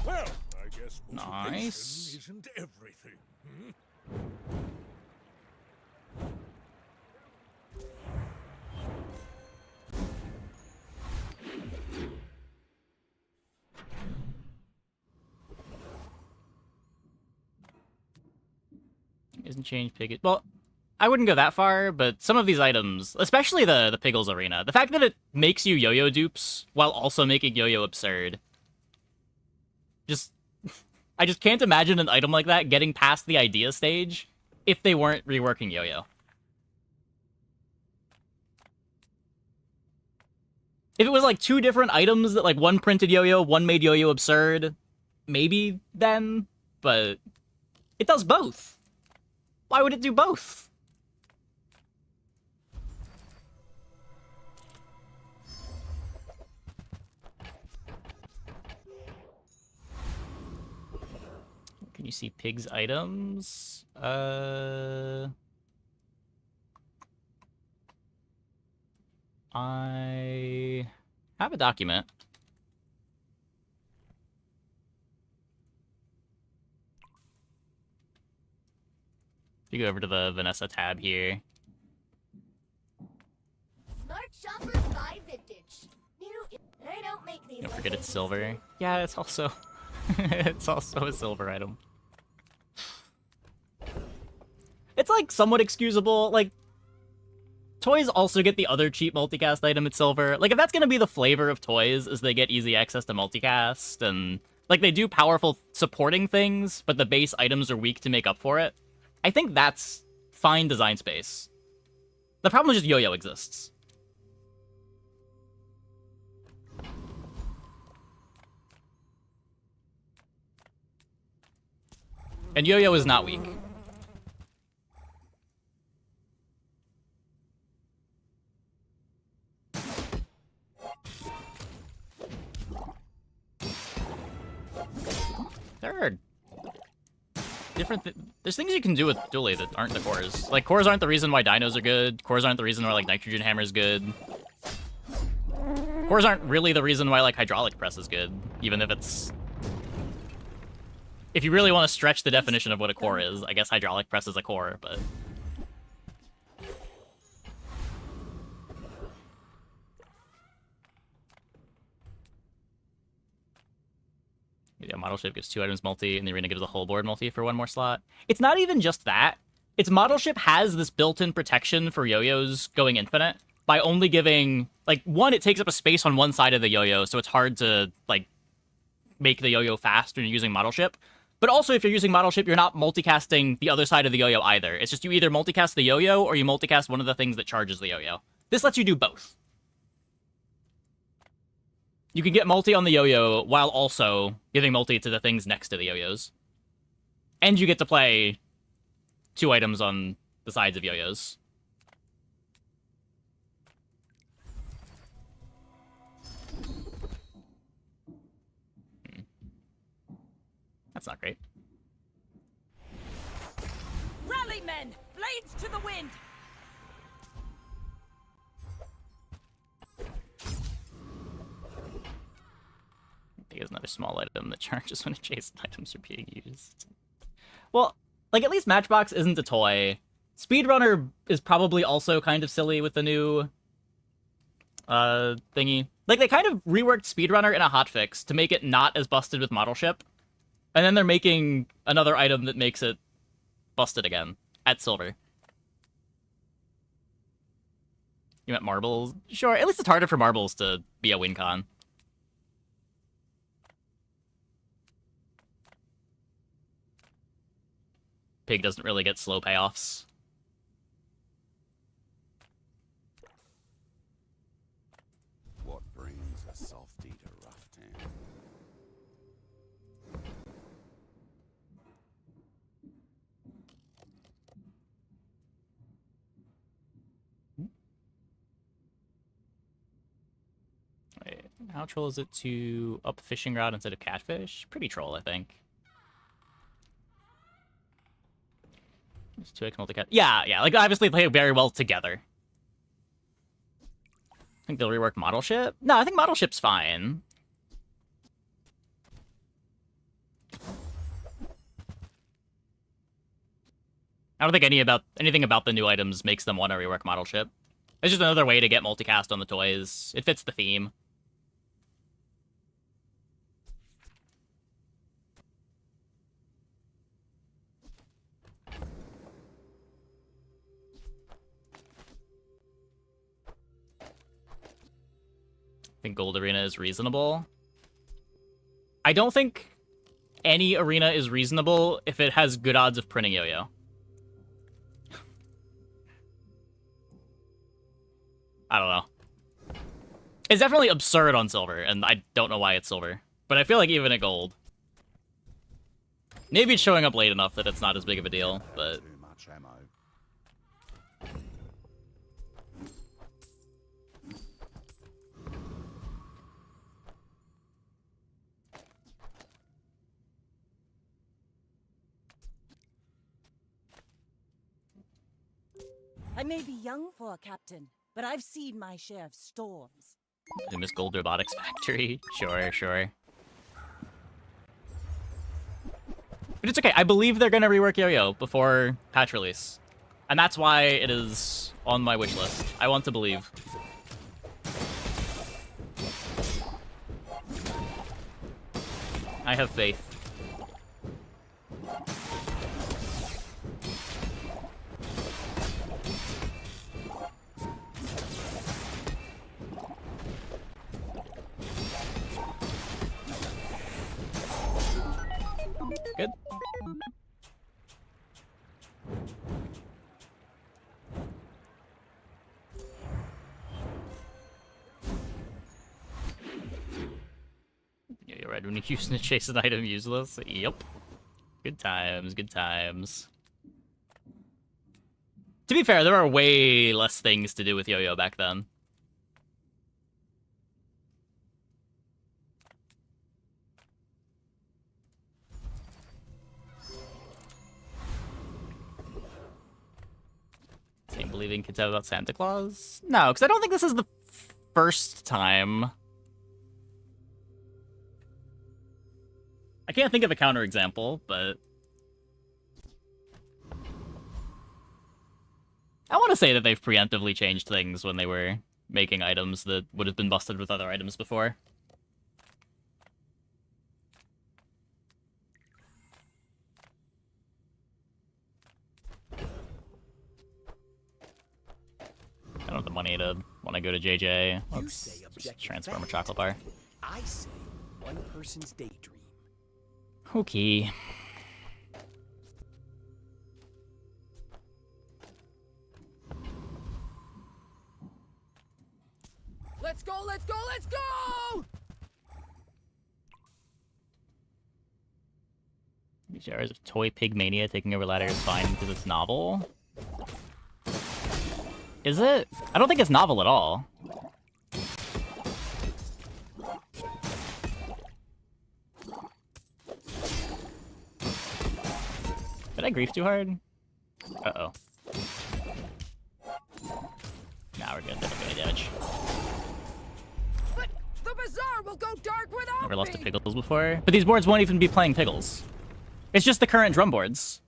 Well, I guess Nice. isn't everything. Hmm? Isn't change pig. Well, I wouldn't go that far, but some of these items, especially the Piggles Arena, the fact that it makes you Yo-Yo dupes while also making Yo-Yo absurd. I just can't imagine an item like that getting past the idea stage if they weren't reworking Yo-Yo. If it was like two different items that like one printed Yo-Yo, one made Yo-Yo absurd, maybe then, but it does both. Why would it do both? Can you see pigs items? I have a document. If you go over to the Vanessa tab here. Smart shoppers buy vintage. I don't make these. Don't forget it's silver. Yeah, it's also it's also a silver item. It's like somewhat excusable. Like toys also get the other cheap multicast item at silver. Like, if that's gonna be the flavor of toys, is they get easy access to multicast, and, like, they do powerful supporting things, but the base items are weak to make up for it, I think that's fine design space. The problem is just Yo-Yo exists. And Yo-Yo is not weak. There are different there's things you can do with Dually that aren't the cores. Like, cores aren't the reason why dinos are good. Cores aren't the reason why, like, nitrogen hammer is good. Cores aren't really the reason why, like, hydraulic press is good, even if it's... If you really want to stretch the definition of what a core is, I guess hydraulic press is a core, but... Yeah, model ship gives 2 items multi, and the arena gives a whole board multi for 1 more slot. It's not even just that. Its model ship has this built-in protection for yo-yos going infinite by only giving... Like, 1, it takes up a space on one side of the yo-yo, so it's hard to, like, make the yo-yo fast when you're using model ship. But also, if you're using model ship, you're not multicasting the other side of the yo-yo either. It's just you either multicast the yo-yo, or you multicast one of the things that charges the yo-yo. This lets you do both. You can get multi on the yo-yo while also giving multi to the things next to the yo-yos. And you get to play 2 items on the sides of yo-yos. That's not great. Rally, men! Blades to the wind! Is another small item that charges when adjacent items are being used. Well, like, at least Matchbox isn't a toy. Speedrunner is probably also kind of silly with the new thingy. Like, they kind of reworked Speedrunner in a hotfix to make it not as busted with model ship. And then they're making another item that makes it busted again at silver. You meant marbles? Sure, at least it's harder for marbles to be a win con. Pig doesn't really get slow payoffs. What brings a softie to rough town? Wait, how troll is it to up fishing rod instead of catfish? Pretty troll, I think. It's 2x multicat. Yeah, like, obviously play very well together. I think they'll rework model ship? No, I think model ship's fine. I don't think anything about the new items makes them want to rework model ship. It's just another way to get multicast on the toys. It fits the theme. I think Gold Arena is reasonable. I don't think any arena is reasonable if it has good odds of printing yo-yo. I don't know. It's definitely absurd on silver, and I don't know why it's silver. But I feel like even at gold. Maybe it's showing up late enough that it's not as big of a deal, but... Too much ammo. I may be young for a captain, but I've seen my share of storms. Miss Gold Robotics Factory. Sure. But it's okay. I believe they're going to rework Yo-Yo before patch release. And that's why it is on my wish list. I want to believe. I have faith. Red when you use to chase an item useless. Yep. Good times, good times. To be fair, there are way less things to do with yo-yo back then. Same believing kids have about Santa Claus? No, because I don't think this is the first time. I can't think of a counterexample, but I want to say that they've preemptively changed things when they were making items that would have been busted with other items before. I don't have the money to want to go to JJ. Let's just transform a chocolate bar. I say one person's daydream. Okay. Let's go, let's go, let's go! These hours of toy pig mania taking over ladder is fine because it's novel. Is it? I don't think it's novel at all. Did I grief too hard? Uh-oh. Nah, we're good. They don't get any damage. But the bazaar will go dark without Never lost to me. Piggles before. But these boards won't even be playing Piggles. It's just the current drum boards.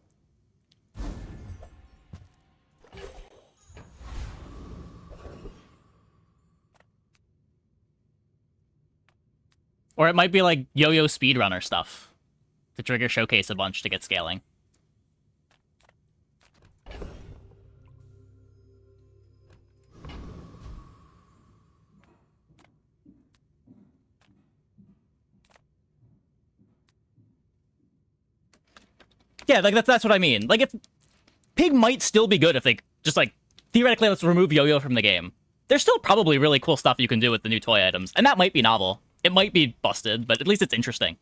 Or it might be like yo-yo speedrunner stuff to trigger showcase a bunch to get scaling. Yeah, like that's what I mean. Like if Pig might still be good if they just like theoretically let's remove yo-yo from the game. There's still probably really cool stuff you can do with the new toy items, and that might be novel. It might be busted, but at least it's interesting.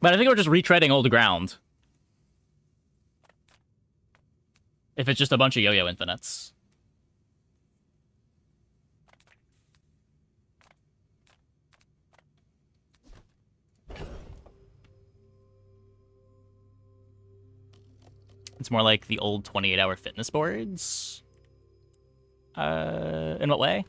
But I think we're just retreading old ground. If it's just a bunch of yo-yo infinites. It's more like the old 28-hour fitness boards. In what way?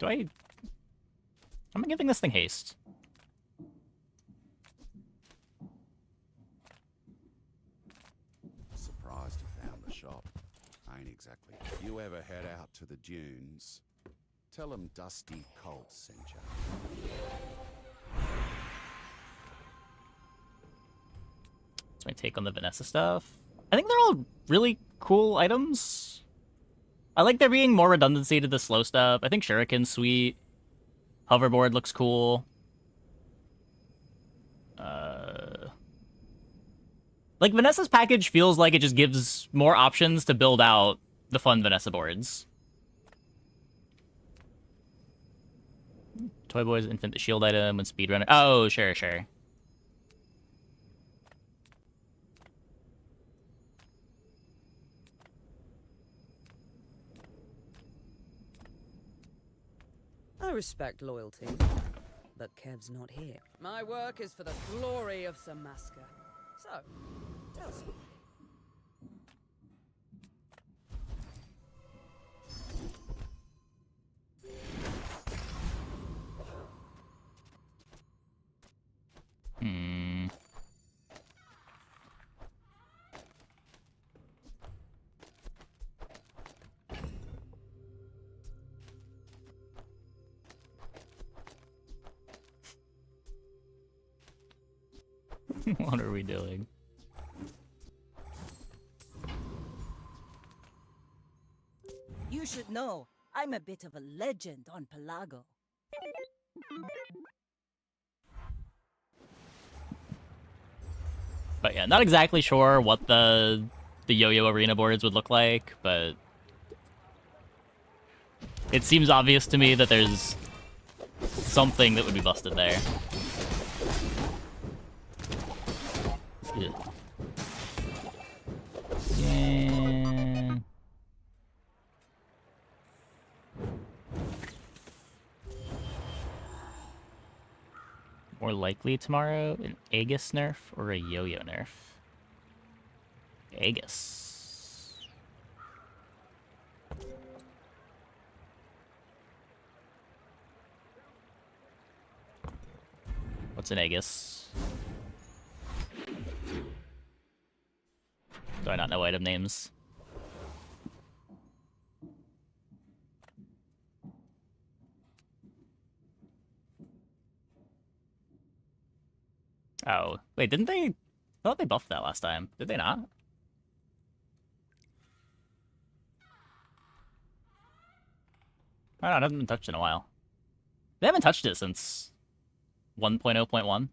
Am I giving this thing haste? Surprised you found the shop. Ain't exactly. You ever head out to the dunes? Tell them Dusty Colt sent you. That's my take on the Vanessa stuff. I think they're all really cool items. I like there being more redundancy to the slow stuff. I think Shuriken's sweet. Hoverboard looks cool. Like, Vanessa's package feels like it just gives more options to build out the fun Vanessa boards. Toy Boy's infant shield item and speedrunner. Oh, sure. I respect loyalty, but Kev's not here. My work is for the glory of Samaska. So, tell somebody. What are we doing? You should know, I'm a bit of a legend on Pelago. But yeah, not exactly sure what the yo-yo arena boards would look like, but it seems obvious to me that there's something that would be busted there. Yeah. Yeah. More likely tomorrow, an Aegis nerf or a yo-yo nerf? Aegis. What's an Aegis? Do I not know item names? Oh, wait, didn't they? I thought they buffed that last time. Did they not? I don't know, it hasn't been touched in a while. They haven't touched it since 1.0.1.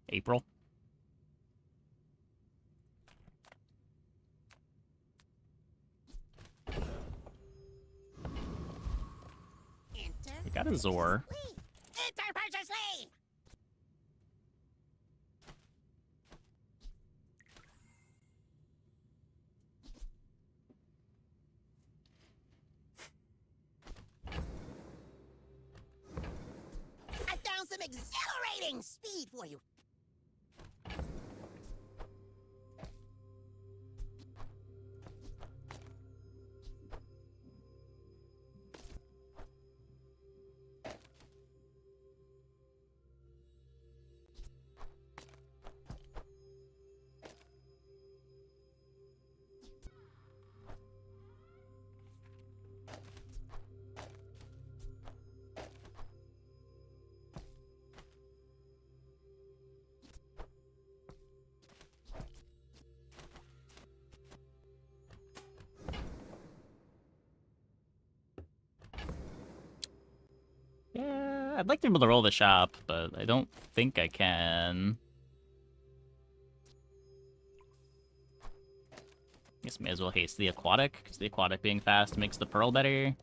April. We got a Zor. Enter purchase slave! I found some exhilarating speed for you. Yeah, I'd like to be able to roll the shop, but I don't think I can. Guess may as well haste the aquatic, because the aquatic being fast makes the pearl better.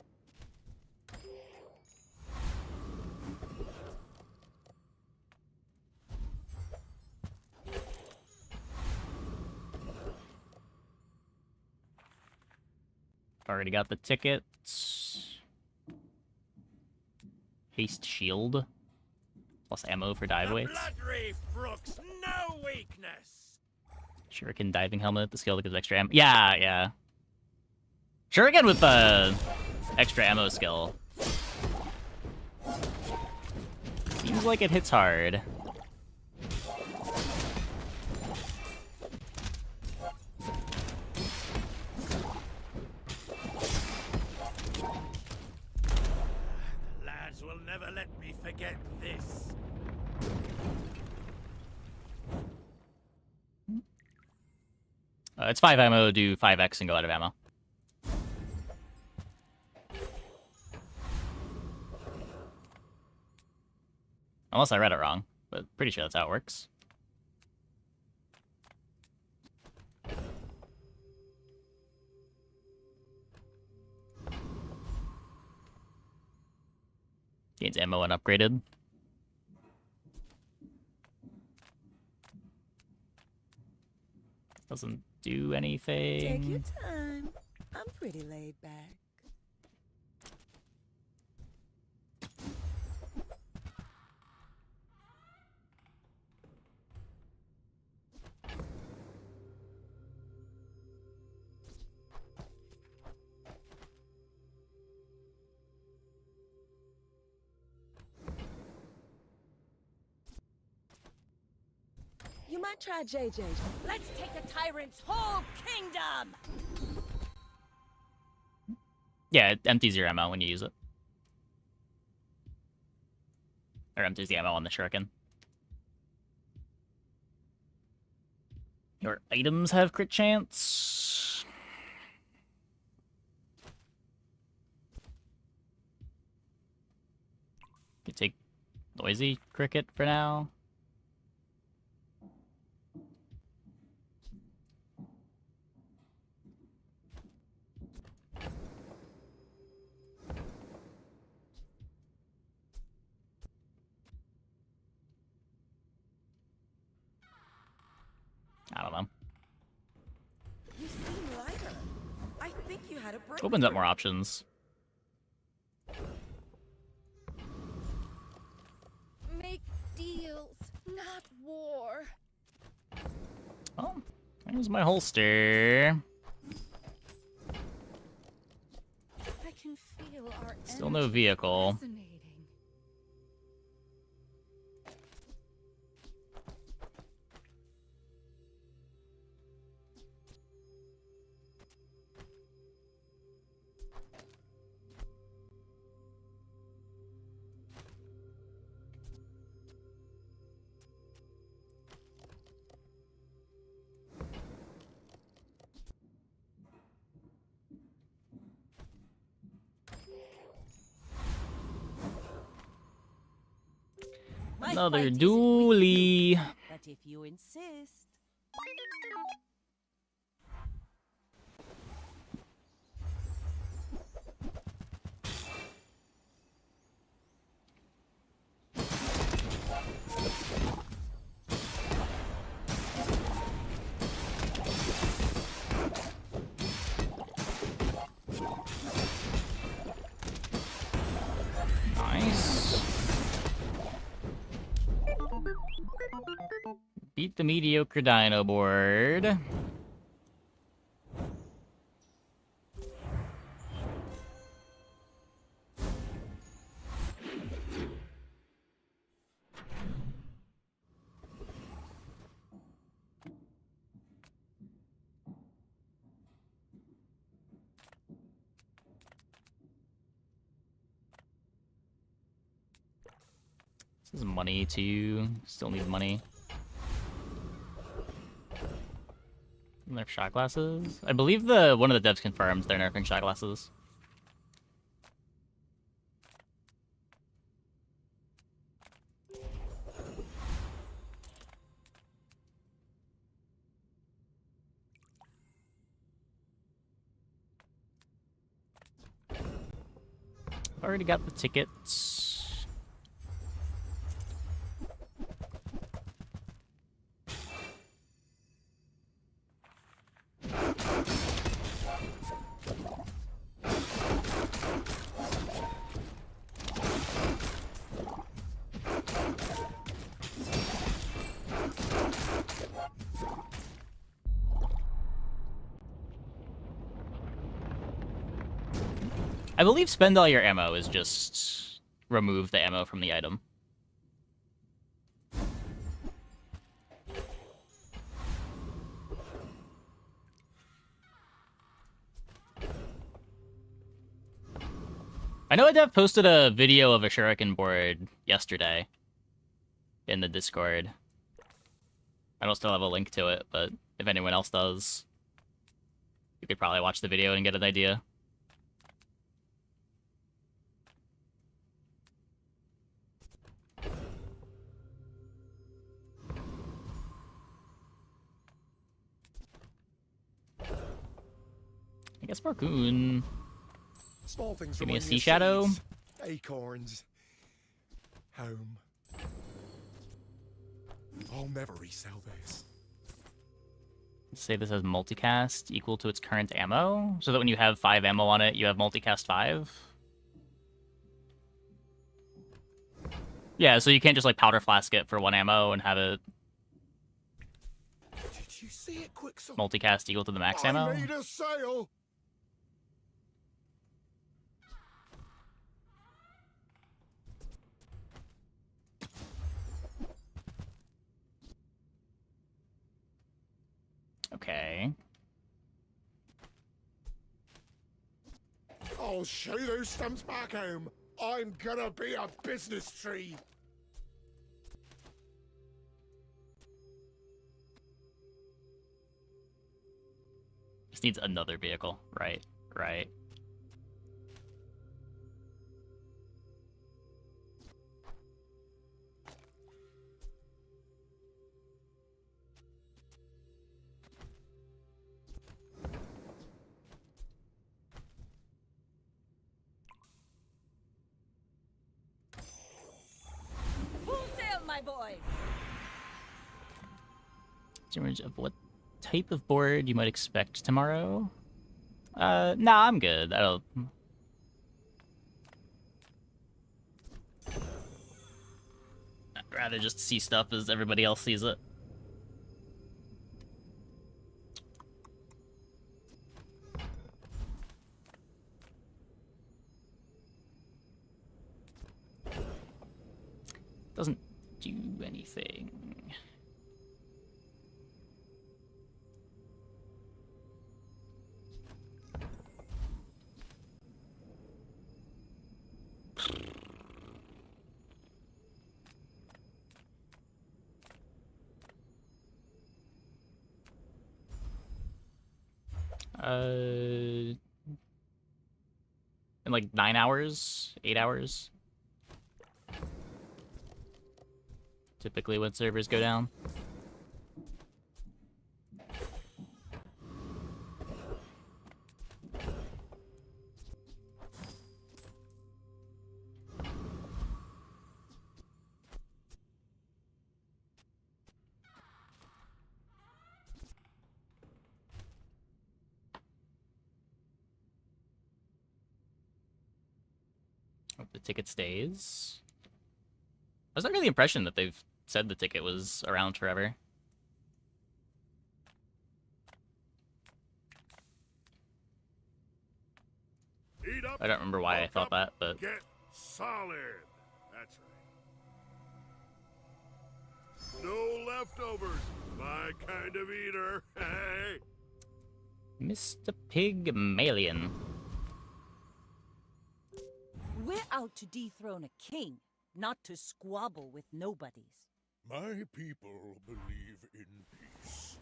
Already got the tickets. Haste shield. Plus ammo for dive weights. Bloodreef brooks no weakness. Shuriken diving helmet, the skill that gives extra ammo. Yeah, yeah. Shuriken with the extra ammo skill. Seems like it hits hard. Lads will never let me forget this. It's 5 ammo, do 5x and go out of ammo. Unless I read it wrong, but pretty sure that's how it works. Gains ammo and upgraded. Doesn't do anything. Take your time. I'm pretty laid back. You might try JJ. Let's take a tyrant's whole kingdom! Yeah, it empties your ammo when you use it. Or empties the ammo on the shuriken. Your items have crit chance. You take noisy cricket for now. I don't know. You seem lighter. I think you had a break. Opens up more options. Make deals, not war. Oh, there's my holster. I can feel our Still no energy vehicle. resonating. My Another fight isn't with you, dually. but if you insist. Nice. Beat the mediocre dino board. This is money too. Still need money. Nerf shot glasses. I believe one of the devs confirmed they're nerfing shot glasses. Already got the tickets. I believe spend all your ammo is just remove the ammo from the item. I know a dev posted a video of a shuriken board yesterday in the Discord. I don't still have a link to it, but if anyone else does, you could probably watch the video and get an idea. I guess Barcoon. Small things Give me a remind sea of shadow. seeds, acorns, home. I'll never resell this. Say this has multicast equal to its current ammo, so that when you have 5 ammo on it, you have multicast 5. Yeah, so you can't just like powder flask it for 1 ammo and have it Did you see it, Quicksilver? multicast equal to the max I ammo. made a sale. Okay. I'll show those stumps back home. I'm gonna be a business tree. Just needs another vehicle. Right, right. Image of what type of board you might expect tomorrow. Nah, I'm good. I don't. I'd rather just see stuff as everybody else sees it. Doesn't do anything. In like 9 hours, 8 hours. Typically when servers go down. Hope the ticket stays. I was under the impression that they've said the ticket was around forever. I don't remember why I thought that, but Get solid. That's right. No leftovers. My kind of eater. Hey. Mr. Pygmalion. We're out to dethrone a king, not to squabble with nobodies. My people believe in peace.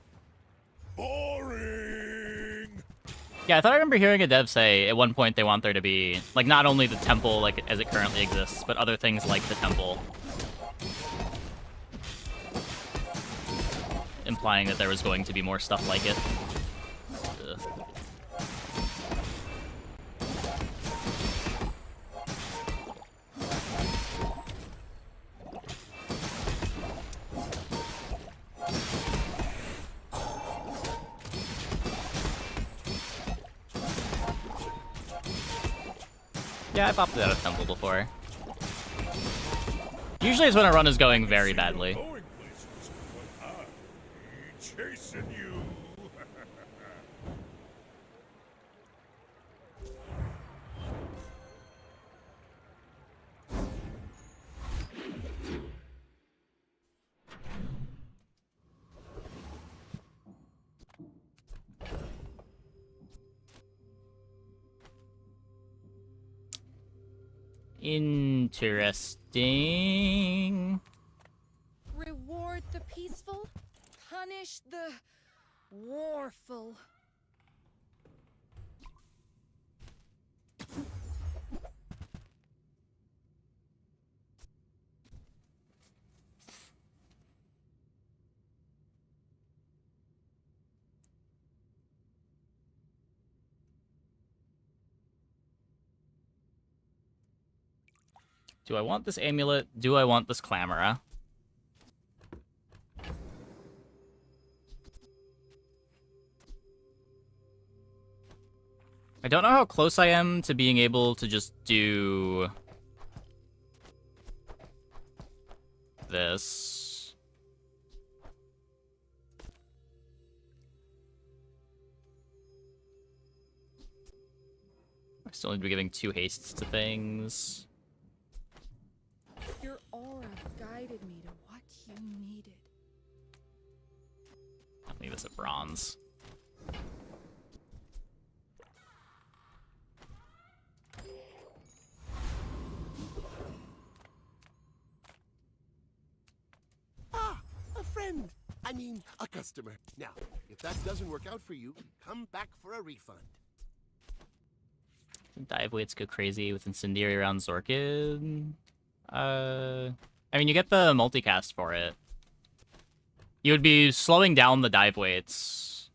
Boring! Yeah, I thought I remember hearing a dev say at one point they want there to be, like, not only the temple like as it currently exists, but other things like the temple. Implying that there was going to be more stuff like it. Ugh. Yeah, I've opted out of temple before. Usually it's when a run is going very badly. Chasing you. Interesting. Reward the peaceful, punish the warful. Do I want this amulet? Do I want this clamora? I don't know how close I am to being able to just do this. I still need to be giving 2 hastes to things. Your aura guided me to what you needed. I'll leave this at bronze. Ah, a friend. I mean, a customer. Now, if that doesn't work out for you, come back for a refund. Dive weights go crazy with incendiary around Zorkid. I mean, you get the multicast for it. You would be slowing down the dive weights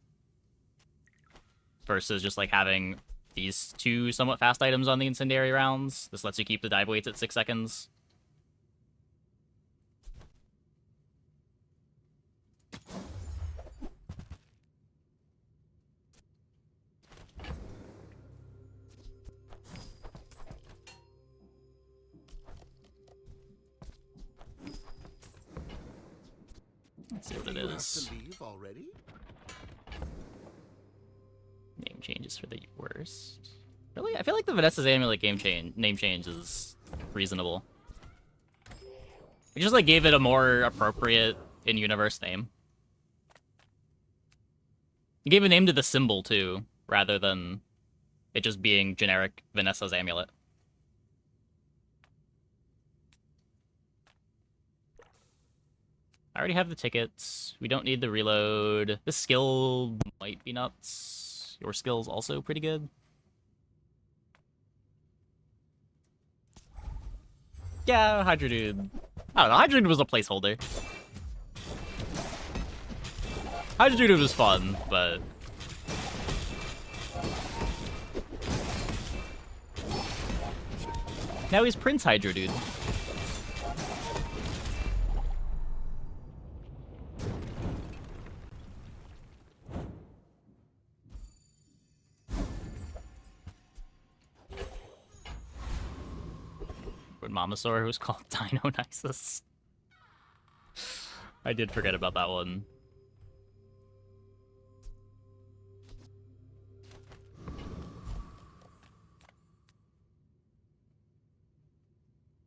versus just like having these 2 somewhat fast items on the incendiary rounds. This lets you keep the dive weights at 6 seconds. changes. To leave already? Name changes for the worst. Really? I feel like the Vanessa's Amulet name change is reasonable. I just like gave it a more appropriate in-universe name. You gave a name to the symbol too, rather than it just being generic Vanessa's Amulet. I already have the tickets. We don't need the reload. This skill might be nuts. Your skill's also pretty good. Yeah, Hydra Dude. I don't know, Hydra Dude was a placeholder. Hydra Dude was fun, but... now he's Prince Hydra Dude. Mamasaur, who's called Dino-Nisus. I did forget about that one.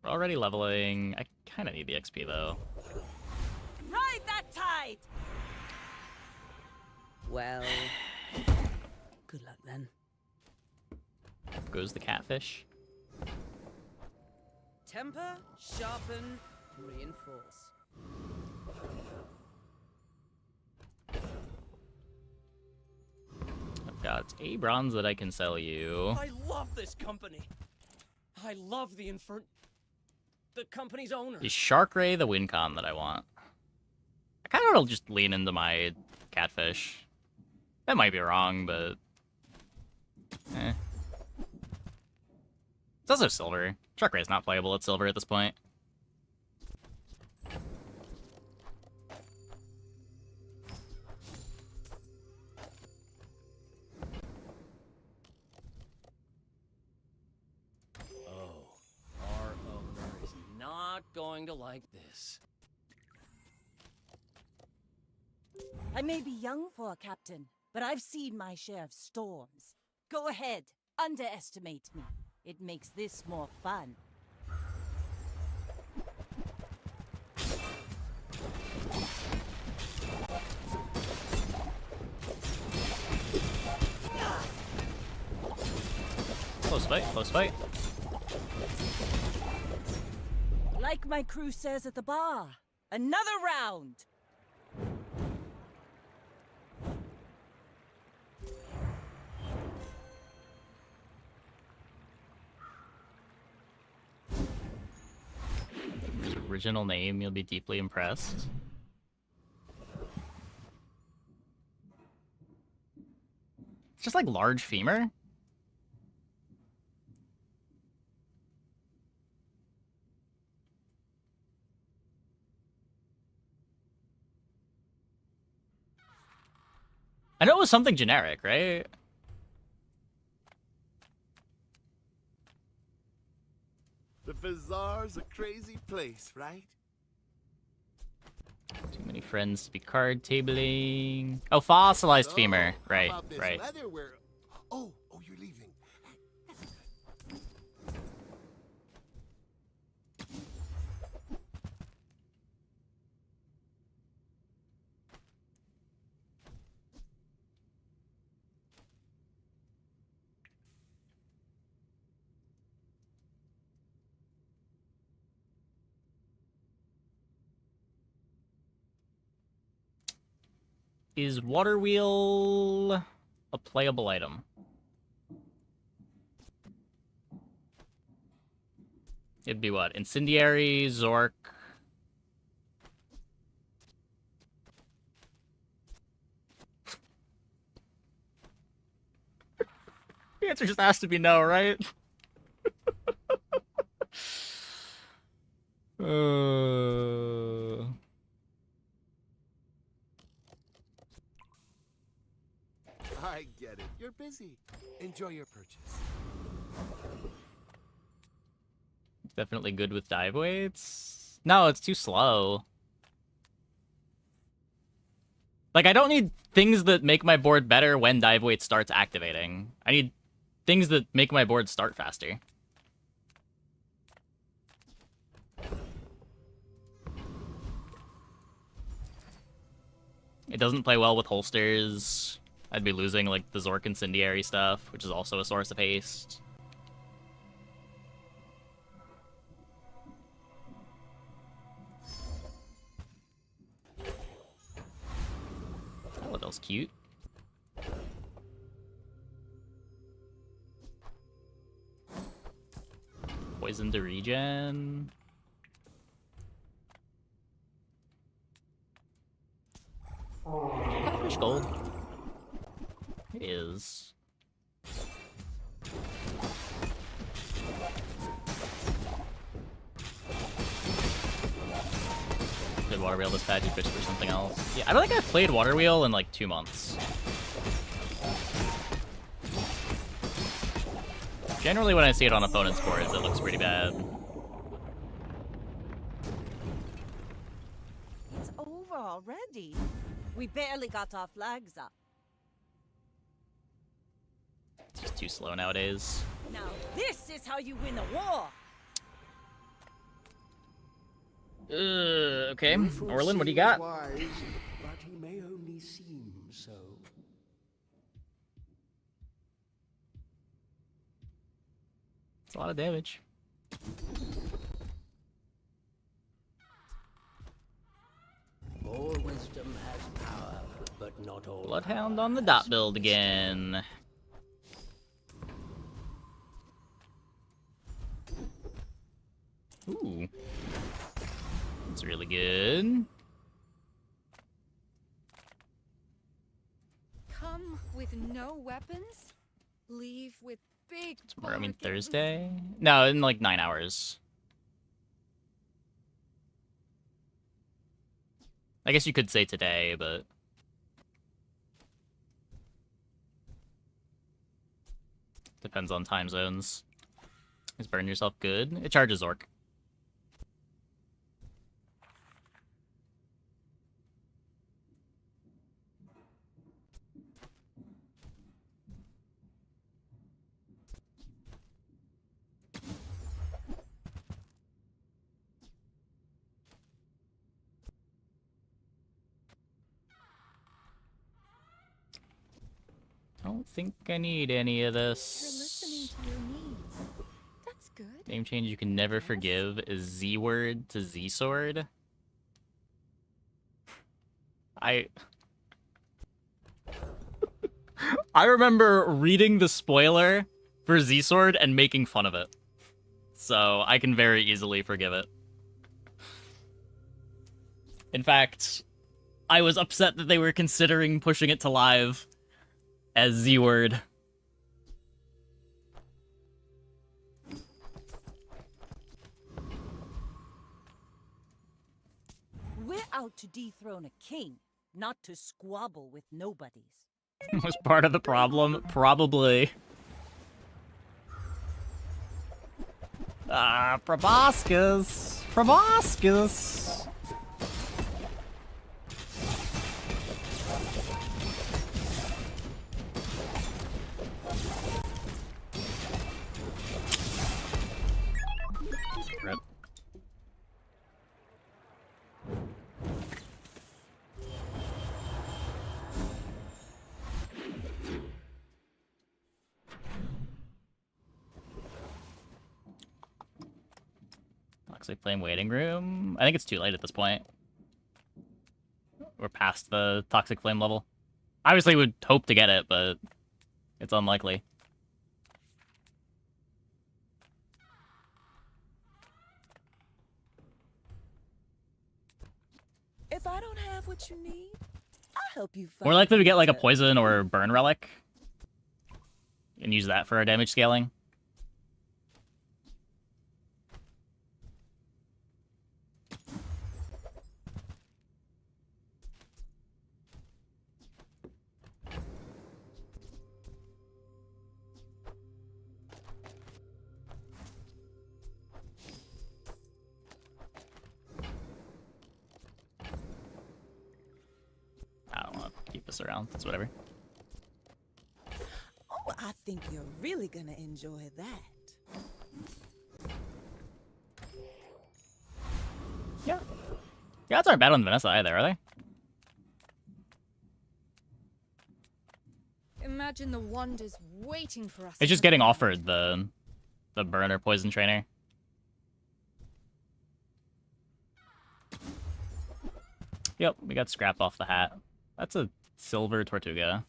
We're already leveling. I kind of need the XP, though. Ride that tide! Well, good luck then. Goes the catfish. Temper, sharpen, reinforce. I've got a bronze that I can sell you. I love this company. I love the company's owner. Is Sharkray the win con that I want? I kind of want to just lean into my catfish. That might be wrong, but... eh. It's also silver. Sharkray's not playable at silver at this point. Oh, our owner is not going to like this. I may be young for a captain, but I've seen my share of storms. Go ahead, underestimate me. It makes this more fun. Close fight, close fight. Like my crew says at the bar, another round! Original name, you'll be deeply impressed. It's just like large femur. I know it was something generic, right? The bazaar's a crazy place, right? Too many friends to be card tabling. Oh, fossilized femur. Right, How about this right. weather where... Oh, you're leaving. Is water wheel a playable item? It'd be what? Incendiary, Zork. The answer just has to be no, right? I get it. You're busy. Enjoy your purchase. Definitely good with dive weights. No, it's too slow. Like, I don't need things that make my board better when dive weight starts activating. I need things that make my board start faster. It doesn't play well with holsters. I'd be losing, like, the Zork Incendiary stuff, which is also a source of haste. Oh, that was cute. Poison to regen. Fish gold. It is. Played Water Wheel this patch, you pitched for something else. Yeah, I don't think I've played Water Wheel in like 2 months. Generally, when I see it on opponent's boards, it looks pretty bad. It's over already. We barely got our flags up. It's just too slow nowadays. Now this is how you win a war. Okay. Orlin, what do you got? Wise, but he may only seem so. It's a lot of damage. All wisdom has power, but not all. Bloodhound on the dot build again. Ooh. That's really good. Come with no weapons, leave with big. Tomorrow, I mean Thursday? No, in like 9 hours. I guess you could say today, but... Depends on time zones. Is burn yourself good? It charges Orc. Don't think I need any of this. You're listening to your needs. That's good. Name change you can never forgive is Z-word to Z-sword. I remember reading the spoiler for Z-sword and making fun of it. So I can very easily forgive it. In fact, I was upset that they were considering pushing it to live as Z-word. We're out to dethrone a king, not to squabble with nobodies. Was part of the problem? Probably. Ah, proboscis! Proboscis! Rip. Toxic Flame waiting room? I think it's too late at this point. We're past the Toxic Flame level. Obviously, would hope to get it, but it's unlikely. If I don't have what you need, I'll help you find More likely to get like a it. poison or burn relic. And use that for our damage scaling. I don't want to this around. It's whatever. Oh, I think you're really gonna enjoy that. Yeah. The odds aren't bad on Vanessa either, are they? Imagine the wonders waiting for us. It's just getting offered the burner poison trainer. Yep, we got scrap off the hat. That's a silver Tortuga.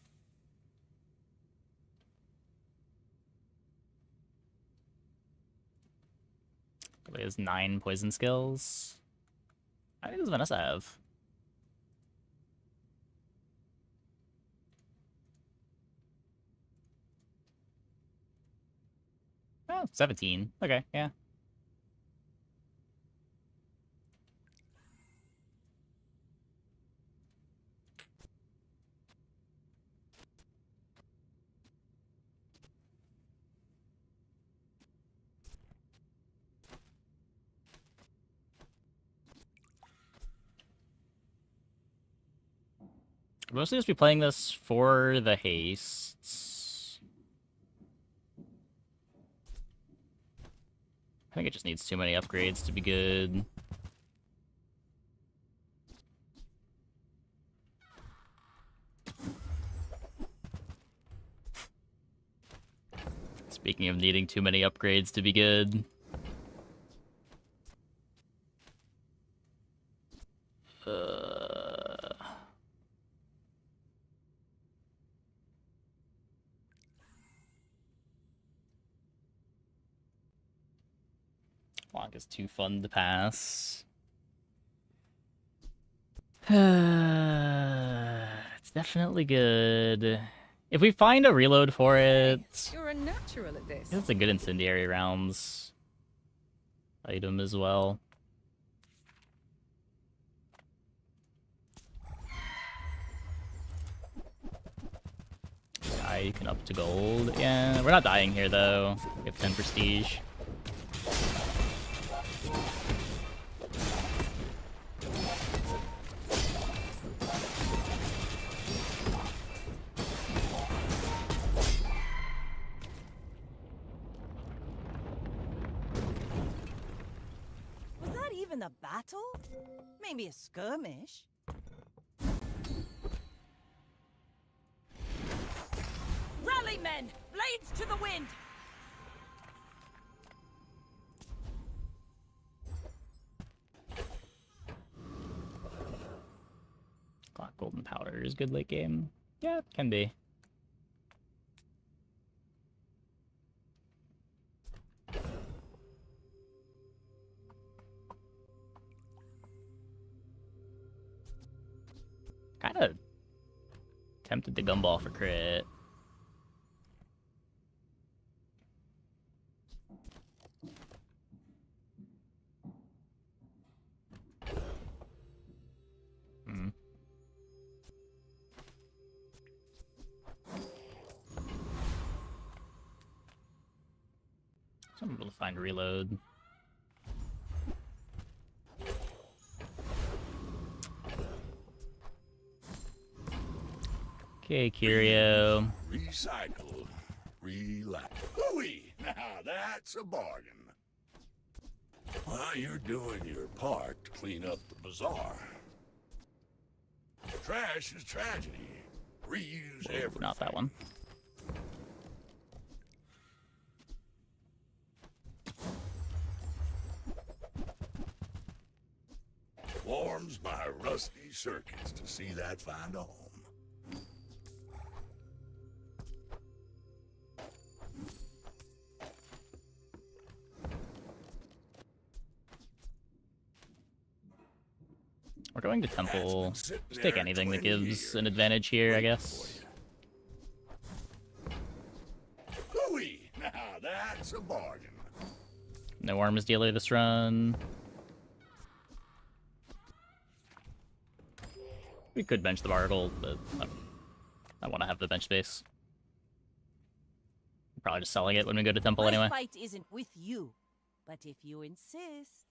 He has 9 poison skills. How many does Vanessa have? Oh, 17. Okay, yeah. We'll mostly just be playing this for the hastes. I think it just needs too many upgrades to be good. Speaking of needing too many upgrades to be good. Lock is too fun to pass. It's definitely good. If we find a reload for it, You're a natural at this. it's a good incendiary rounds item as well. You can up to gold. Yeah, we're not dying here though. We have 10 prestige. Was that even a battle? Maybe a skirmish. Rally, men! Blades to the wind! Clock golden powder is good late game. Yeah, it can be. Kind of tempted to gumball for crit. So I'm able to find reload. Okay, Curio. Recycle. Relax. Hooey! Now that's a bargain. Well, you're doing your part to clean up the bazaar. Trash is tragedy. Reuse everything. Not that one. Warms my rusty circuits to see that find a home. We're going to temple. Just take anything that gives an advantage here, I guess. Hooey! Now that's a bargain. No arms dealer this run. We could bench the Bargle, but I want to have the bench space. Probably just selling it when we go to temple anyway. My fight isn't with you, but if you insist.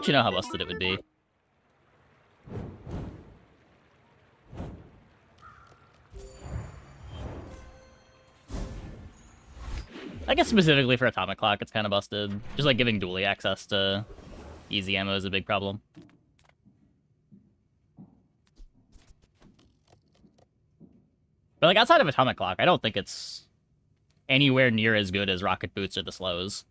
let you know how busted it would be. I guess specifically for Atomic Clock, it's kind of busted. Just like giving dually access to easy ammo is a big problem. But like outside of Atomic Clock, I don't think it's anywhere near as good as Rocket Boots or the slows.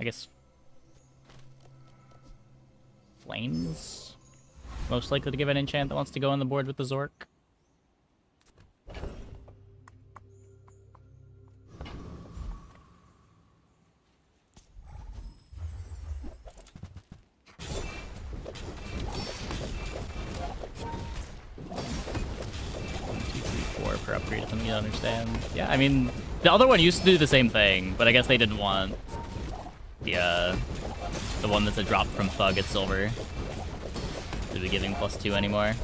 I guess Flames most likely to give an enchant that wants to go on the board with the Zork. Per upgrade is something you don't understand. Yeah, I mean, the other one used to do the same thing, but I guess they didn't want the one that's a drop from Thug at silver to be giving +2 anymore.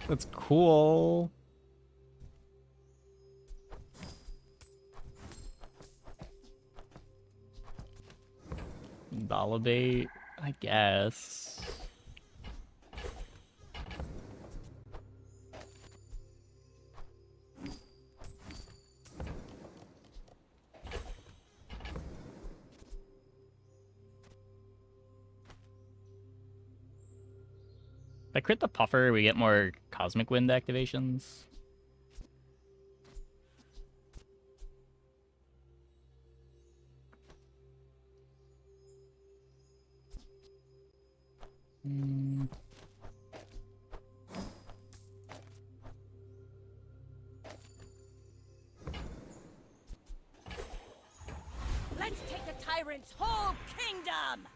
That's cool. Validate, I guess. If I crit the Puffer, we get more Cosmic Wind activations. Let's take the tyrant's whole kingdom!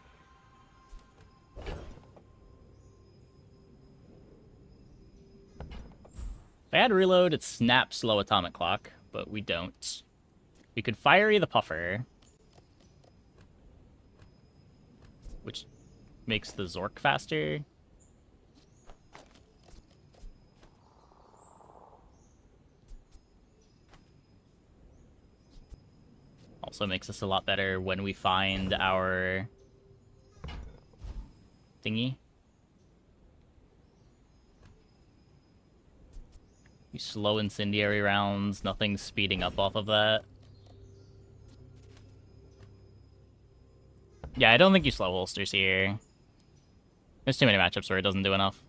If I had reload, it snaps slow Atomic Clock, but we don't. We could Fiery the Puffer, which makes the Zork faster. Also makes us a lot better when we find our thingy. You slow incendiary rounds, nothing's speeding up off of that. Yeah, I don't think you slow holsters here. There's too many matchups where it doesn't do enough.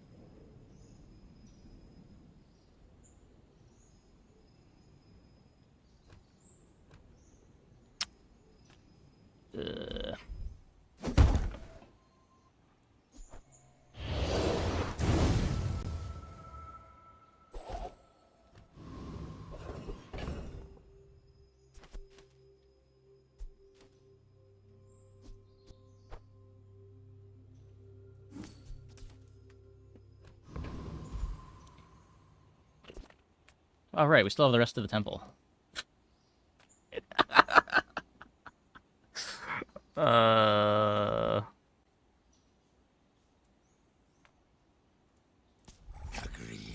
All right, we still have the rest of the temple.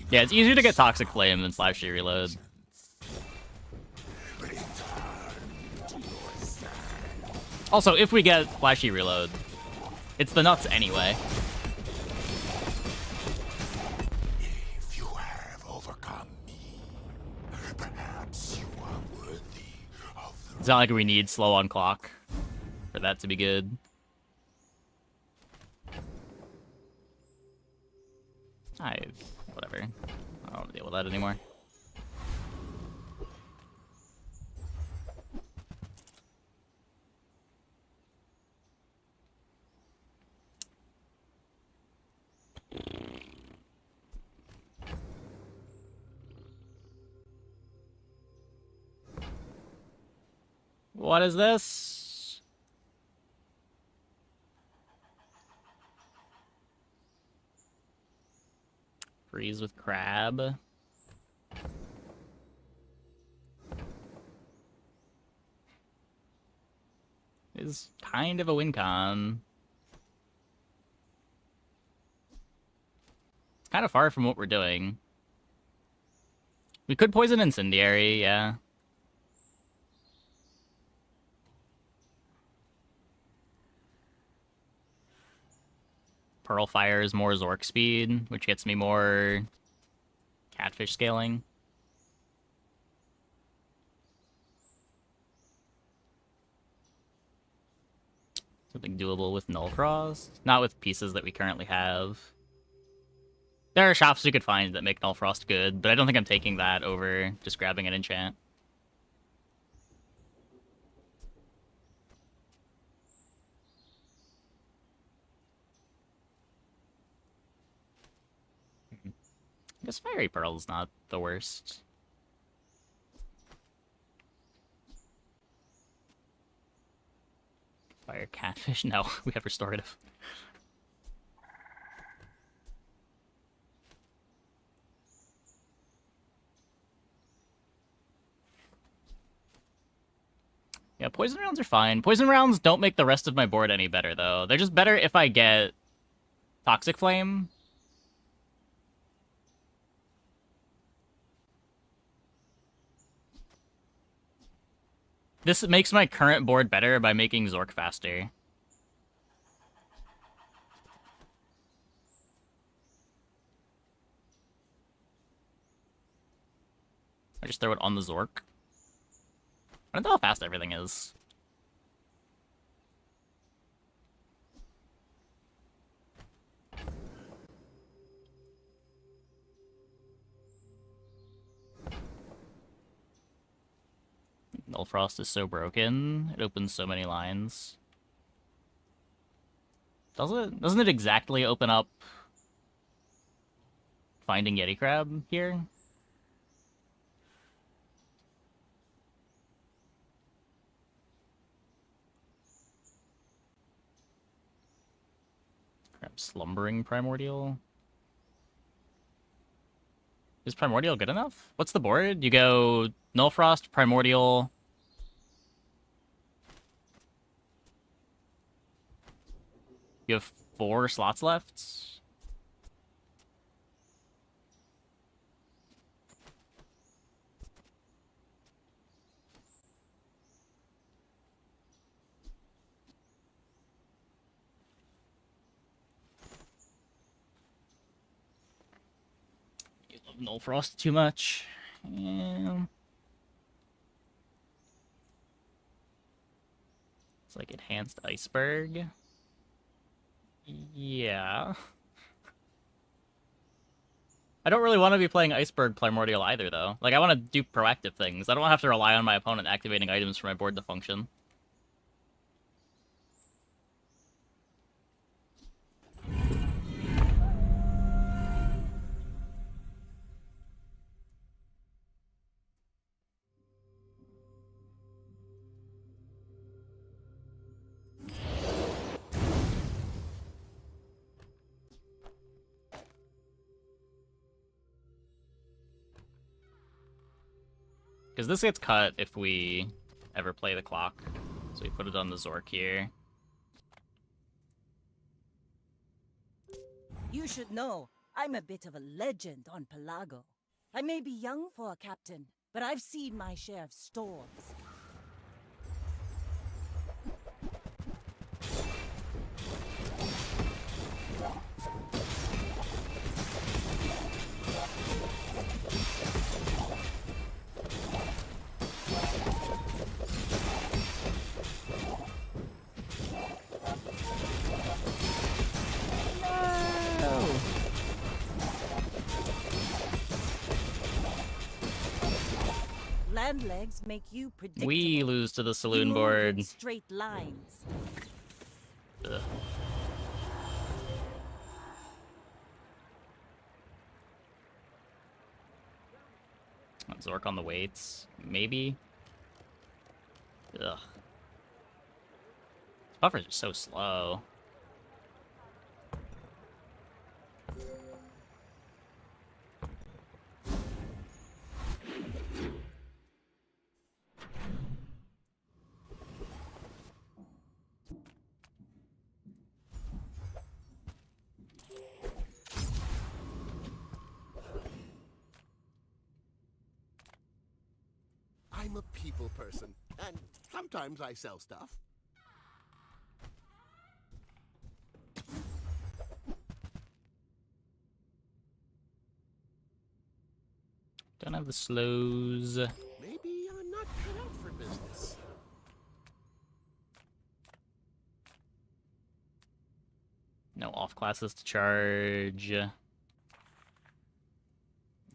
Yeah, it's easier to get Toxic Flame than Slash Reload. Also, if we get Flashy Reload, it's the nuts anyway. If you have overcome me, perhaps you are worthy of the... It's not like we need slow on clock for that to be good. Whatever. I don't want to deal with that anymore. What is this? Freeze with crab. Is kind of a win con. It's kind of far from what we're doing. We could poison incendiary, yeah. Pearl Fire is more Zork speed, which gets me more catfish scaling. Something doable with Null Frost. Not with pieces that we currently have. There are shops we could find that make Null Frost good, but I don't think I'm taking that over just grabbing an enchant. I guess Fiery Pearl's not the worst. Fire Catfish? No, we have Restorative. Yeah, poison rounds are fine. Poison rounds don't make the rest of my board any better, though. They're just better if I get Toxic Flame. This makes my current board better by making Zork faster. I just throw it on the Zork. I don't know how fast everything is. Null Frost is so broken. It opens so many lines. Doesn't it exactly open up finding Yeti Crab here? Crab Slumbering Primordial. Is Primordial good enough? What's the board? You go Null Frost, Primordial. You have 4 slots left. You love Null Frost too much. Yeah. It's like Enhanced Iceberg. Yeah. I don't really want to be playing Iceberg Primordial either, though. Like, I want to do proactive things. I don't have to rely on my opponent activating items for my board to function. Because this gets cut if we ever play the clock. So we put it on the Zork here. You should know, I'm a bit of a legend on Pelago. I may be young for a captain, but I've seen my share of storms. Land legs make you predictable. We lose to the saloon You move board. in straight lines. Ugh. Zork on the weights, maybe. Ugh. Buffers are so slow. I'm a people person, and sometimes I sell stuff. Don't have the slows. Maybe I'm not cut out for business. No off classes to charge.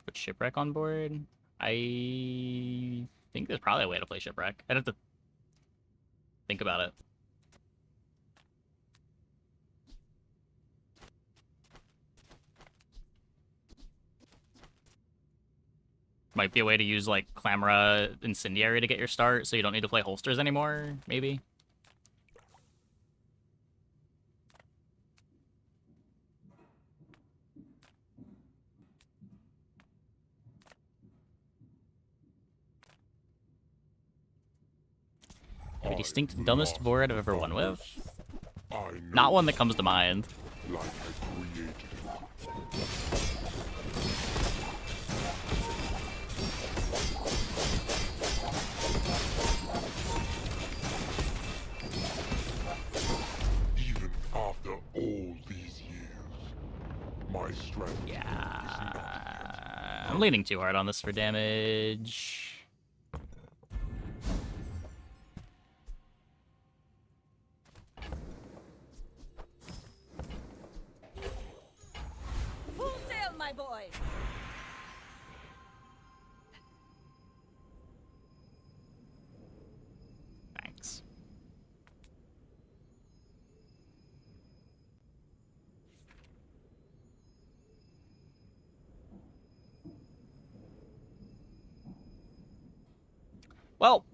Put shipwreck on board. I think there's probably a way to play shipwreck. I'd have to think about it. Might be a way to use like Clamora Incendiary to get your start, so you don't need to play holsters anymore, maybe. Maybe distinct dumbest board I've ever won with. Not one that comes to mind. Like I created Even after all these years, my strength. Yeah, I'm leaning too hard on this for damage. Full sail, my boy! Thanks. Well.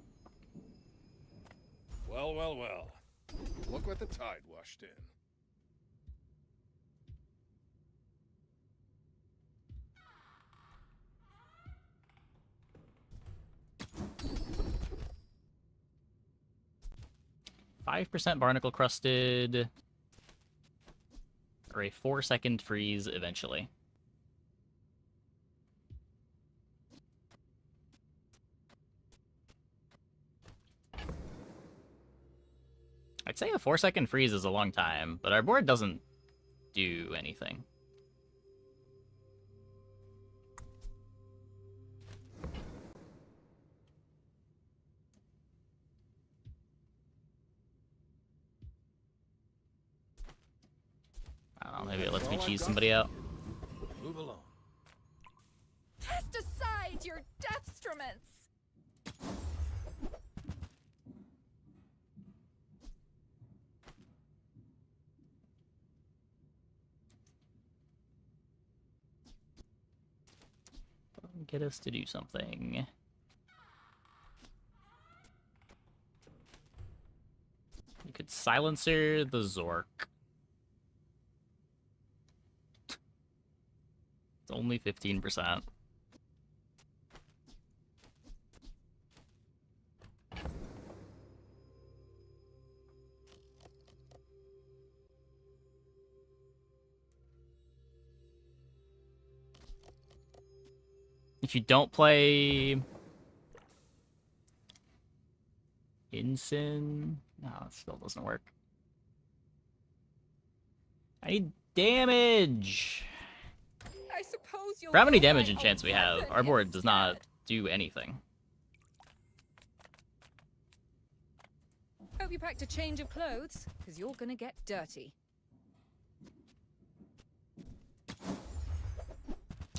Well, well, well. Look what the tide washed in. %5 barnacle crusted, or a 4-second freeze eventually. I'd say a 4-second freeze is a long time, but our board doesn't do anything. I don't know, maybe it lets me cheese somebody out. Move along. Test aside your deathstruments! Get us to do something. You could silencer the Zork. It's only 15%. If you don't play Ensign, no, it still doesn't work. I need damage. I suppose you'll For how many know damage my enchants we have, weapon our board does instead. not do anything. Hope you packed a change of clothes, because you're gonna get dirty.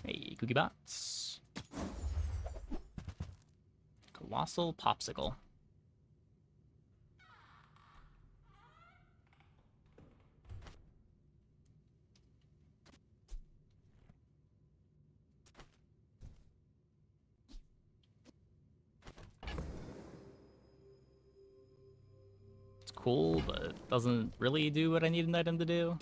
Hey, Cookie Bots. Colossal Popsicle. cool, but doesn't really do what I need an item to do.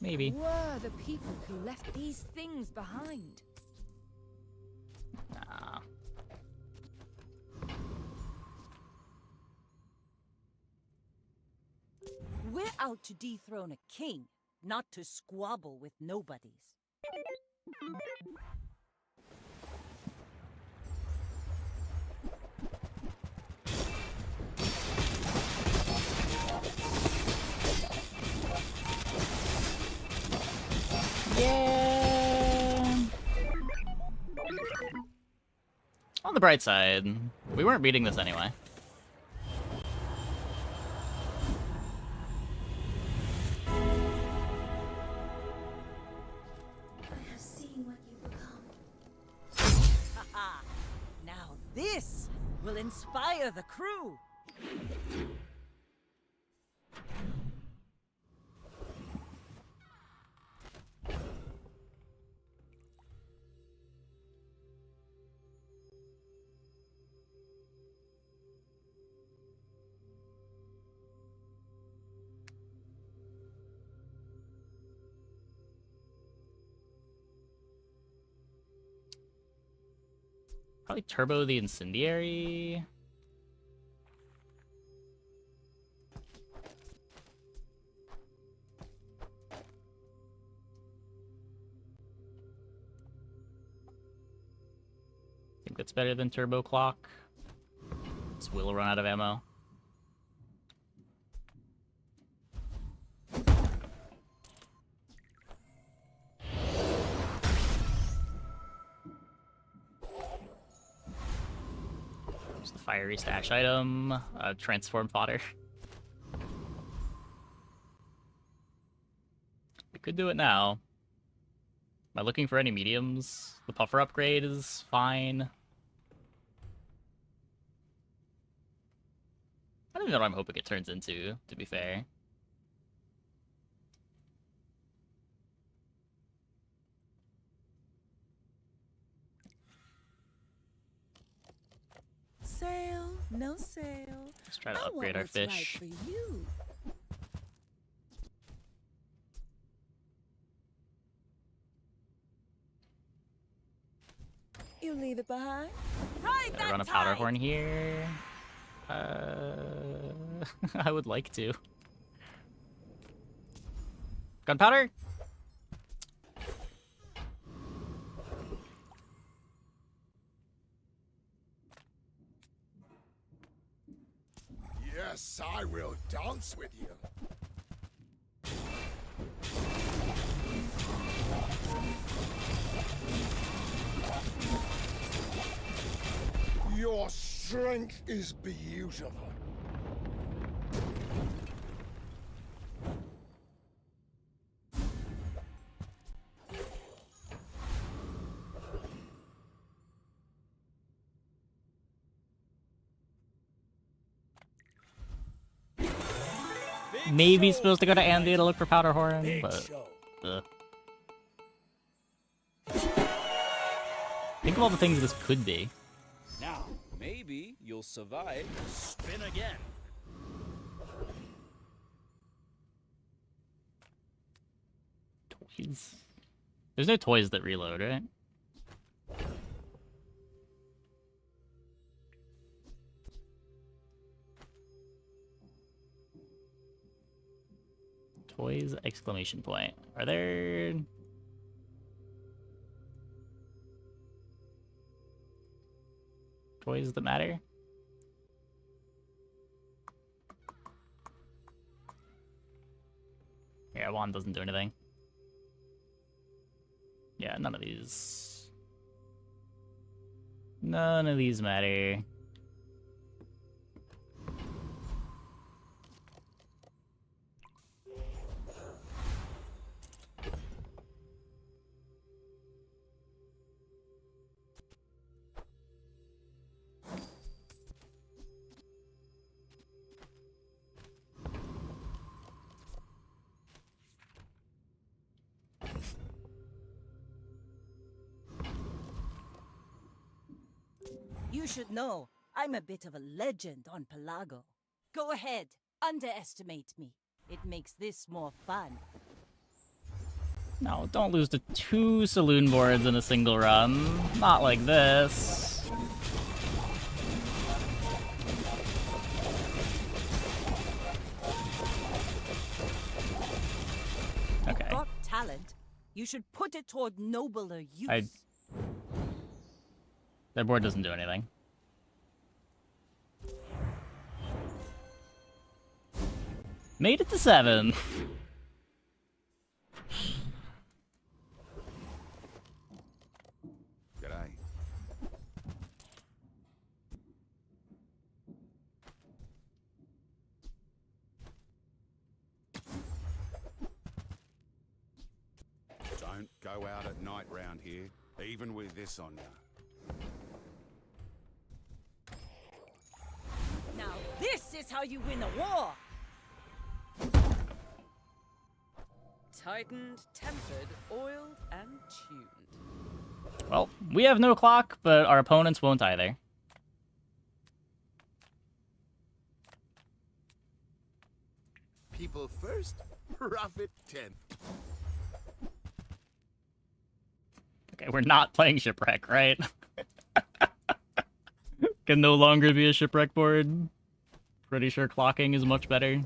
Maybe. Who were the people who left these things behind? Nah. We're out to dethrone a king, not to squabble with nobodies. Yeah. On the bright side, we weren't beating this anyway. I have seen what you become. Haha! Now this will inspire the crew. Probably turbo the incendiary. Think that's better than turbo clock. This will run out of ammo. There's the fiery stash item, transform fodder. We could do it now. Am I looking for any mediums? The puffer upgrade is fine. I don't even know what I'm hoping it turns into, to be fair. Sale, no sale. Let's try to upgrade our fish. Right for you. You leave it behind? Right, I run a powder horn here. I would like to. Gunpowder? Yes, I will dance with you. Your strength is beautiful. Maybe supposed to go to Andy to look for powder horn, but think of all the things this could be. Now, maybe you'll survive. Spin again. Toys. There's no toys that reload, right? Toys, exclamation point. Are there... toys that matter? Yeah, wand doesn't do anything. Yeah, none of these. None of these matter. You should know, I'm a bit of a legend on Pelago. Go ahead, underestimate me. It makes this more fun. No, don't lose to 2 saloon boards in a single run. Not like this. Okay. Got talent. You should put it toward nobler use. Their board doesn't do anything. Made it to 7. G'day. Don't go out at night round here, even with this on you. Now this is how you win a war! Tightened, tempered, oiled, and tuned. Well, we have no clock, but our opponents won't either. People first, profit 10th. Okay, we're not playing Shipwreck, right? Can no longer be a Shipwreck board. Pretty sure clocking is much better.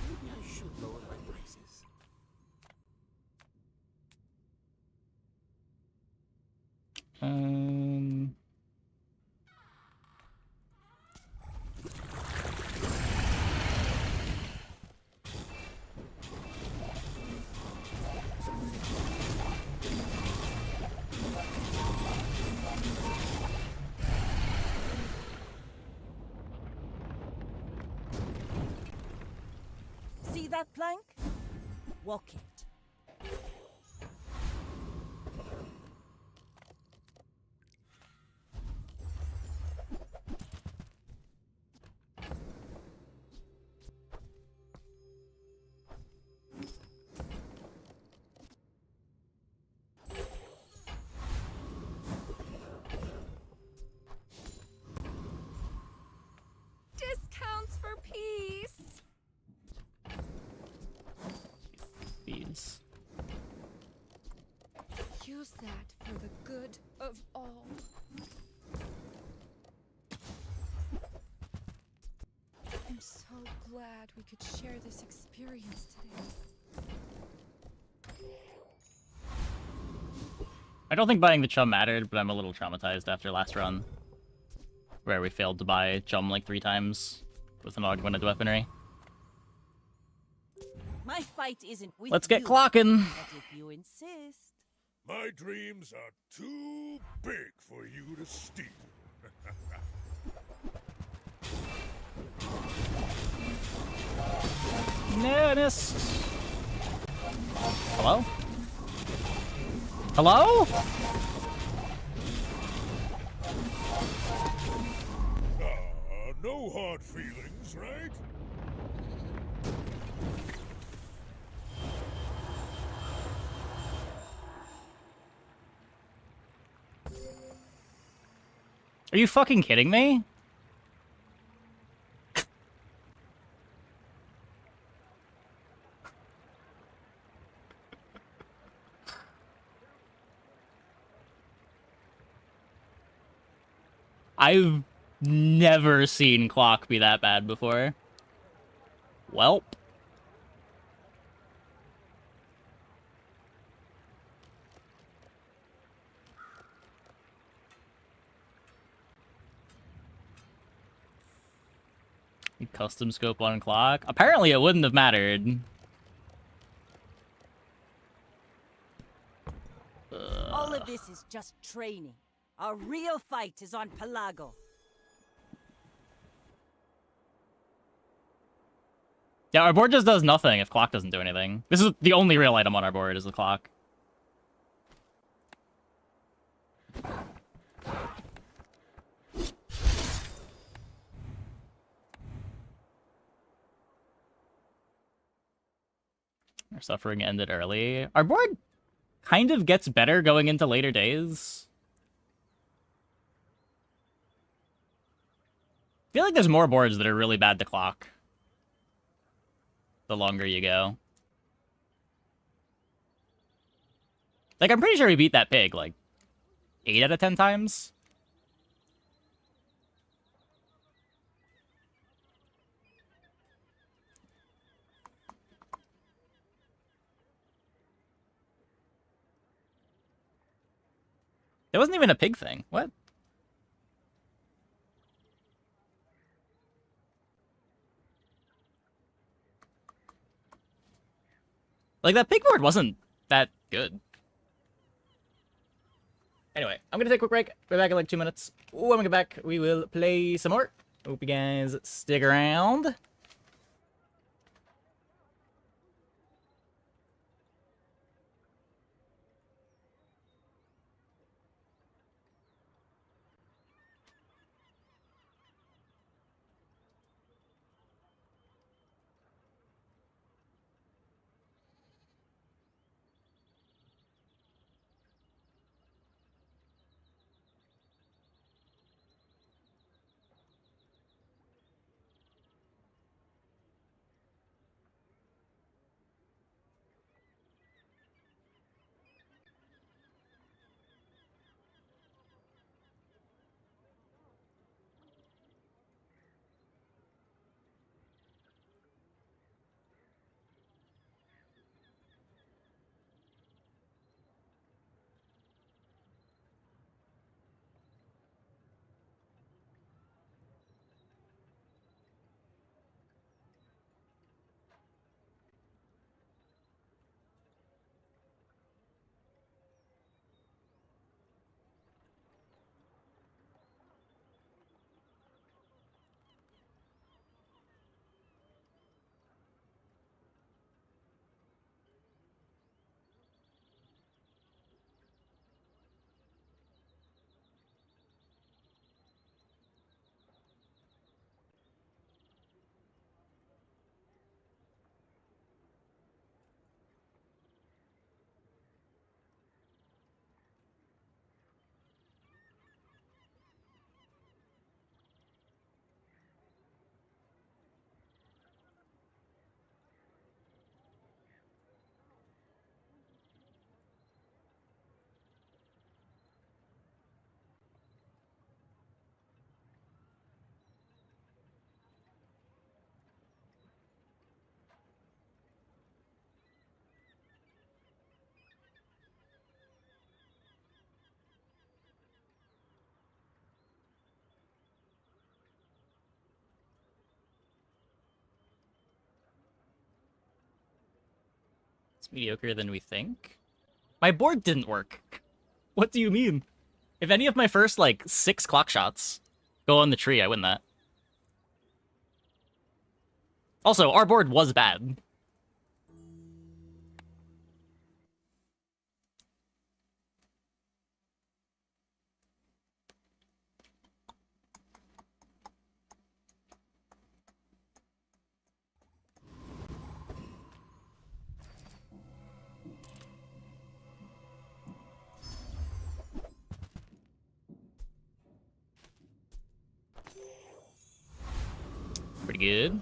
Maybe I should lower my prices. See that plank? Walk it. Discounts for peace. These. Use that for the good of all. I'm so glad we could share this experience today. I don't think buying the chum mattered, but I'm a little traumatized after last run, where we failed to buy chum like 3 times with an augmented weaponry. My fight isn't with Let's get you, clocking. but if you insist. My dreams are too big for you to steal. Nearest. Hello? Hello? No hard feelings, right? Are you fucking kidding me? I've never seen clock be that bad before. Welp. Custom scope on clock. Apparently it wouldn't have mattered. All of this is just training. Our real fight is on Pelago. Yeah, our board just does nothing if clock doesn't do anything. This is the only real item on our board is the clock. Our suffering ended early. Our board kind of gets better going into later days. I feel like there's more boards that are really bad to clock the longer you go. Like, I'm pretty sure we beat that pig, like, 8 out of 10 times. There wasn't even a pig thing. What? Like, that pig board wasn't that good. Anyway, I'm gonna take a quick break. We're back in like 2 minutes. When we get back, we will play some more. Hope you guys stick around. It's mediocre than we think. My board didn't work. What do you mean? If any of my first, like, 6 clock shots go on the tree, I win that. Also, our board was bad. Pretty good.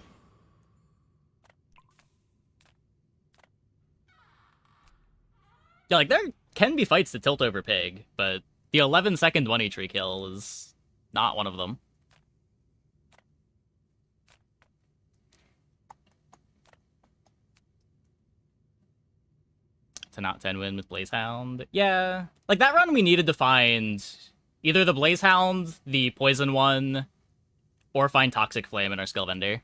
Yeah, like, there can be fights to tilt over pig, but the 11-second money tree kill is not one of them. To not 10 win with Blazehound. Yeah. Like, that run we needed to find either the Blazehound, the poison one, or find Toxic Flame in our skill vendor.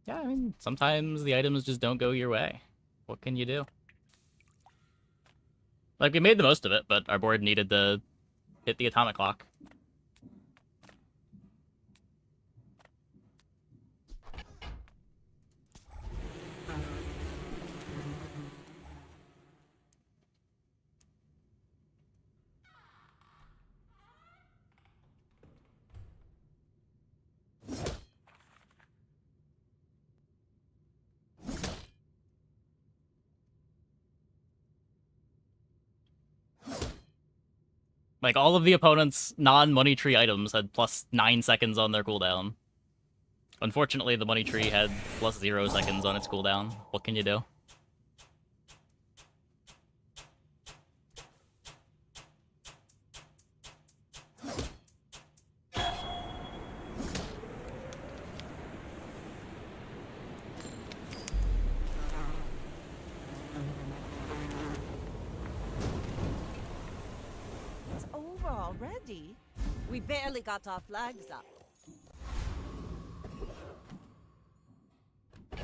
Yeah, I mean, sometimes the items just don't go your way. What can you do? Like, we made the most of it, but our board needed to hit the atomic clock. Like, all of the opponent's non-money tree items had plus 9 seconds on their cooldown. Unfortunately, the money tree had plus 0 seconds on its cooldown. What can you do? It's over already. We barely got our flags up. I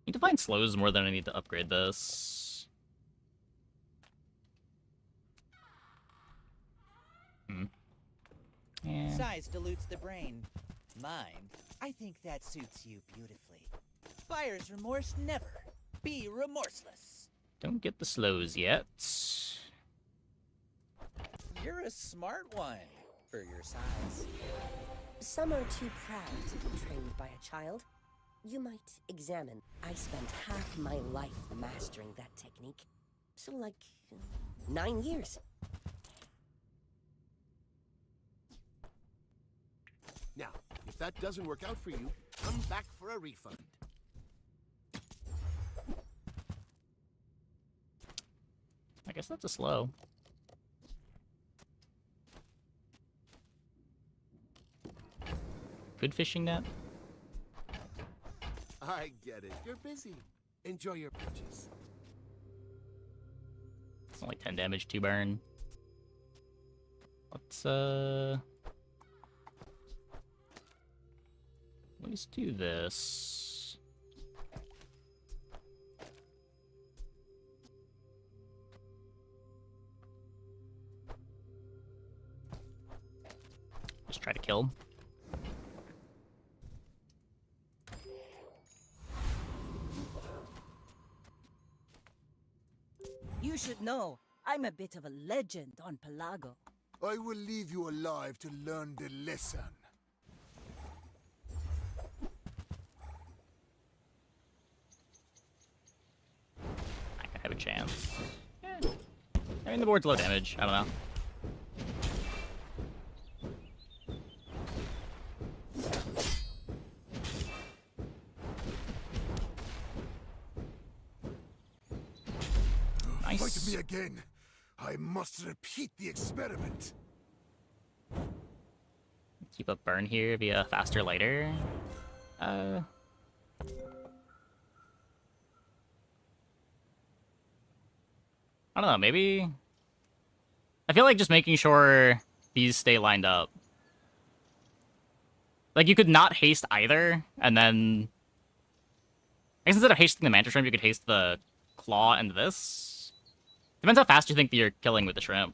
need to find slows more than I need to upgrade this. Yeah. Size dilutes the brain. Mind, I think that suits you beautifully. Buyer's remorse never. Be remorseless. Don't get the slows yet. You're a smart one for your size. Some are too proud to be trained by a child. You might examine. I spent half my life mastering that technique. So, like, 9 years. Now, if that doesn't work out for you, come back for a refund. I guess that's a slow. Good fishing net. I get it. You're busy. Enjoy your purchase. It's only 10 damage to burn. Let's do this. Just try to kill. You should know, I'm a bit of a legend on Pelago. I will leave you alive to learn the lesson. I could have a chance. Yeah. I mean, the board's low damage. I don't know. Nice. Fight me again. I must repeat the experiment. Keep up burn here via faster lighter. I don't know, maybe... I feel like just making sure these stay lined up. Like, you could not haste either, and then... I guess instead of hasting the Mantis Shrimp, you could haste the Claw and this. Depends how fast you think that you're killing with the Shrimp.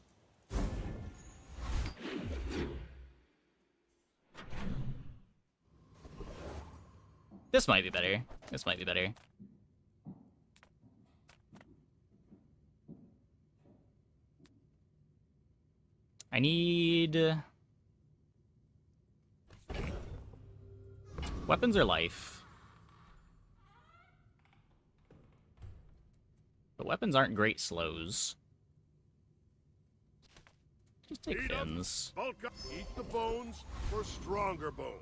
This might be better. This might be better. I need... Weapons or life? The weapons aren't great slows. Just take fins. Bulk up. Eat the bones for stronger bones.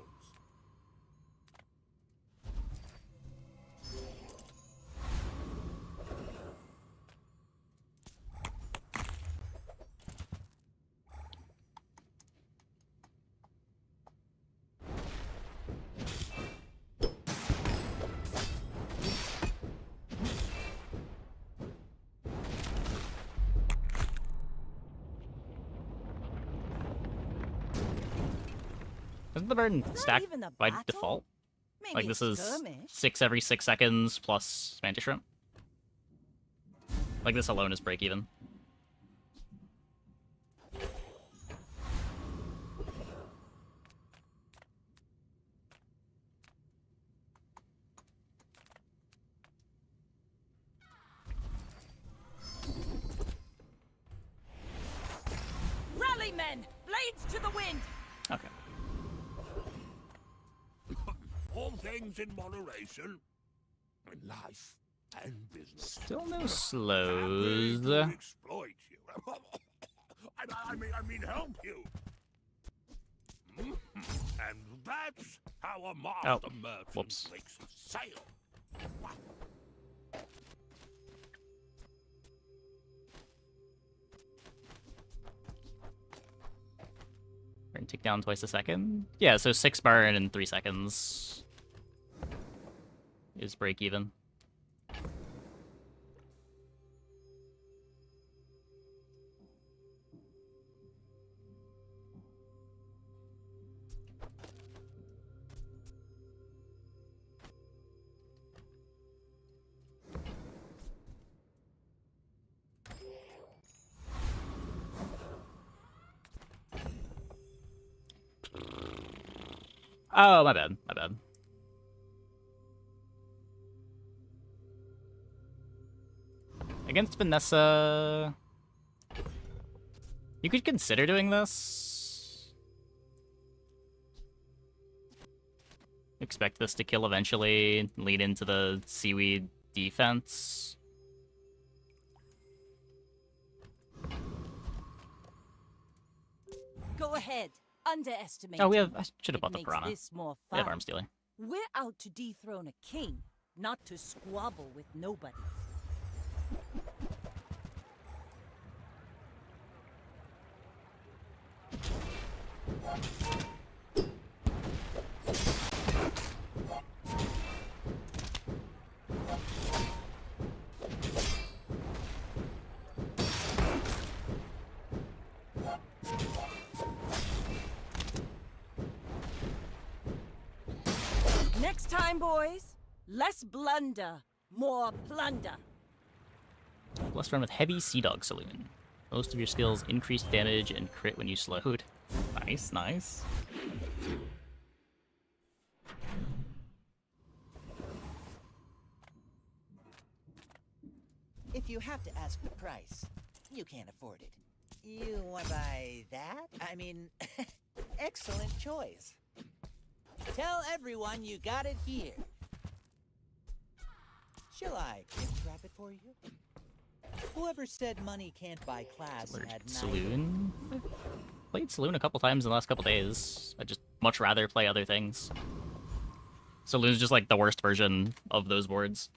Doesn't the burn stack even a by battle? default? Maybe Like, a this is skirmish. 6 every 6 seconds plus Mantis Shrimp. Like, this alone is break even. Rally, men! Blades to the wind! Okay. All things in moderation. In life, and business. Still no Happy slows. to exploit you. I mean, help you. And that's how a master merchant Whoops. makes a sale. We're gonna tick down twice a second. Yeah, so 6 burn in 3 seconds is break even. Oh, my bad. My bad. Against Vanessa... You could consider doing this. Expect this to kill eventually, lead into the seaweed defense. Go ahead. Underestimate. Oh, we have... me. I should have bought the It piranha. makes this more We have fun. arm stealing. We're out to dethrone a king, not to squabble with nobody. Next time, boys, less blunder, more plunder. Let's run with Heavy Sea Dog Saloon. Most of your skills increase damage and crit when you slowed. Nice, nice. If you have to ask the price, you can't afford it. You want to buy that? I mean, excellent choice. Tell everyone you got it here. Shall I gift wrap it for you? Whoever said money can't buy class had neither. Saloon? I've played Saloon a couple times in the last couple days. I'd just much rather play other things. Saloon's just like the worst version of those boards.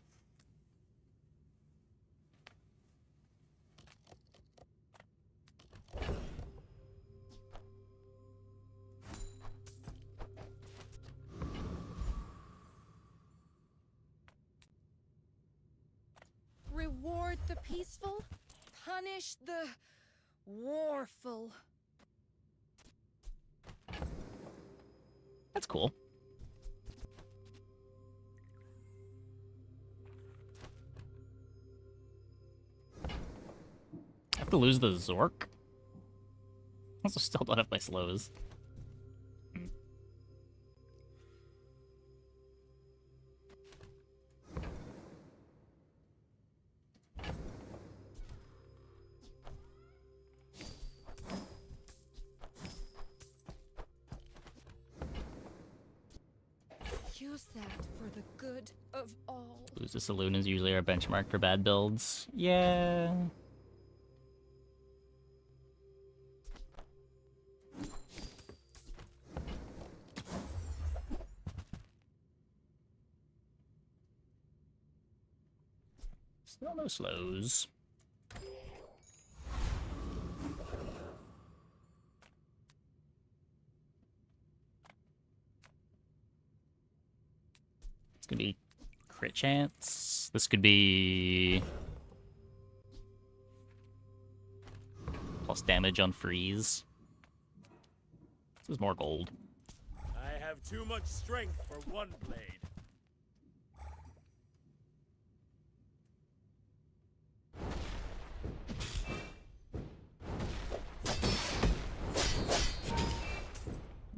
Reward the peaceful, punish the warful. That's cool. I have to lose the Zork? Also still don't have my slows. Use that for the good of all. Lose the Saloon is usually our benchmark for bad builds. Yeah. Still no slows. It's gonna be crit chance. This could be plus damage on freeze. This is more gold. I have too much strength for one blade.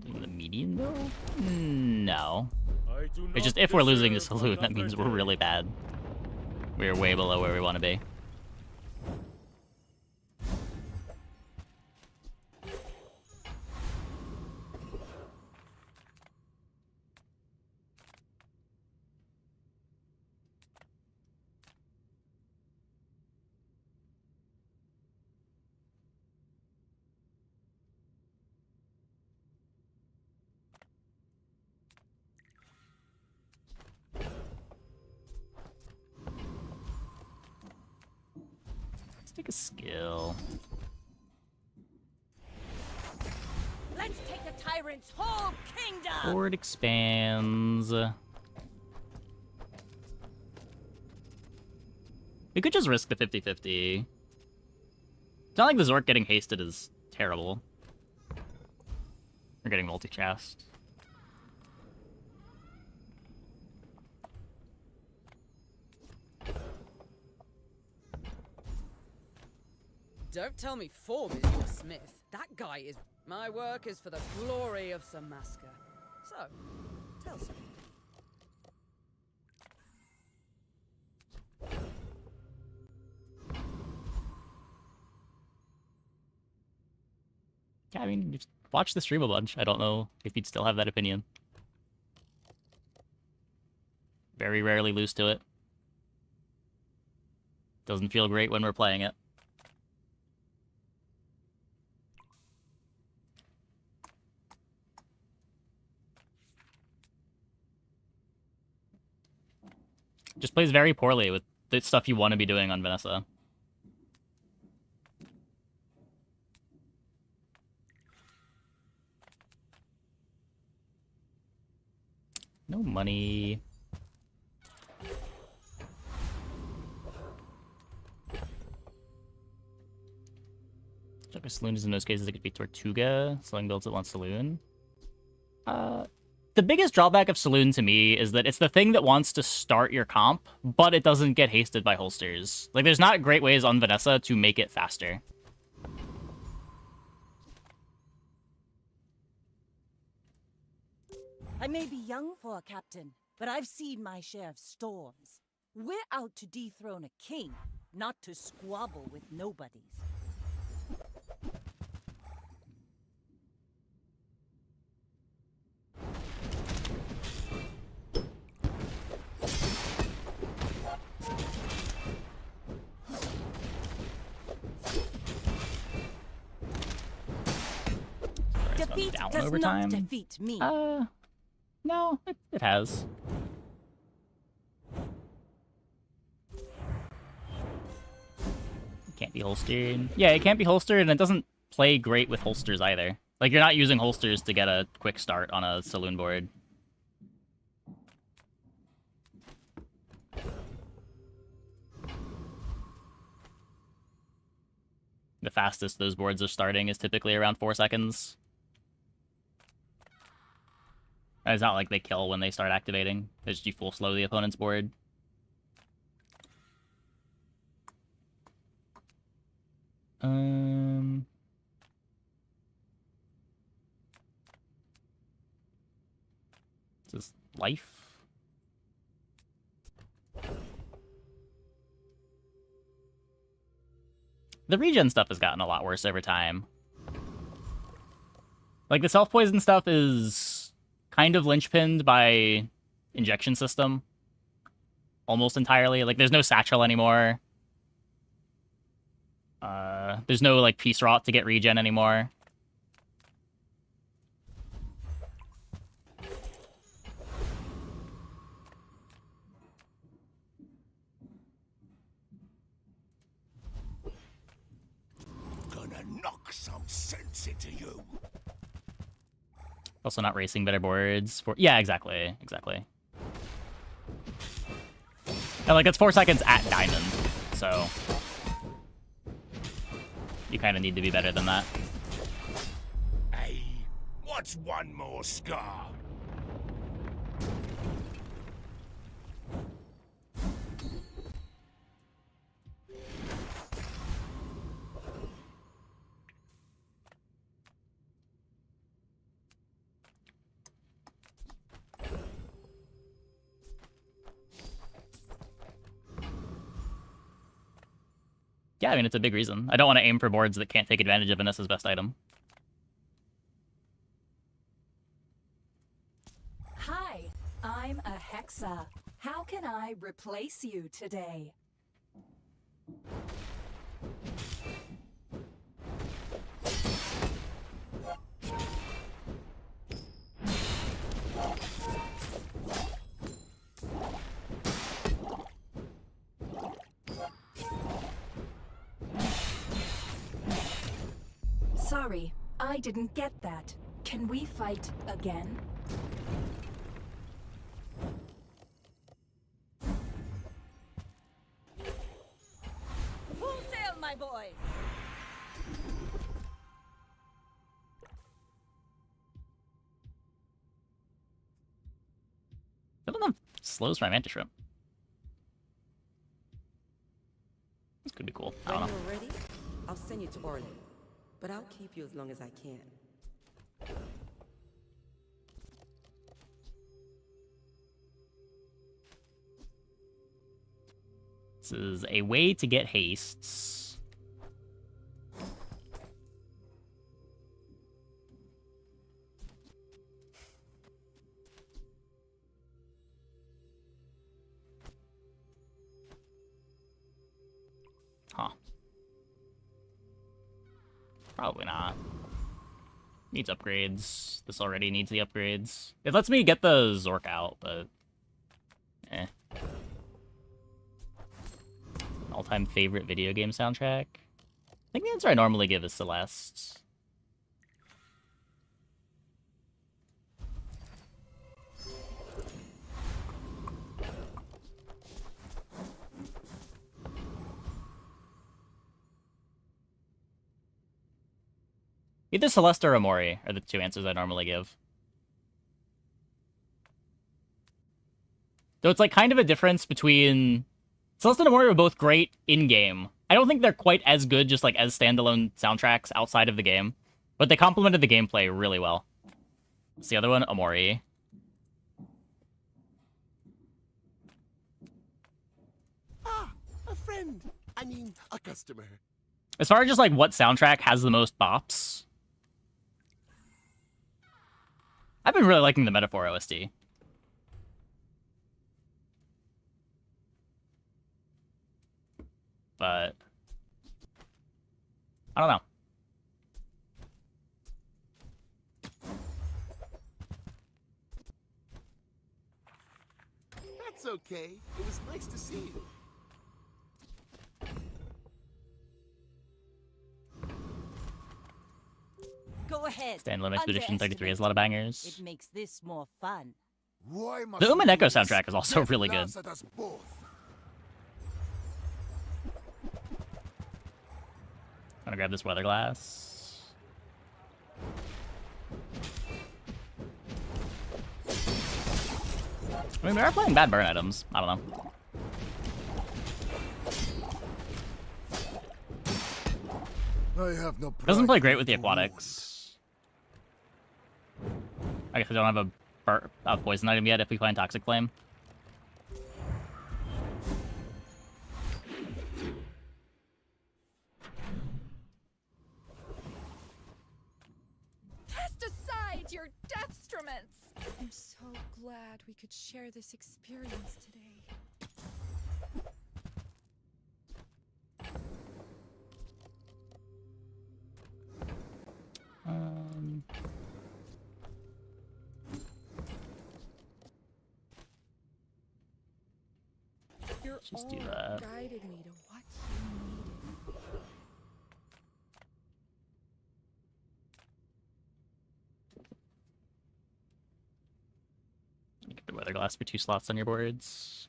Doing the median though? No. I do It's just not if we're losing the deserve Saloon, that another means we're day. really bad. We're way below where we want to be. take a skill. Let's take a tyrant's whole kingdom! Board expands. We could just risk the 50-50. It's not like the Zork getting hasted is terrible. We're getting multi-chast. Don't tell me Form is your smith. That guy is... My work is for the glory of Samaska. So, tell some. Yeah, I mean, just watch the stream a bunch. I don't know if you'd still have that opinion. Very rarely lose to it. Doesn't feel great when we're playing it. Just plays very poorly with the stuff you want to be doing on Vanessa. No money. If a saloon is in those cases, it could be Tortuga. Saloon builds it one saloon. The biggest drawback of Saloon to me is that it's the thing that wants to start your comp, but it doesn't get hasted by holsters. Like, there's not great ways on Vanessa to make it faster. I may be young for a captain, but I've seen my share of storms. We're out to dethrone a king, not to squabble with nobodies. Defeat does not defeat me. No, it has. It can't be holstered. Yeah, it can't be holstered, and it doesn't play great with holsters either. Like, you're not using holsters to get a quick start on a saloon board. The fastest those boards are starting is typically around 4 seconds. It's not like they kill when they start activating. It's just you full slow the opponent's board. This is life. The regen stuff has gotten a lot worse over time. Like, the self-poison stuff is kind of linchpinned by injection system. Almost entirely. Like, there's no satchel anymore. There's no, like, peace rot to get regen anymore. Gonna knock some sense into you. Also not racing better boards for... Yeah, exactly. Exactly. And, like, that's 4 seconds at diamond, so... You kind of need to be better than that. Hey, what's one more scar? Yeah, I mean, it's a big reason. I don't want to aim for boards that can't take advantage of Vanessa's best item. Hi, I'm a Hexa. How can I replace you today? Sorry, I didn't get that. Can we fight again? Full sail, my boy! I don't know. Slows my mantis shrimp. This could be cool. I don't When know. you're ready, I'll send you to Orly. But I'll keep you as long as I can. This is a way to get hastes. Huh. Probably not. Needs upgrades. This already needs the upgrades. It lets me get the Zork out, but... eh. All-time favorite video game soundtrack? I think the answer I normally give is Celeste. Either Celeste or Amori are the two answers I normally give. Though it's like kind of a difference between... Celeste and Amori are both great in-game. I don't think they're quite as good just like as standalone soundtracks outside of the game. But they complemented the gameplay really well. What's the other one? Amori. Ah, a friend. I mean, a customer. As far as just like what soundtrack has the most bops, I've been really liking the Metaphor OST. But I don't know. That's okay. It was nice to see you. Go ahead. Standalone Expedition 33 has a lot of bangers. It makes this more fun. The Umaneko soundtrack is also really good. I'm gonna grab this weather glass. I mean, we are playing bad burn items. I don't know. I have no Doesn't play great with the aquatics. I guess I don't have a poison item yet if we find Toxic Flame. Cast aside your deathstruments! I'm so glad we could share this experience today. Your Just do aura that. guided me to what you needed. You get the weather glass for 2 slots on your boards.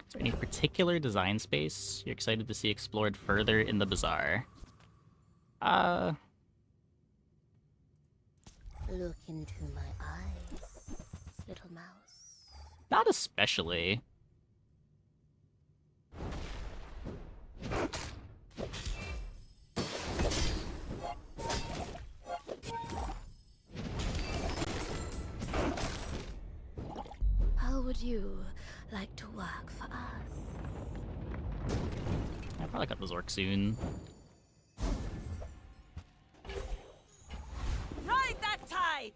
Is there any particular design space you're excited to see explored further in the bazaar? Look into my eyes, little mouse. Not especially. How would you like to work for us? I'll probably cut the Zork soon. right.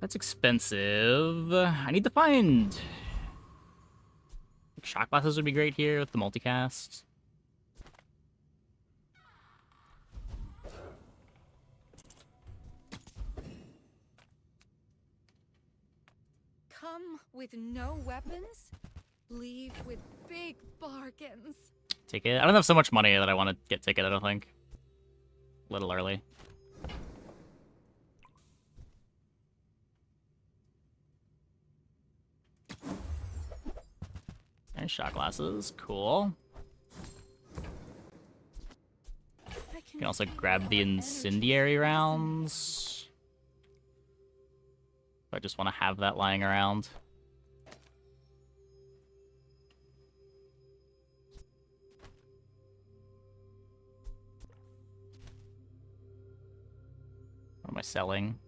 That's expensive. I need to find... Shot glasses would be great here with the multicast. Come with no weapons, leave with big bargains. Ticket. I don't have so much money that I want to get ticket, I don't think. A little early. And shot glasses. Cool. You can also grab the incendiary rounds. I just want to have that lying around. What am I selling?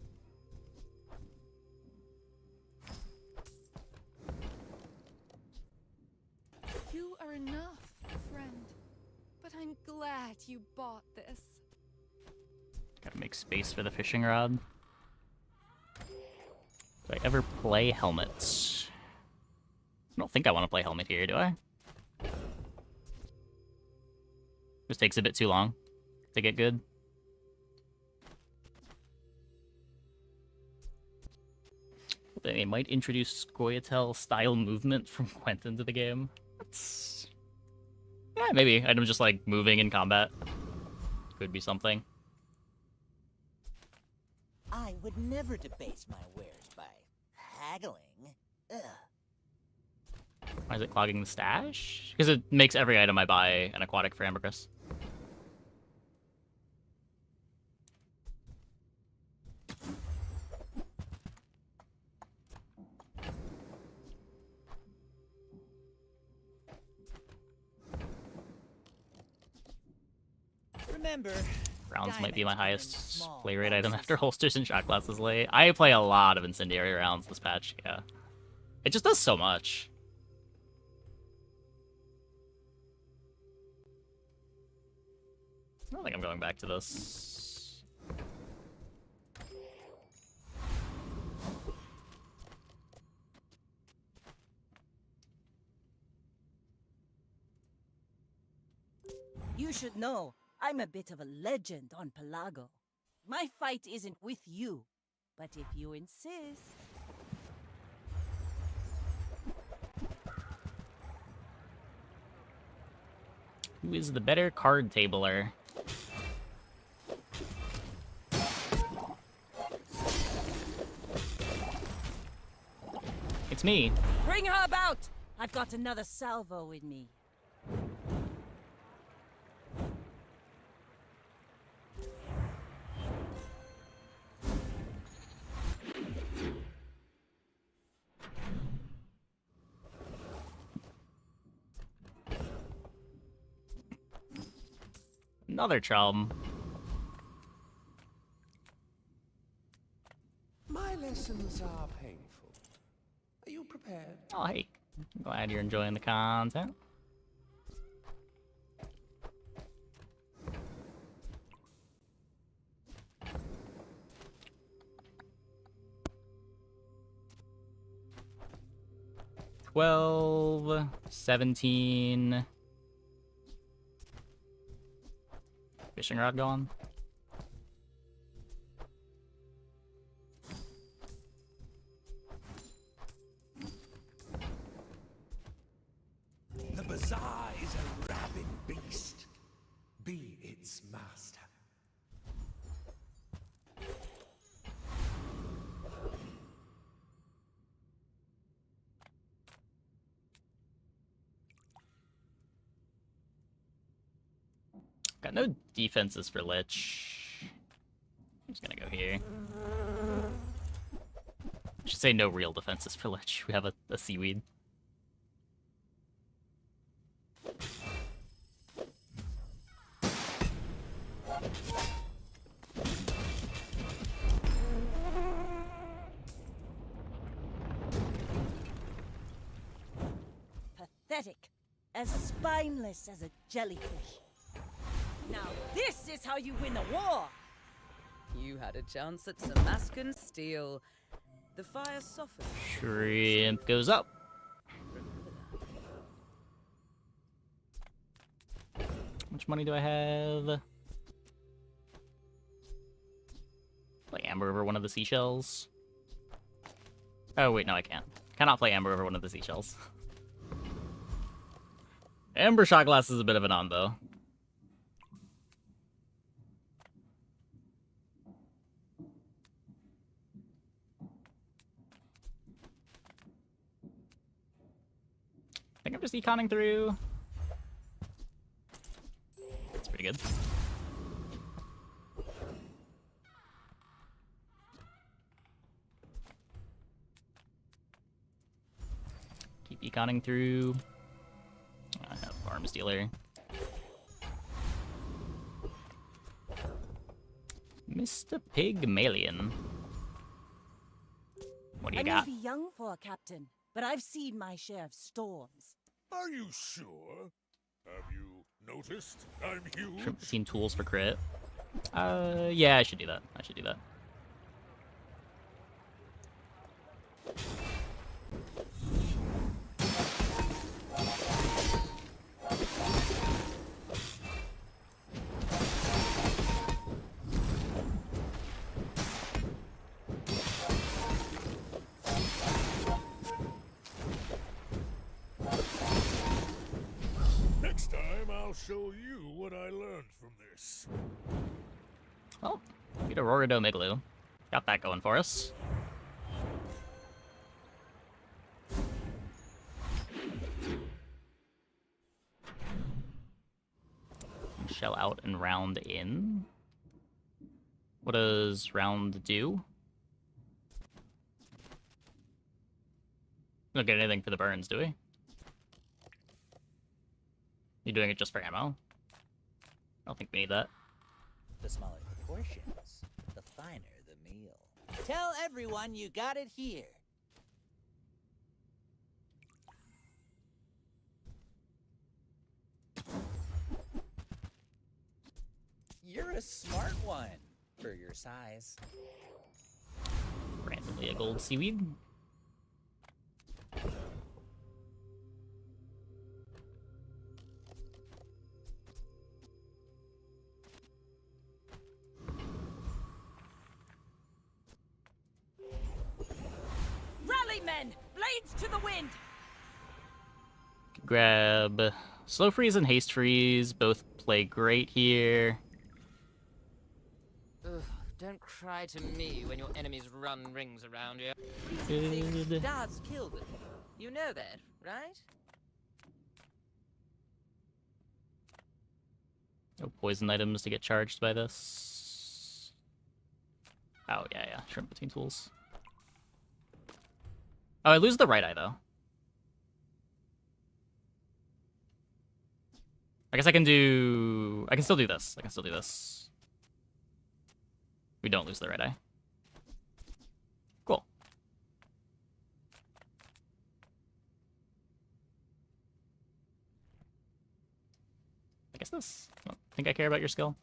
You are enough, friend. But I'm glad you bought this. Gotta make space for the fishing rod. Do I ever play helmets? I don't think I want to play helmet here, do I? Just takes a bit too long to get good. They might introduce Scoia'tael style movement from Gwent into the game. That's... Yeah, maybe. I'm just like moving in combat. Could be something. I would never debase my wares by haggling. Ugh. Why is it clogging the stash? Because it makes every item I buy an aquatic for ambergris. Remember, Rounds might be my highest play rate item after holsters and shot glasses late. I play a lot of incendiary rounds this patch, yeah. It just does so much. I don't think I'm going back to this. You should know, I'm a bit of a legend on Pelago. My fight isn't with you, but if you insist... Who is the better card tabler? It's me. Bring her about! I've got another salvo in me. Another chum. My lessons are painful. Are you prepared? Oh, hey. I'm glad you're enjoying the content. $12, $17. Fishing rod gone. The bazaar is a rabid beast. Be its master. Got no defenses for Lich. I'm just gonna go here. I should say no real defenses for Lich. We have a seaweed. pathetic, as spineless as a jellyfish. Now this is how you win a war! You had a chance at Samaskan steel. The fire softened. Shrimp goes up. How much money do I have? Play Amber over one of the seashells. Oh, wait, no, I can't. Cannot play Amber over one of the seashells. Amber shot glass is a bit of an on, though. I think I'm just econing through. That's pretty good. Keep econing through. I have Arms Dealer. Mr. Pygmalion. What do you got? I may be young for a captain, but I've seen my share of storms. Are you sure? Have you noticed I'm huge? Shrimp 15 tools for crit. Yeah, I should do that. I should do that. Next time, I'll show you what I learned from this. Oh, beat a Rorido Migloo. Got that going for us. Shell out and round in. What does round do? We don't get anything for the burns, do we? You doing it just for ammo? I don't think we need that. The smaller the portions, the finer the meal. Tell everyone you got it here. You're a smart one for your size. Randomly a gold seaweed. Rally, men! Blades to the wind! Grab slow freeze and haste freeze. Both play great here. Ugh, don't cry to me when your enemies run rings around you. Good. Does kill them. You know that, right? No poison items to get charged by this. Oh, yeah. Shrimp between tools. Oh, I lose the right eye, though. I guess I can still do this. I can still do this. We don't lose the right eye. Cool. I guess this. I don't think I care about your skill.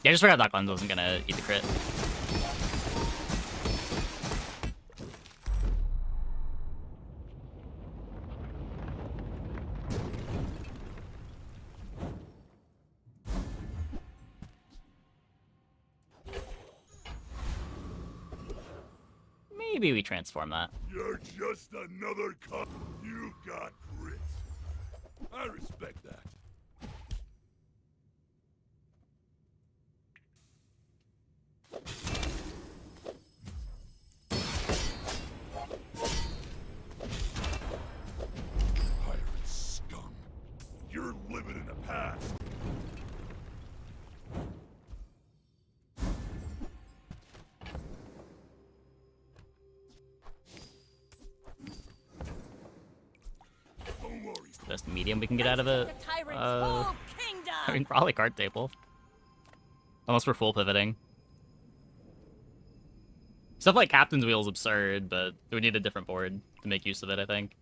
Yeah, I just forgot that Glenn wasn't gonna eat the crit. Maybe we transform that. You're just another cop. You got grit. I respect that. Pirate scum. You're living in the past. Don't worry, Best medium we can get out of it. The tyrant's whole kingdom. I mean, probably card table. Unless we're full pivoting. Stuff like Captain's Wheel is absurd, but we need a different board to make use of it, I think.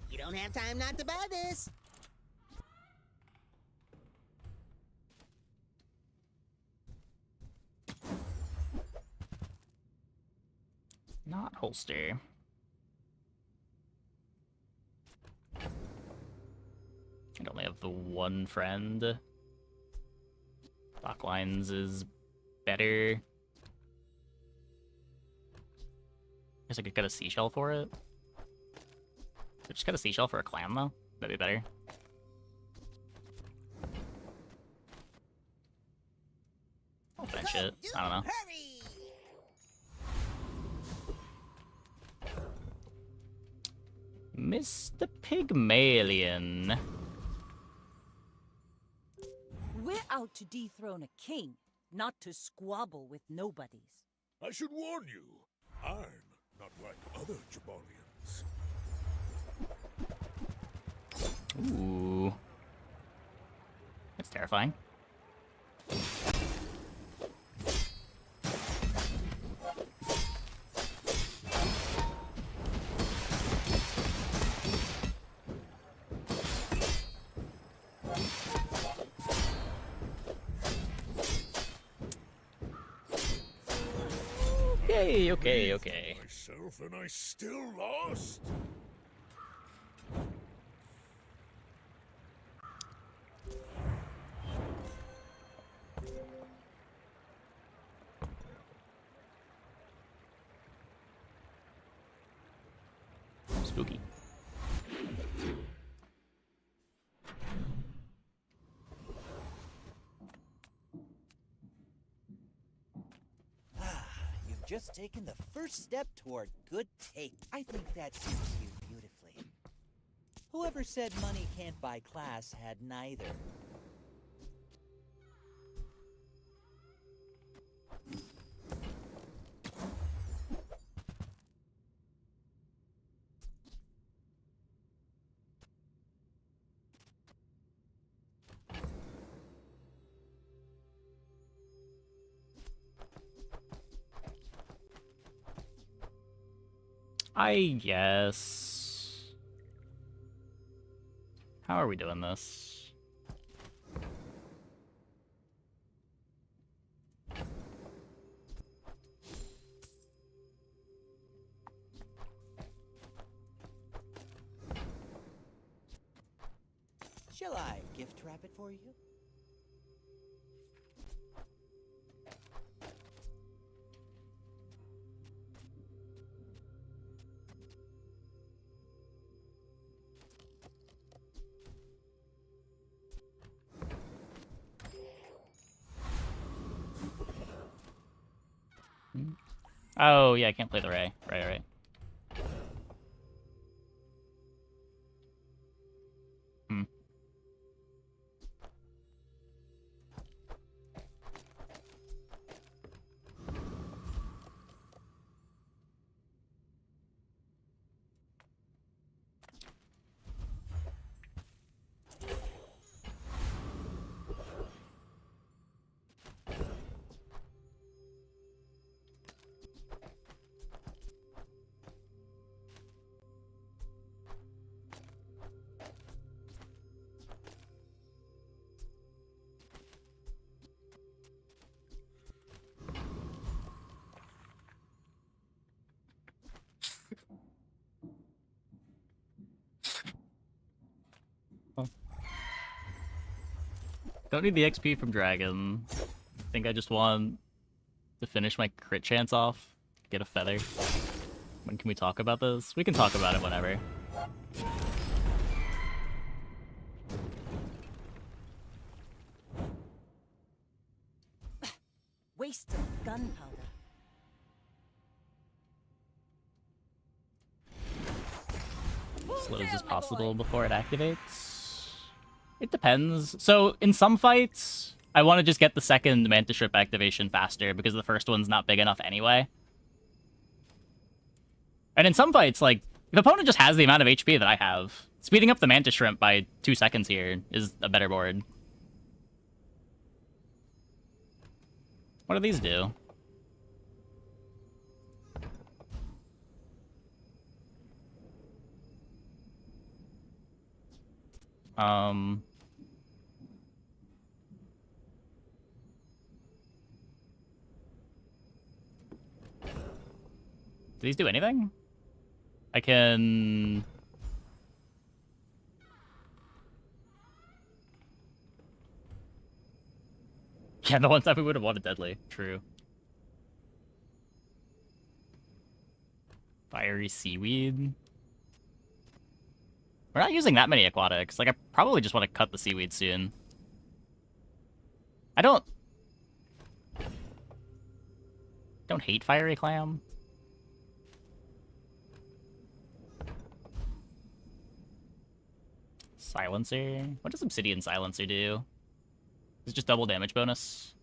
You don't have time not to buy this. Not holster. I only have the one friend. Docklines is better. Guess I could get a seashell for it. Could I just get a seashell for a clam though? That'd be better. I'll bench it. I don't know. Mr. Pygmalion. We're out to dethrone a king, not to squabble with nobodies. I should warn you, I'm not like other Jabalians. Ooh. That's terrifying. Okay. Myself and I still lost. Spooky. You've just taken the first step toward good take. I think that suits you beautifully. Whoever said money can't buy class had neither. I guess. How are we doing this? Shall I gift wrap it for you? Oh, yeah, I can't play the Ray. Right. Don't need the XP from Dragon. I think I just want to finish my crit chance off. Get a feather. When can we talk about this? We can talk about it whenever. Waste of gunpowder. slow as possible before it activates. It depends. So in some fights, I want to just get the second Mantis Shrimp activation faster because the first one's not big enough anyway. And in some fights, like, if the opponent just has the amount of HP that I have, speeding up the Mantis Shrimp by 2 seconds here is a better board. What do these do? Do these do anything? I can... Yeah, the one time we would have wanted Deadly. True. Fiery Seaweed. We're not using that many aquatics. Like, I probably just want to cut the seaweed soon. I don't hate Fiery Clam. Silencer. What does Obsidian Silencer do? It's just double damage bonus.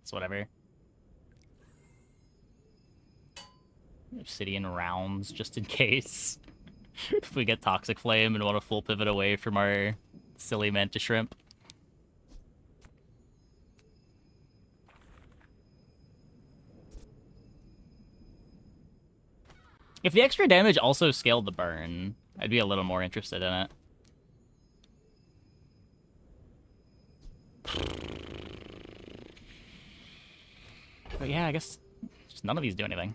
It's whatever. Obsidian rounds, just in case. If we get Toxic Flame and want to full pivot away from our silly Mantis Shrimp. If the extra damage also scaled the burn, I'd be a little more interested in it. But yeah, I guess just none of these do anything.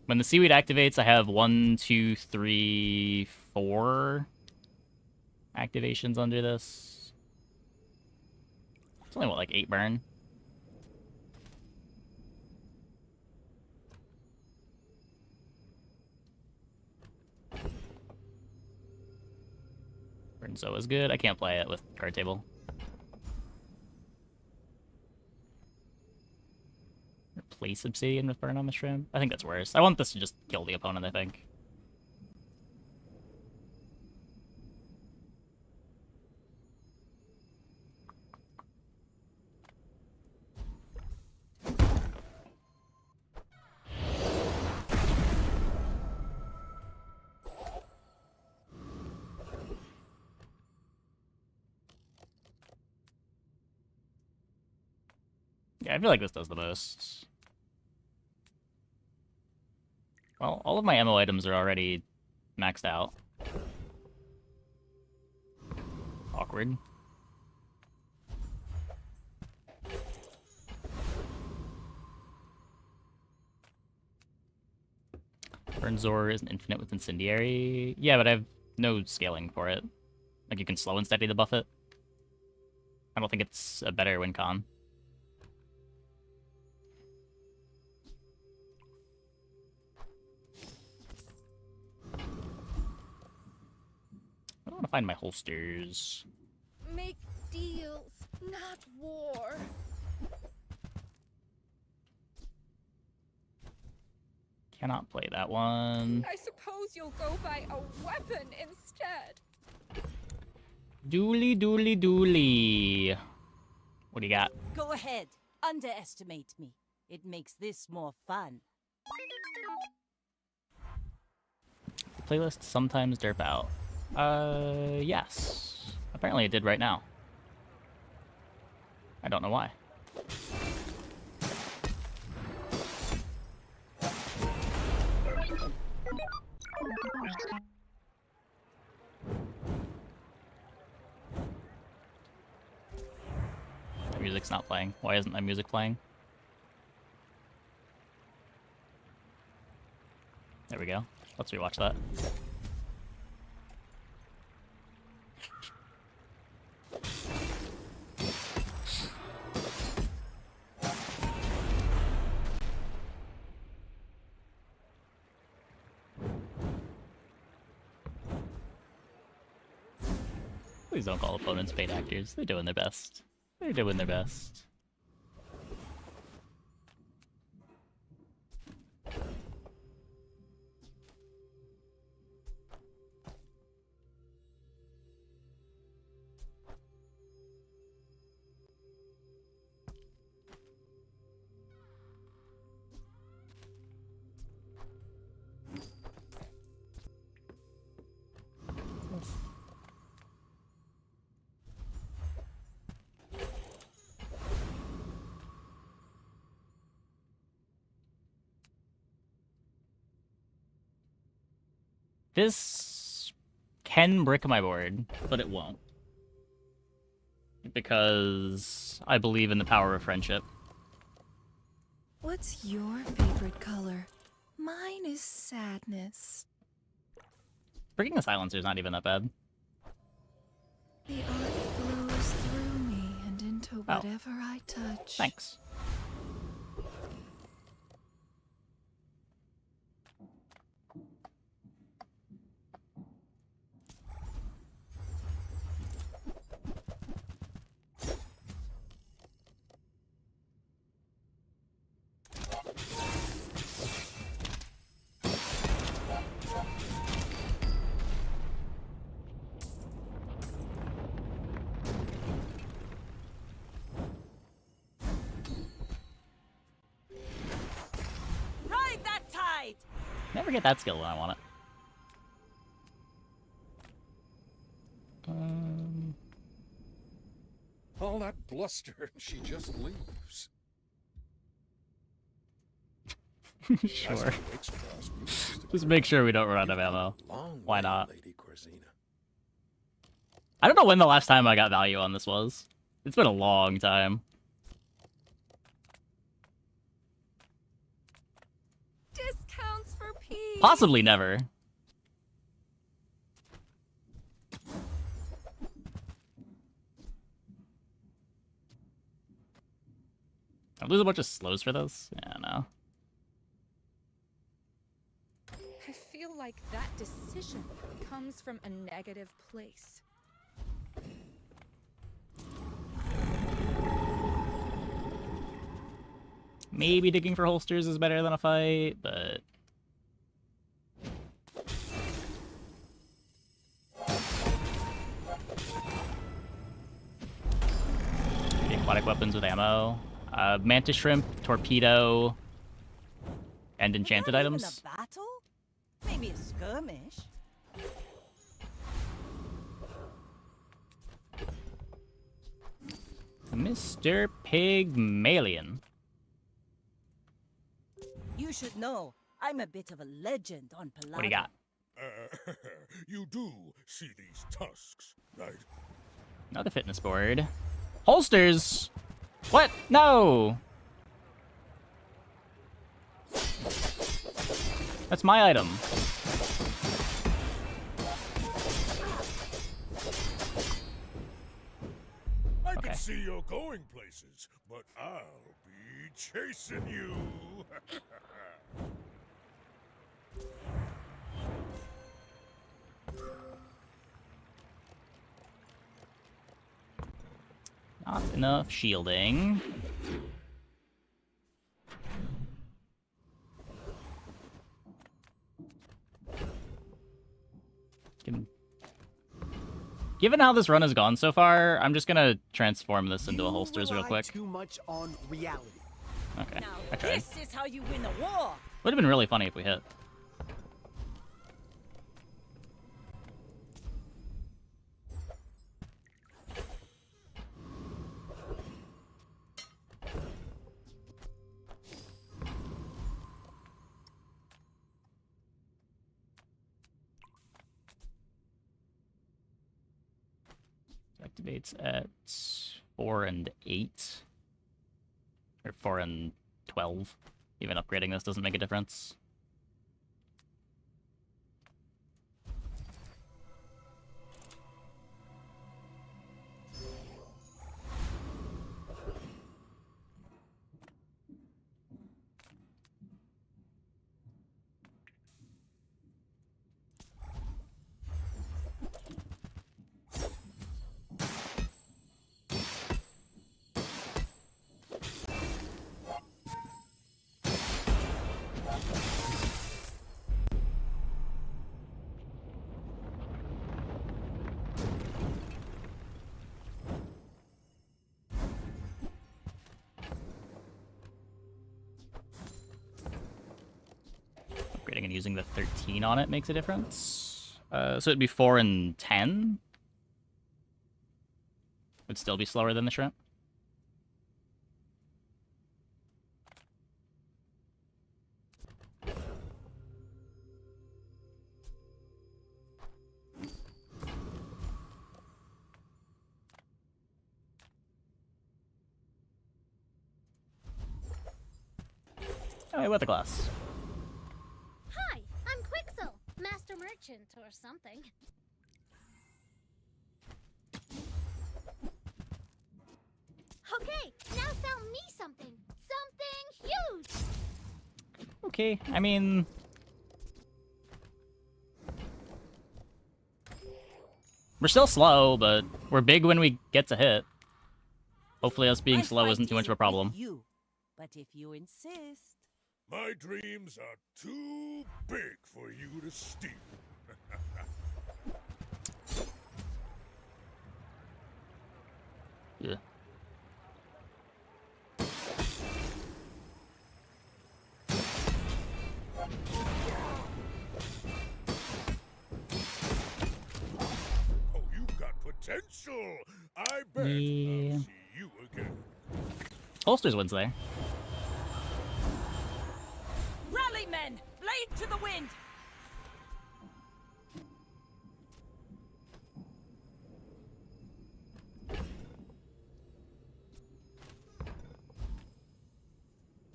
When the seaweed activates, I have 1, 2, 3, 4 activations under this. It's only, what, like 8 burn? Burn Zoa is good. I can't play it with card table. Replace Obsidian with Burn on the Shrimp? I think that's worse. I want this to just kill the opponent, I think. Yeah, I feel like this does the most. Well, all of my ammo items are already maxed out. Awkward. Burn Zor is an infinite with Incendiary. Yeah, but I have no scaling for it. Like, you can slow and steady to buff it. I don't think it's a better win con. I want to find my holsters. Make deals, not war. Cannot play that one. I suppose you'll go buy a weapon instead. Dooley, dooley, dooley. What do you got? Go ahead. Underestimate me. It makes this more fun. Playlist sometimes derp out. Yes. Apparently it did right now. I don't know why. My music's not playing. Why isn't my music playing? There we go. Let's rewatch that. Please don't call opponents paid actors. They're doing their best. They're doing their best. This can brick my board, but it won't. Because I believe in the power of friendship. What's your favorite color? Mine is sadness. Breaking the silencer is not even that bad. The art flows through me and into whatever I touch. Thanks. Ride that tide! Never get that skill when I want it. All that bluster, and she just leaves. Sure. Just make sure we don't run out of ammo. Why not? I don't know when the last time I got value on this was. It's been a long time. Discounts for peace. Possibly never. I lose a bunch of slows for this? Yeah, no. I feel like that decision comes from a negative place. Maybe digging for holsters is better than a fight, but... The aquatic weapons with ammo. Mantis shrimp, torpedo, and enchanted items. A battle? Maybe a skirmish. Mr. Pygmalion. You should know, I'm a bit of a legend on Palladium. What do you got? You do see these tusks, right? Another fitness board. Holsters! What? No! That's my item. I can see you're going places, but I'll be chasing you. Not enough shielding. Given how this run has gone so far, I'm just gonna transform this into a holsters real quick. Too much on reality. Okay, Now I tried. this is how you win a war. Would have been really funny if we hit. Activates at 4 and 8. Or 4 and 12. Even upgrading this doesn't make a difference. and using the 13 on it makes a difference. So it'd be 4 and 10. Would still be slower than the shrimp. Oh, with a glass. Hi, I'm Quixel, Master Merchant or something. Okay, now sell me something. Something huge! Okay, I mean... We're still slow, but we're big when we get to hit. Hopefully us being slow isn't too much of a problem. You, but if you insist... My dreams are too big for you to steal. Yeah. Oh, you've got potential. I bet Yeah. I'll see you again. Holsters wins there. Rally, men! Blade to the wind!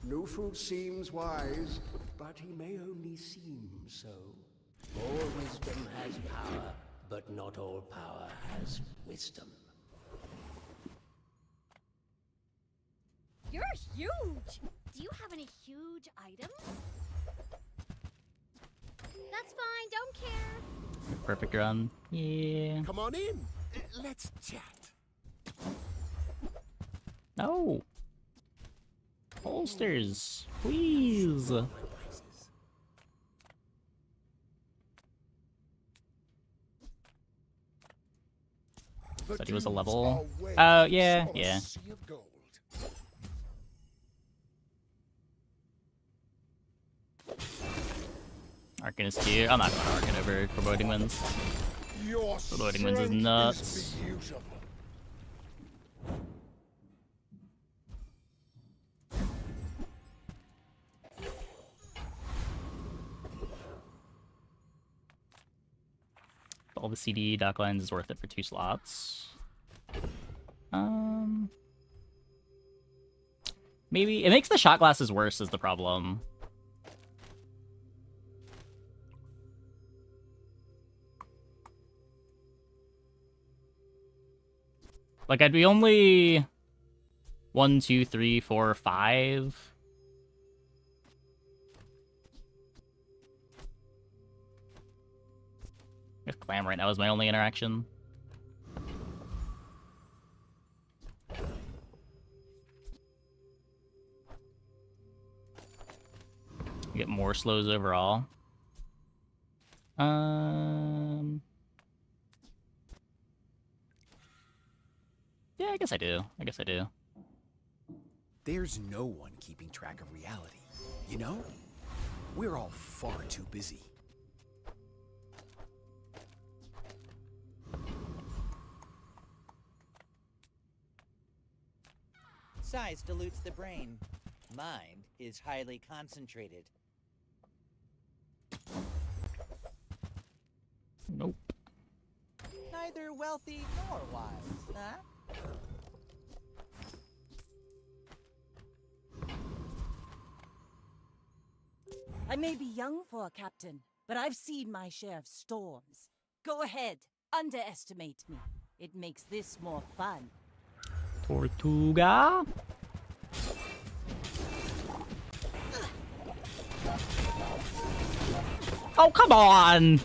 No fool seems wise, but he may only seem so. All wisdom has power, but not all power has wisdom. You're huge! Do you have any huge items? That's fine, don't care. Perfect run. Yeah. Come on in. Let's chat. No. Holsters, please. Thought he was a level. Oh, yeah, yeah. Arcan is cute. I'm not going Arcan over Foreboding Winds. Foreboding Winds is nuts. All the CD dock lines is worth it for 2 slots. Maybe it makes the shot glasses worse is the problem. Like I'd be only 1, 2, 3, 4, 5. I guess Clam right now is my only interaction. Get more slows overall. Yeah, I guess I do. I guess I do. There's no one keeping track of reality, you know? We're all far too busy. Size dilutes the brain. Mind is highly concentrated. Nope. Neither wealthy nor wise, huh? I may be young for a captain, but I've seen my share of storms. Go ahead, underestimate me. It makes this more fun. Tortuga? Oh, come on!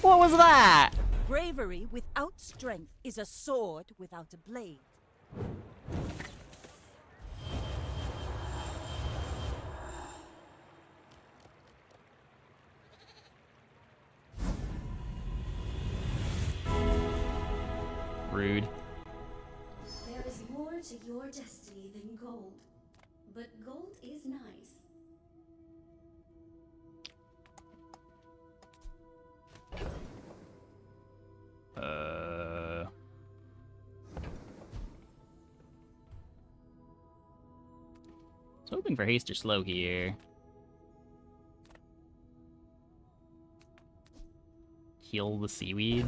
What was that? Bravery without strength is a sword without a blade. Rude. There is more to your destiny than gold, but gold is nice. was hoping for haste or slow here. Heal the seaweed.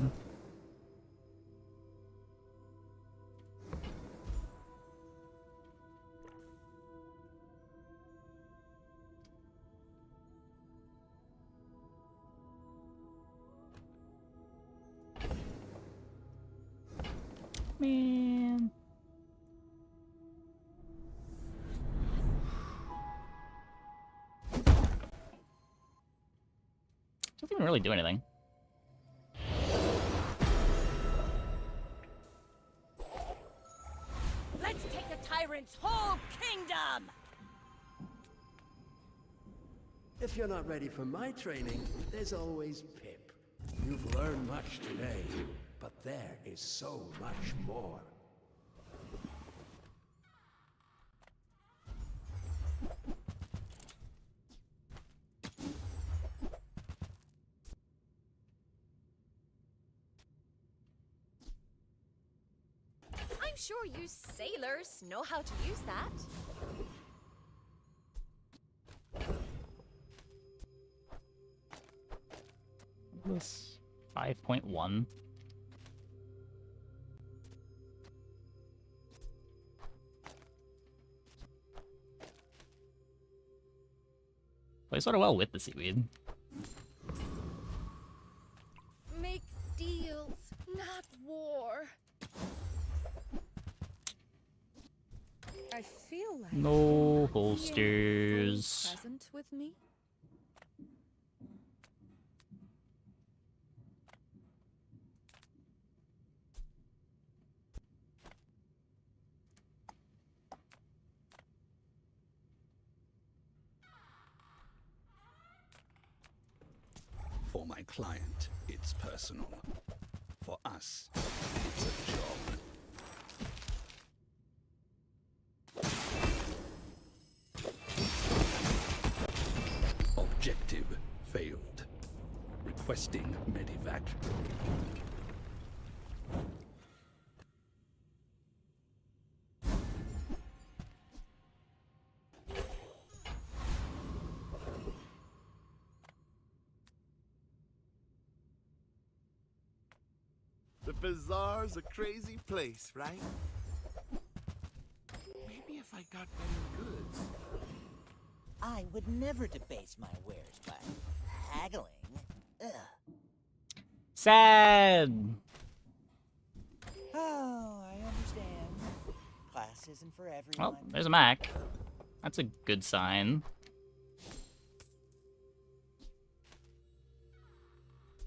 Man. Doesn't even really do anything. Let's take the tyrant's whole kingdom! If you're not ready for my training, there's always Pip. You've learned much today, but there is so much more. I'm sure you sailors know how to use that. This 5.1. Plays sort of well with the seaweed. Make deals, not war. I feel like No you're not being holsters. fully present with me. For my client, it's personal. For us, it's a job. Objective failed. Requesting medevac. The bazaar's a crazy place, right? Maybe if I got better goods. I would never debase my wares by haggling. Ugh. Sad. Oh, I understand. Class isn't for everyone. Well, there's a Mac. That's a good sign.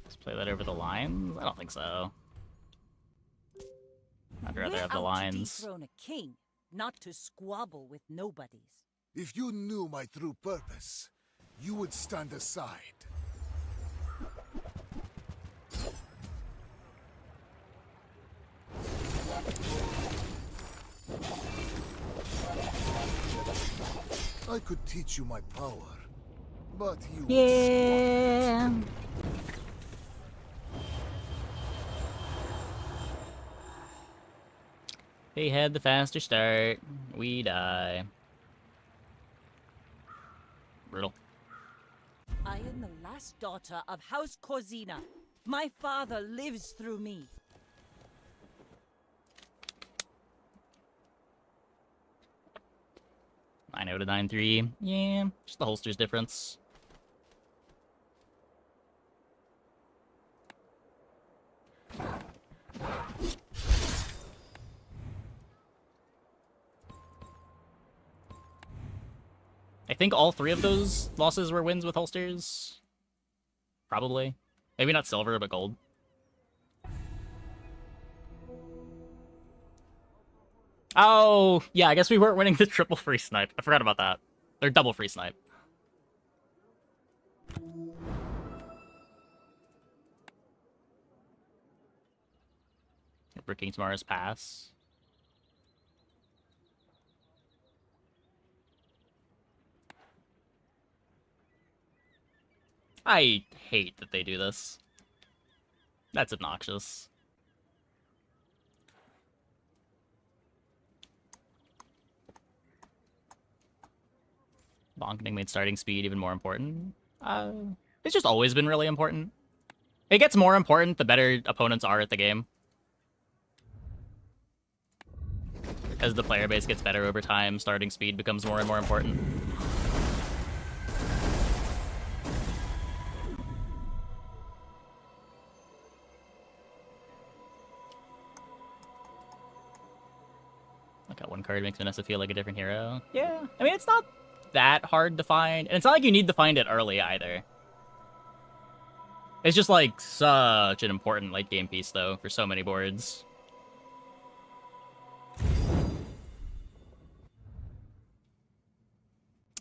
Let's play that over the lines? I don't think so. I'd rather have the We're out lines. to dethrone a king, not to squabble with nobodies. If you knew my true purpose, you would stand aside. I could teach you my power, but you would Yeah. They had the faster start. We die. Brutal. I am the last daughter of House Corzina. My father lives through me. I know to 9-3. Yeah, just the holsters difference. I think all three of those losses were wins with holsters. Probably. Maybe not silver, but gold. Oh, yeah, I guess we weren't winning the triple free snipe. I forgot about that. Or double free snipe. Breaking tomorrow's pass. I hate that they do this. That's obnoxious. Bonketing made starting speed even more important. It's just always been really important. It gets more important the better opponents are at the game. As the player base gets better over time, starting speed becomes more and more important. Okay, one card makes Vanessa feel like a different hero. Yeah, I mean, it's not that hard to find, and it's not like you need to find it early either. It's just like such an important late game piece though for so many boards.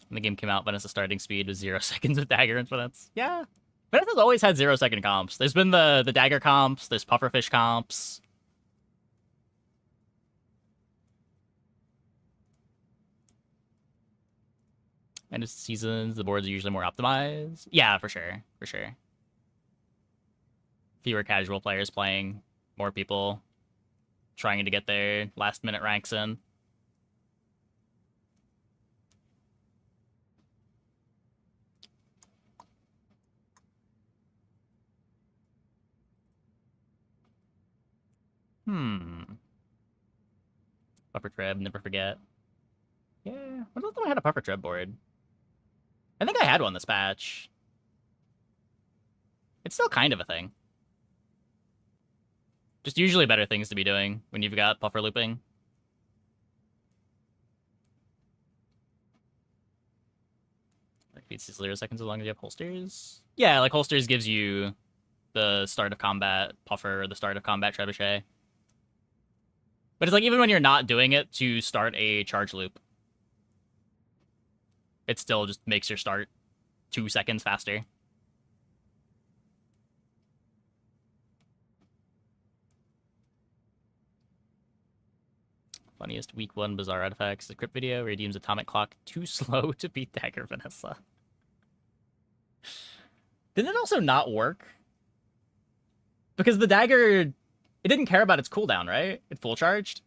When the game came out, Vanessa starting speed was 0 seconds with dagger infinits. Yeah. Vanessa's always had 0 second comps. There's been the dagger comps, there's pufferfish comps. And it's seasons, the boards are usually more optimized. Yeah, for sure. For sure. Fewer casual players playing, more people trying to get their last minute ranks in. Puffer Treb, never forget. Yeah, when was the last time I had a Puffer Treb board? I think I had one this patch. It's still kind of a thing. Just usually better things to be doing when you've got Puffer looping. Like beats 0 seconds as long as you have holsters. Yeah, like holsters gives you the start of combat Puffer or the start of combat Trebuchet. But it's like even when you're not doing it to start a charge loop, it still just makes your start 2 seconds faster. Funniest week 1 bizarre artifacts. The crypt video redeems atomic clock too slow to beat dagger Vanessa. Didn't it also not work? Because the dagger, it didn't care about its cooldown, right? It full charged.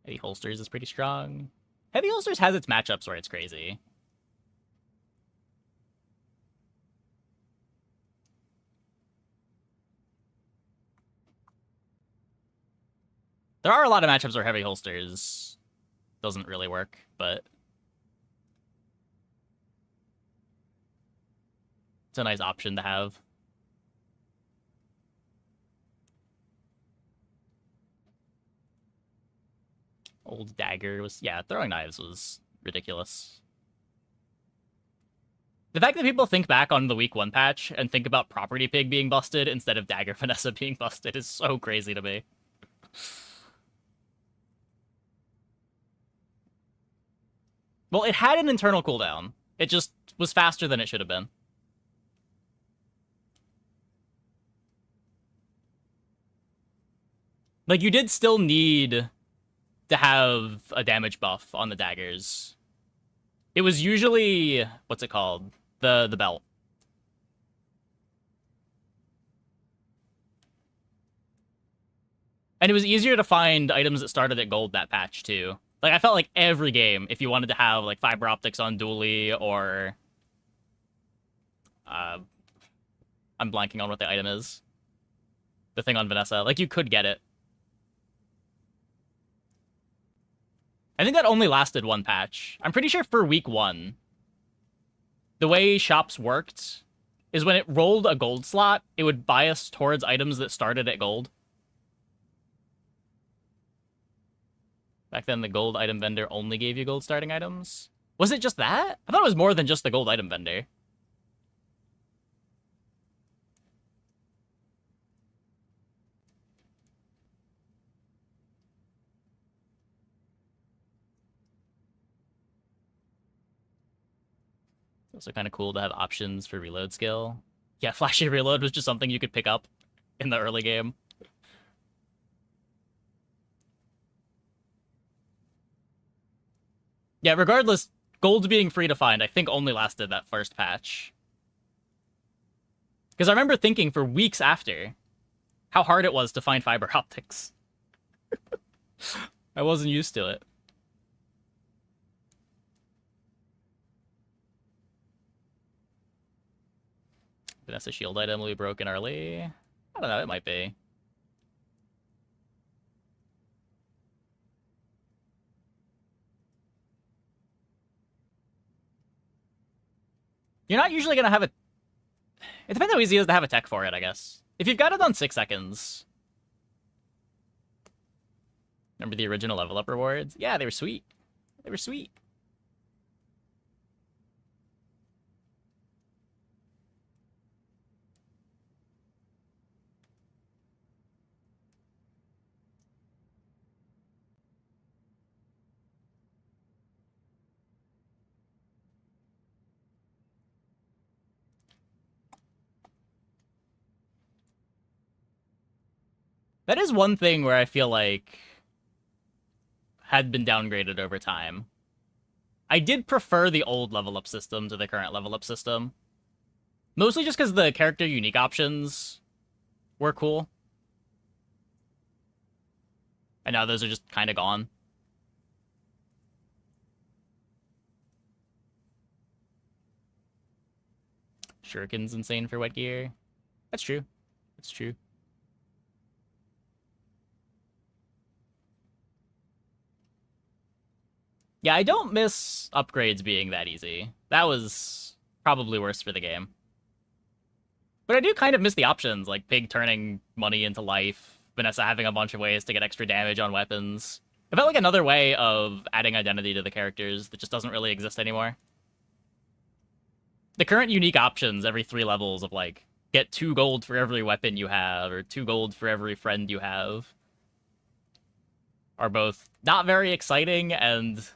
Heavy holsters is pretty strong. Heavy holsters has its matchups where it's crazy. There are a lot of matchups where heavy holsters doesn't really work, but it's a nice option to have. Old dagger was, yeah, throwing knives was ridiculous. The fact that people think back on the week 1 patch and think about Property Pig being busted instead of Dagger Vanessa being busted is so crazy to me. Well, it had an internal cooldown. It just was faster than it should have been. Like, you did still need to have a damage buff on the daggers. It was usually, what's it called? The belt. And it was easier to find items that started at gold that patch, too. Like, I felt like every game, if you wanted to have, like, fiber optics on Dually, or... I'm blanking on what the item is. The thing on Vanessa. Like, you could get it. I think that only lasted 1 patch. I'm pretty sure for week 1, the way shops worked is when it rolled a gold slot, it would bias towards items that started at gold. Back then, the gold item vendor only gave you gold starting items. Was it just that? I thought it was more than just the gold item vendor. Also kind of cool to have options for reload skill. Yeah, flashy reload was just something you could pick up in the early game. Yeah, regardless, gold being free to find, I think only lasted that first patch. Because I remember thinking for weeks after how hard it was to find fiber optics. I wasn't used to it. Vanessa shield item will be broken early. I don't know, it might be. You're not usually going to have a... It depends how easy it is to have a tech for it, I guess. If you've got it on 6 seconds... Remember the original level up rewards? Yeah, they were sweet. They were sweet. That is one thing where I feel like had been downgraded over time. I did prefer the old level up system to the current level up system. Mostly just because the character unique options were cool. And now those are just kind of gone. Shuriken's insane for wet gear. That's true. That's true. Yeah, I don't miss upgrades being that easy. That was probably worse for the game. But I do kind of miss the options, like Pig turning money into life, Vanessa having a bunch of ways to get extra damage on weapons. It felt like another way of adding identity to the characters that just doesn't really exist anymore. The current unique options every 3 levels of, like, get 2 gold for every weapon you have, or 2 gold for every friend you have, are both not very exciting, and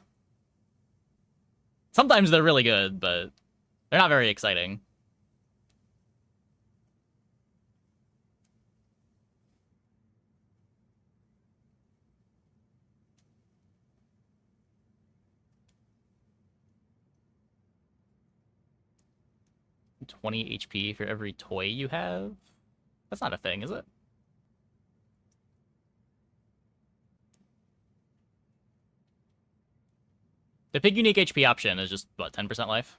sometimes they're really good, but they're not very exciting. $20 HP for every toy you have? That's not a thing, is it? The Pig unique HP option is just, what, 10% life?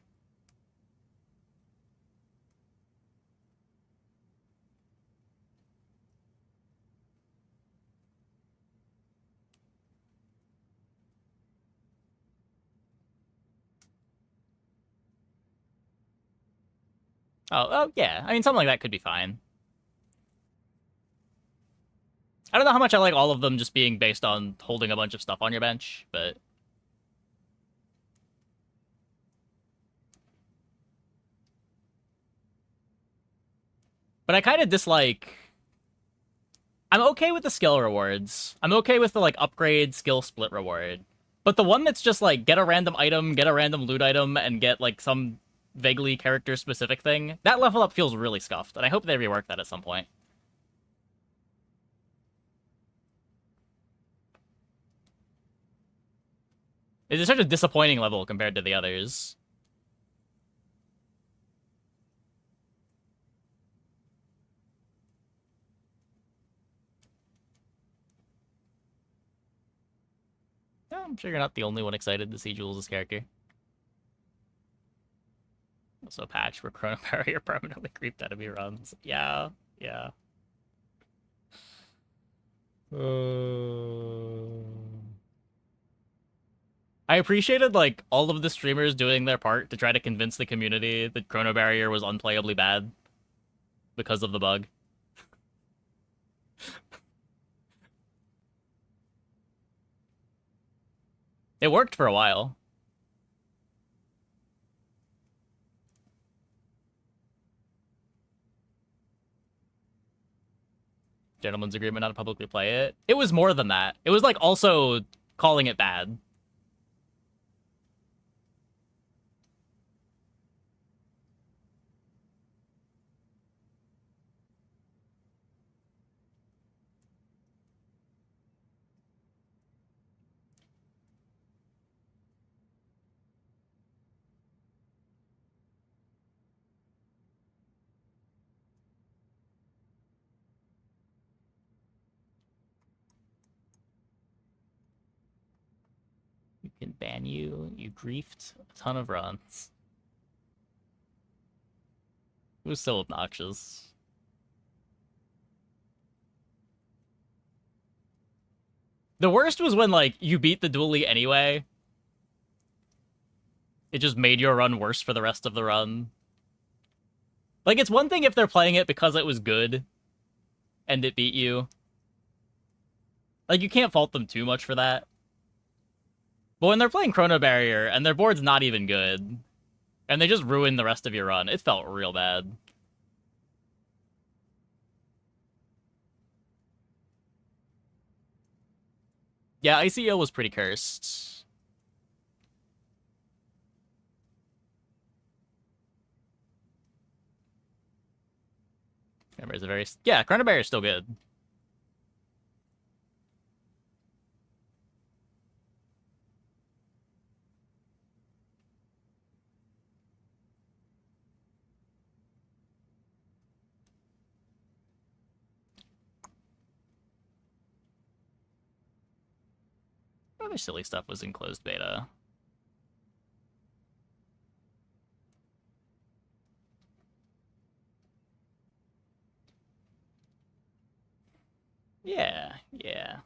Oh, yeah. I mean, something like that could be fine. I don't know how much I like all of them just being based on holding a bunch of stuff on your bench, but... But I kind of dislike... I'm okay with the skill rewards. I'm okay with the, like, upgrade skill split reward. But the one that's just, like, get a random item, get a random loot item, and get, like, some vaguely character-specific thing, that level up feels really scuffed, and I hope they rework that at some point. It's such a disappointing level compared to the others. No, I'm sure you're not the only one excited to see Jules' character. Also a patch where Chrono Barrier permanently creeped enemy runs. Yeah, yeah. I appreciated, like, all of the streamers doing their part to try to convince the community that Chrono Barrier was unplayably bad because of the bug. It worked for a while. Gentleman's agreement not to publicly play it. It was more than that. It was, like, also calling it bad. Can ban you. You griefed a ton of runs. It was so obnoxious. The worst was when, like, you beat the dually anyway. It just made your run worse for the rest of the run. Like, it's one thing if they're playing it because it was good and it beat you. Like, you can't fault them too much for that. But when they're playing Chrono Barrier and their board's not even good, and they just ruin the rest of your run, it felt real bad. Yeah, ICO was pretty cursed. Chrono Barrier's a very... Yeah, Chrono Barrier's still good. Other silly stuff was in closed beta. Yeah, yeah.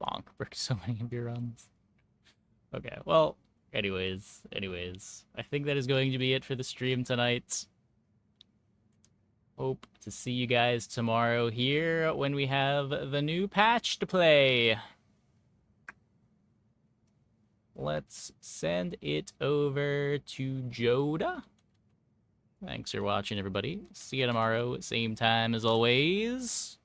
Bonk, brick so many of your runs. Okay, well, anyways, I think that is going to be it for the stream tonight. Hope to see you guys tomorrow here when we have the new patch to play. Let's send it over to Joda. Thanks for watching, everybody. See you tomorrow, same time as always.